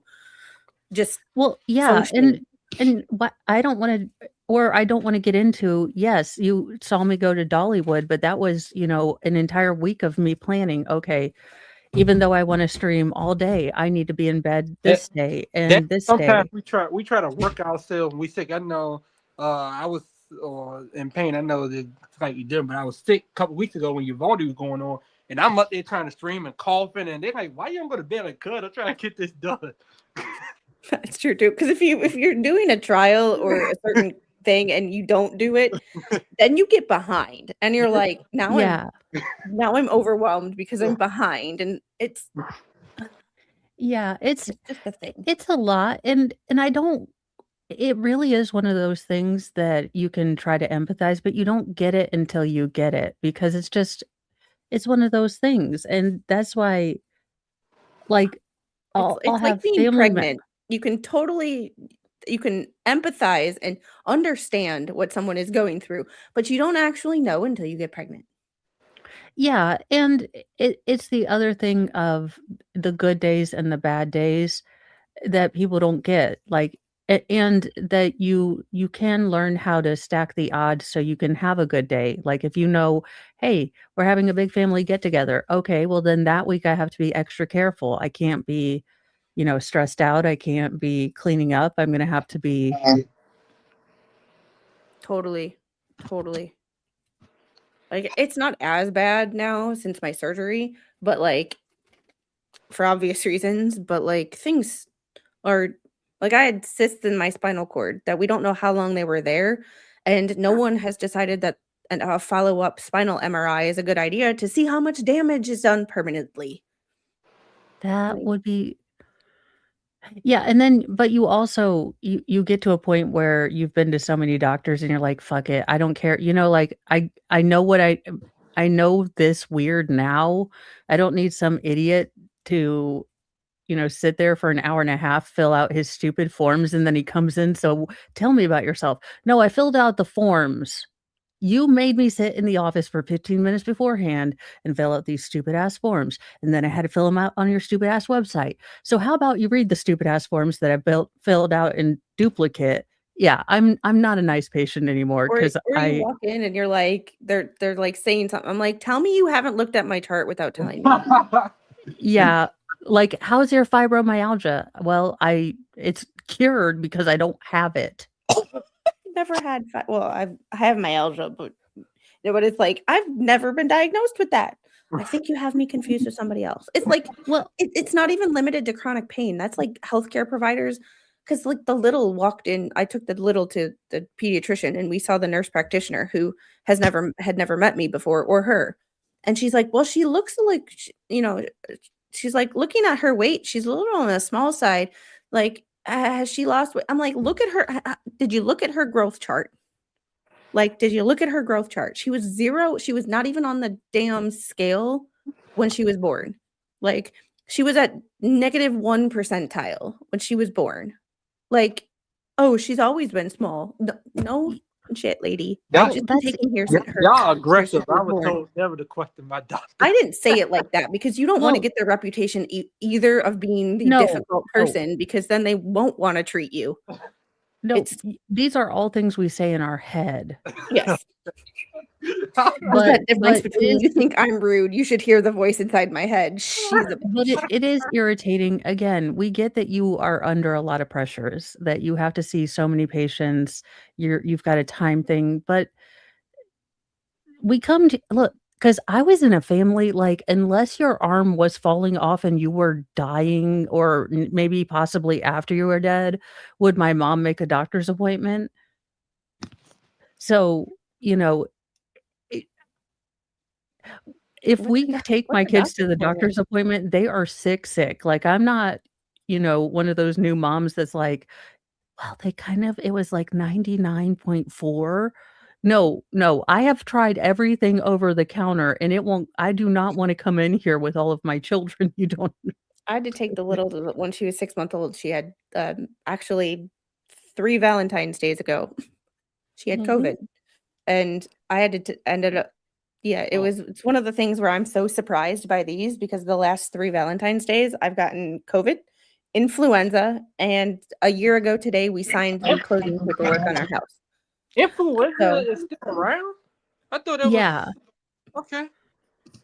Just well, yeah, functioning. and what I don't want to get into, yes, you saw me go to Dollywood, but that was, an entire week of me planning, okay, even though I want to stream all day, I need to be in bed this day and this Sometimes day. we try to work ourselves. We sick. I know. I was in pain. I know that it's like you did, but I was sick a couple weeks ago when Uvalde was going on, and I'm up there trying to stream and coughing, and they're like, "Why you don't go to bed?" Like, "Cuz I'm trying to get this done." That's true too. Because if you're doing a trial or a certain thing and you don't do it, then you get behind and you're like, Yeah. now I'm overwhelmed because I'm behind, and it's Yeah, it's just a thing. it's a lot, and I don't it really is one of those things that you can try to empathize, but you don't get it until you get it because it's one of those things, and that's why, like, I'll It's like have being family pregnant. You can empathize and understand what someone is going through, but you don't actually know until you get pregnant. Yeah, and it's the other thing of the good days and the bad days that people don't get, like, and that you can learn how to stack the odds so you can have a good day, like, if "Hey, we're having a big family get together," okay, well, then that week I have to be extra careful, I can't be, stressed out, I can't be cleaning up, I'm gonna have to be Totally. Totally. Like, it's not as bad now since my surgery, but, like, for obvious reasons, but, like, things are like, I had cysts in my spinal cord that we don't know how long they were there, and no one has decided that a follow-up spinal MRI is a good idea to see how much damage is done permanently. that Like, would be Yeah, and then but you also you get to a point where you've been to so many doctors and you're like, "Fuck it, I don't care." Like, I know I know this weird now. I don't need some idiot to, sit there for an hour and a half, fill out his stupid forms, and then he comes in, "So, tell me about yourself." No, I filled out the forms. You made me sit in the office for 15 minutes beforehand and fill out these stupid ass forms, and then I had to fill them out on your stupid ass website. So how about you read the stupid ass forms that I filled out in duplicate? Yeah, I'm not a nice patient anymore because or you walk in and you're like, they're like saying something. I'm like, tell me you haven't looked at my chart without telling me. yeah, like, how's your fibromyalgia? Well, it's cured because I don't have it. Never had I have myalgia, but it's like I've never been diagnosed with that. I think you have me confused with somebody else. It's like Well, it's not even limited to chronic pain. That's like healthcare providers. Because like the little walked in, I took the little to the pediatrician, and we saw the nurse practitioner who had never met me before or her, and she's like, "Well, she looks like she's like looking at her weight. She's a little on the small side. Like, has she lost weight?" I'm like, "Look at her. Did you look at her growth chart? Like, did you look at her growth chart? She was 0. She was not even on the damn scale when she was born. Like, she was at -1 percentile when she was born. Like, oh, she's always been small. No shit, lady. Y'all, She's just been that's taking y'all her since aggressive. she I was was born. told never to question my doctor. I didn't say it like that because you don't wanna well, get their reputation either of being the no, difficult no. person, because then they won't wanna treat you. No, It's these are all things we say in our head. yes. There's But that difference but between you think I'm rude, you should hear the voice inside my head. She's a bitch. it is irritating. Again, we get that you are under a lot of pressures, that you have to see so many patients, you've got a time thing, but we come to look, because I was in a family, like, unless your arm was falling off and you were dying or maybe possibly after you were dead, would my mom make a doctor's appointment. So, you know, I if we take my What's a kids doctor's to the appointment? doctor's appointment, they are sick. Like, I'm not, one of those new moms that's like, "Well, it was like 99.4." No, no, I have tried everything over the counter, and I do not wanna come in here with all of my children. You don't I had to take the little when she was 6 months old, she had, actually 3 Valentine's days ago, she had COVID, and I had to ended up it's one of the things where I'm so surprised by these because the last 3 Valentine's days, I've gotten COVID, influenza, and a year ago today, we signed the closing paperwork on our house. Influenza So is still around? I thought it was okay.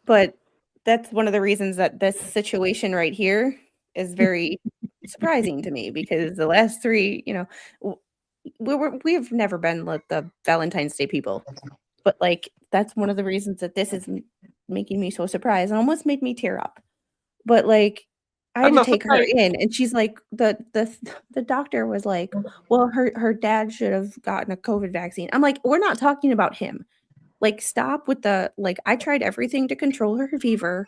But that's one of the reasons that this situation right here is very surprising to me because the last 3, we've never been like the Valentine's Day people. But like that's one of the reasons that this is making me so surprised. It almost made me tear up. But like I had to take her in, and she's like, the doctor was like, well, her dad should have gotten a COVID vaccine. I'm like, we're not talking about him. Like, stop with the like. I tried everything to control her fever.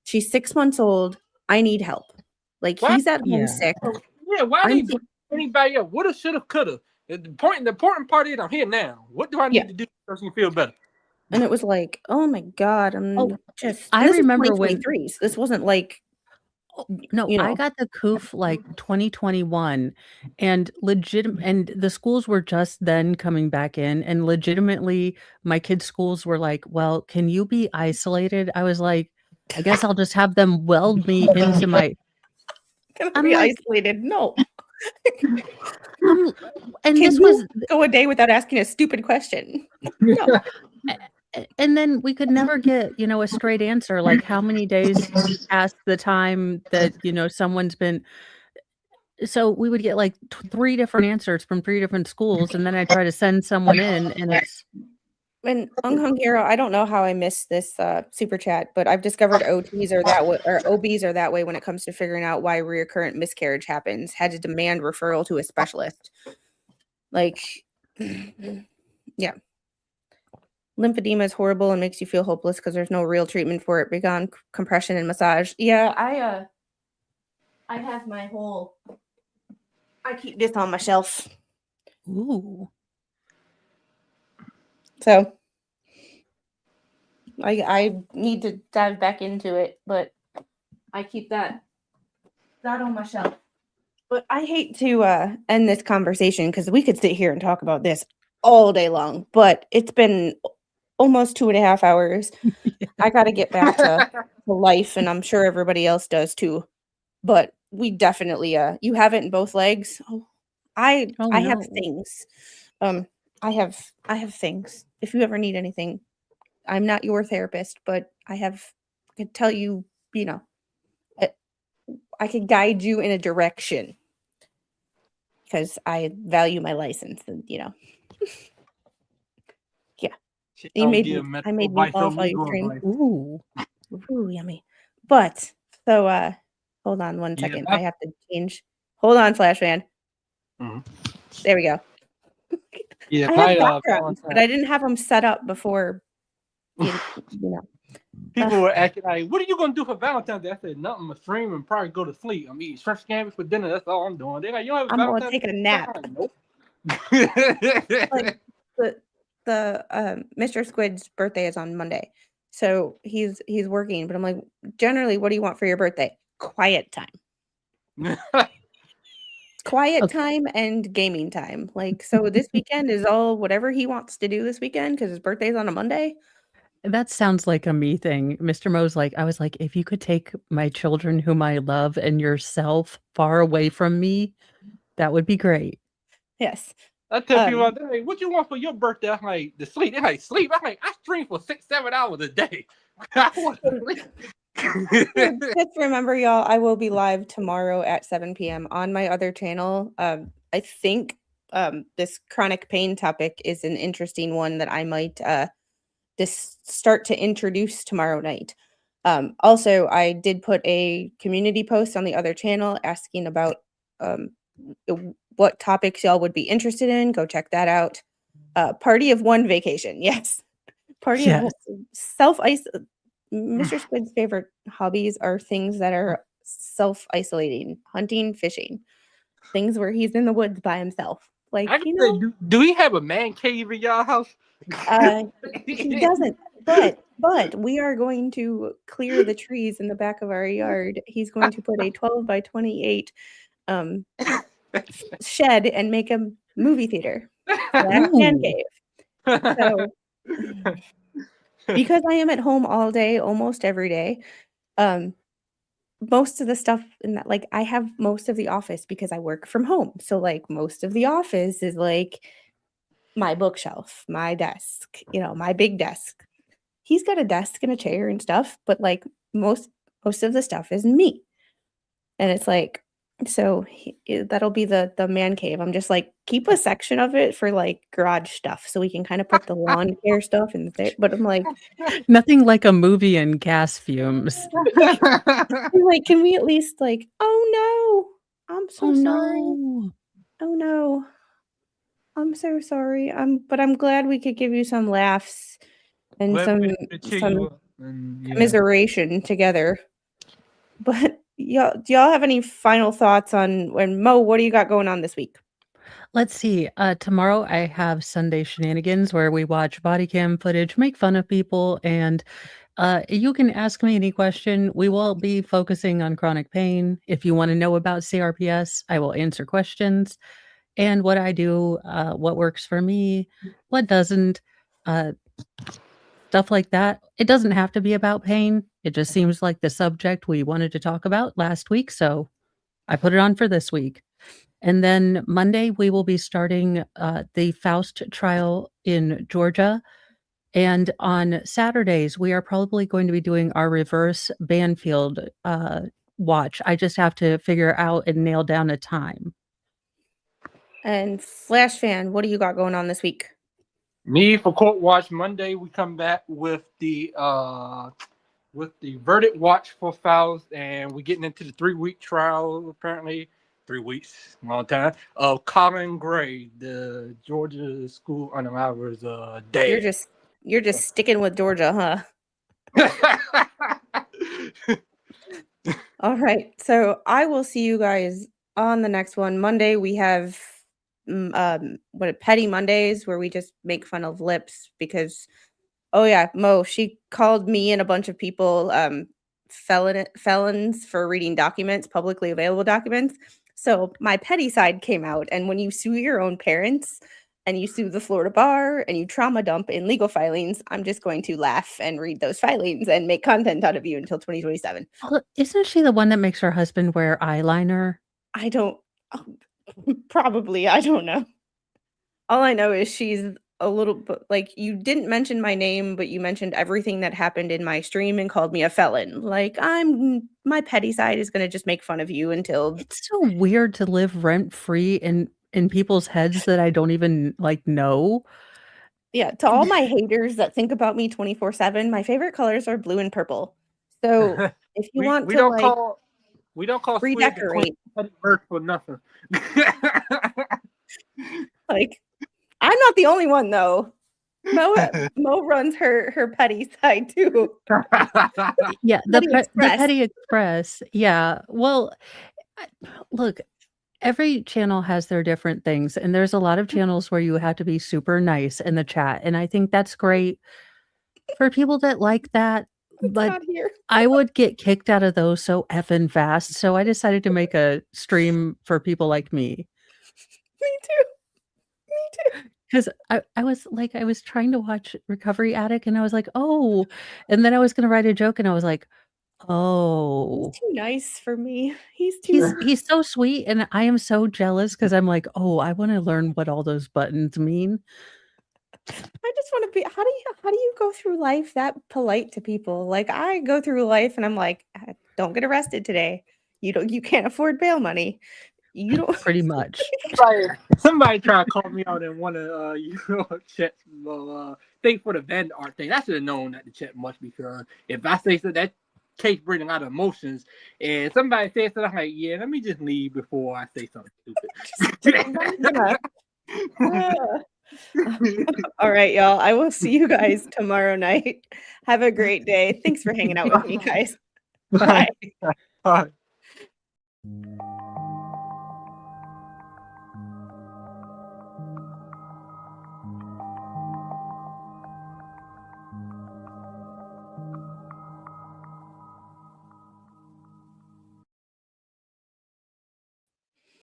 She's 6 months old. I need help. Like he's at home sick. Yeah, why did anybody else? Woulda, shoulda, coulda. The important part is I'm here now. What do I need to do so you feel better? And it was like, oh my God, I remember when so this wasn't like I got the coof like 2021 and and the schools were just then coming back in and legitimately my kids' schools were like, well, can you be isolated? I was like, I guess I'll just have them weld me into my I'm like, isolated. No. and can this you was go a day without asking a stupid question. No. And then we could never get, a straight answer. Like how many days past the time that, someone's been. So we would get like 3 different answers from 3 different schools. And then I try to send someone in and it's. And Unghung Hero, I don't know how I missed this super chat, but I've discovered OTs are that way, or OBs are that way when it comes to figuring out why recurrent miscarriage happens. Had to demand referral to a specialist. Like, yeah. Lymphedema is horrible and makes you feel hopeless because there's no real treatment for it beyond compression and massage. Yeah, I have my whole. I keep this on my shelf. Ooh. So I need to dive back into it, but I keep that on my shelf. But I hate to end this conversation because we could sit here and talk about this all day long, but it's been almost 2.5 hours. I got to get back to life, and I'm sure everybody else does too. But we definitely, you have it in both legs. I have things. I have things. If you ever need anything, I'm not your therapist, but I could tell you, I could guide you in a direction because I value my license, and yeah. I made me laugh while you stream. Ooh, yummy. But so hold on one second. I have to change. Hold on, Flashfan. There we go. Yeah, I have backgrounds, but I didn't have them set up before. People were acting like, "What are you gonna do for Valentine's Day?" I said, "Nothing. I'm gonna stream and probably go to sleep. I'm eating shrimp scampi for dinner. That's all I'm doing." They're like, "You don't have I'm gonna take a nap." Nope. Like the Mr. Squid's birthday is on Monday, so he's working. But I'm like, generally, what do you want for your birthday? Quiet time. Quiet time and gaming time. Like, so this weekend is all whatever he wants to do this weekend because his birthday's on a Monday. That sounds like a me thing. Mr. Mo's like, I was like, if you could take my children whom I love and yourself far away from me, that would be great. Yes. I tell people, like, what you want for your birthday? I'm like, to sleep. They're like, sleep? I'm like, I stream for 6-7 hours a day. I want to sleep. Just remember, y'all, I will be live tomorrow at 7 p.m. on my other channel. I think this chronic pain topic is an interesting one that I might start to introduce tomorrow night. Also, I did put a community post on the other channel asking about what topics y'all would be interested in. Go check that out. Party of one vacation. Yes. Party of self-isolation. Mr. Squid's favorite hobbies are things that are self-isolating, hunting, fishing, things where he's in the woods by himself. Like, do we have a man cave in y'all house? He doesn't, but we are going to clear the trees in the back of our yard. He's going to put a 12 by 28 shed and make a movie theater. Man cave. So, because I am at home all day, almost every day, most of the stuff in that, like, I have most of the office because I work from home. So, like, most of the office is like my bookshelf, my desk, my big desk. He's got a desk and a chair and stuff, but like most of the stuff is me. And it's like, so that'll be the man cave. I'm just like, keep a section of it for like garage stuff so we can kind of put the lawn care stuff in there. But I'm like, Nothing like a movie and gas fumes. I'm like, can we at least like, oh no, I'm so sorry. No. Oh no. I'm so sorry. But I'm glad we could give you some laughs and Glad some we could cheer you up, and, yeah. commiseration together. But do y'all have any final thoughts on Mo, what do you got going on this week? Let's see. Tomorrow I have Sunday Shenanigans where we watch body cam footage, make fun of people, and you can ask me any question. We will be focusing on chronic pain. If you want to know about CRPS, I will answer questions and what I do, what works for me, what doesn't, stuff like that. It doesn't have to be about pain. It just seems like the subject we wanted to talk about last week, so I put it on for this week. And then Monday, we will be starting the Faust trial in Georgia. And on Saturdays, we are probably going to be doing our reverse Banfield watch. I just have to figure out and nail down a time. And Flashfan, what do you got going on this week? Me for Court Watch Monday, we come back with the verdict watch for Faust, and we're getting into the 3-week trial, apparently 3 weeks, long time, of Colin Gray, the Georgia school unalivers dad. You're just sticking with Georgia, huh? All right. So I will see you guys on the next one. Monday we have Petty Mondays where we just make fun of lips because Mo, she called me and a bunch of people felons for reading documents, publicly available documents. So my petty side came out, and when you sue your own parents and you sue the Florida bar and you trauma dump in legal filings, I'm just going to laugh and read those filings and make content out of you until 2027. Isn't she the one that makes her husband wear eyeliner? I don't probably, I don't know. All I know is she's a little bit like, you didn't mention my name, but you mentioned everything that happened in my stream and called me a felon. Like, my petty side is going to just make fun of you until. It's so weird to live rent free in people's heads that I don't even like know. Yeah, to all my haters that think about me 24/7, my favorite colors are blue and purple. So if you want we to don't like call redecorate for nothing. Like, I'm not the only one though. Mo runs her petty side too. Yeah, the Petty Express. Yeah. Well, look, every channel has their different things, and there's a lot of channels where you have to be super nice in the chat, and I think that's great for people that like that. But I would get kicked out of those so effing fast, so I decided to make a stream for people like me. Me too. Because I was trying to watch Recovery Addict, and I was like, oh, and then I was gonna write a joke, and I was like, oh, he's too nice for me. He's so sweet, and I am so jealous because I'm like, oh, I want to learn what all those buttons mean. I just want to be. How do you go through life that polite to people? Like, I go through life and I'm like, don't get arrested today. You can't afford bail money. You don't. Pretty much. Somebody try to call me out in one of chat thing for the Vandal art thing. I should have known that the chat must, because if I say so, that case bringing a lot of emotions, and somebody says something, I'm like, yeah, let me just leave before I say something stupid. All right, y'all. I will see you guys tomorrow night. Have a great day. Thanks for hanging out with me, guys. Bye. Bye.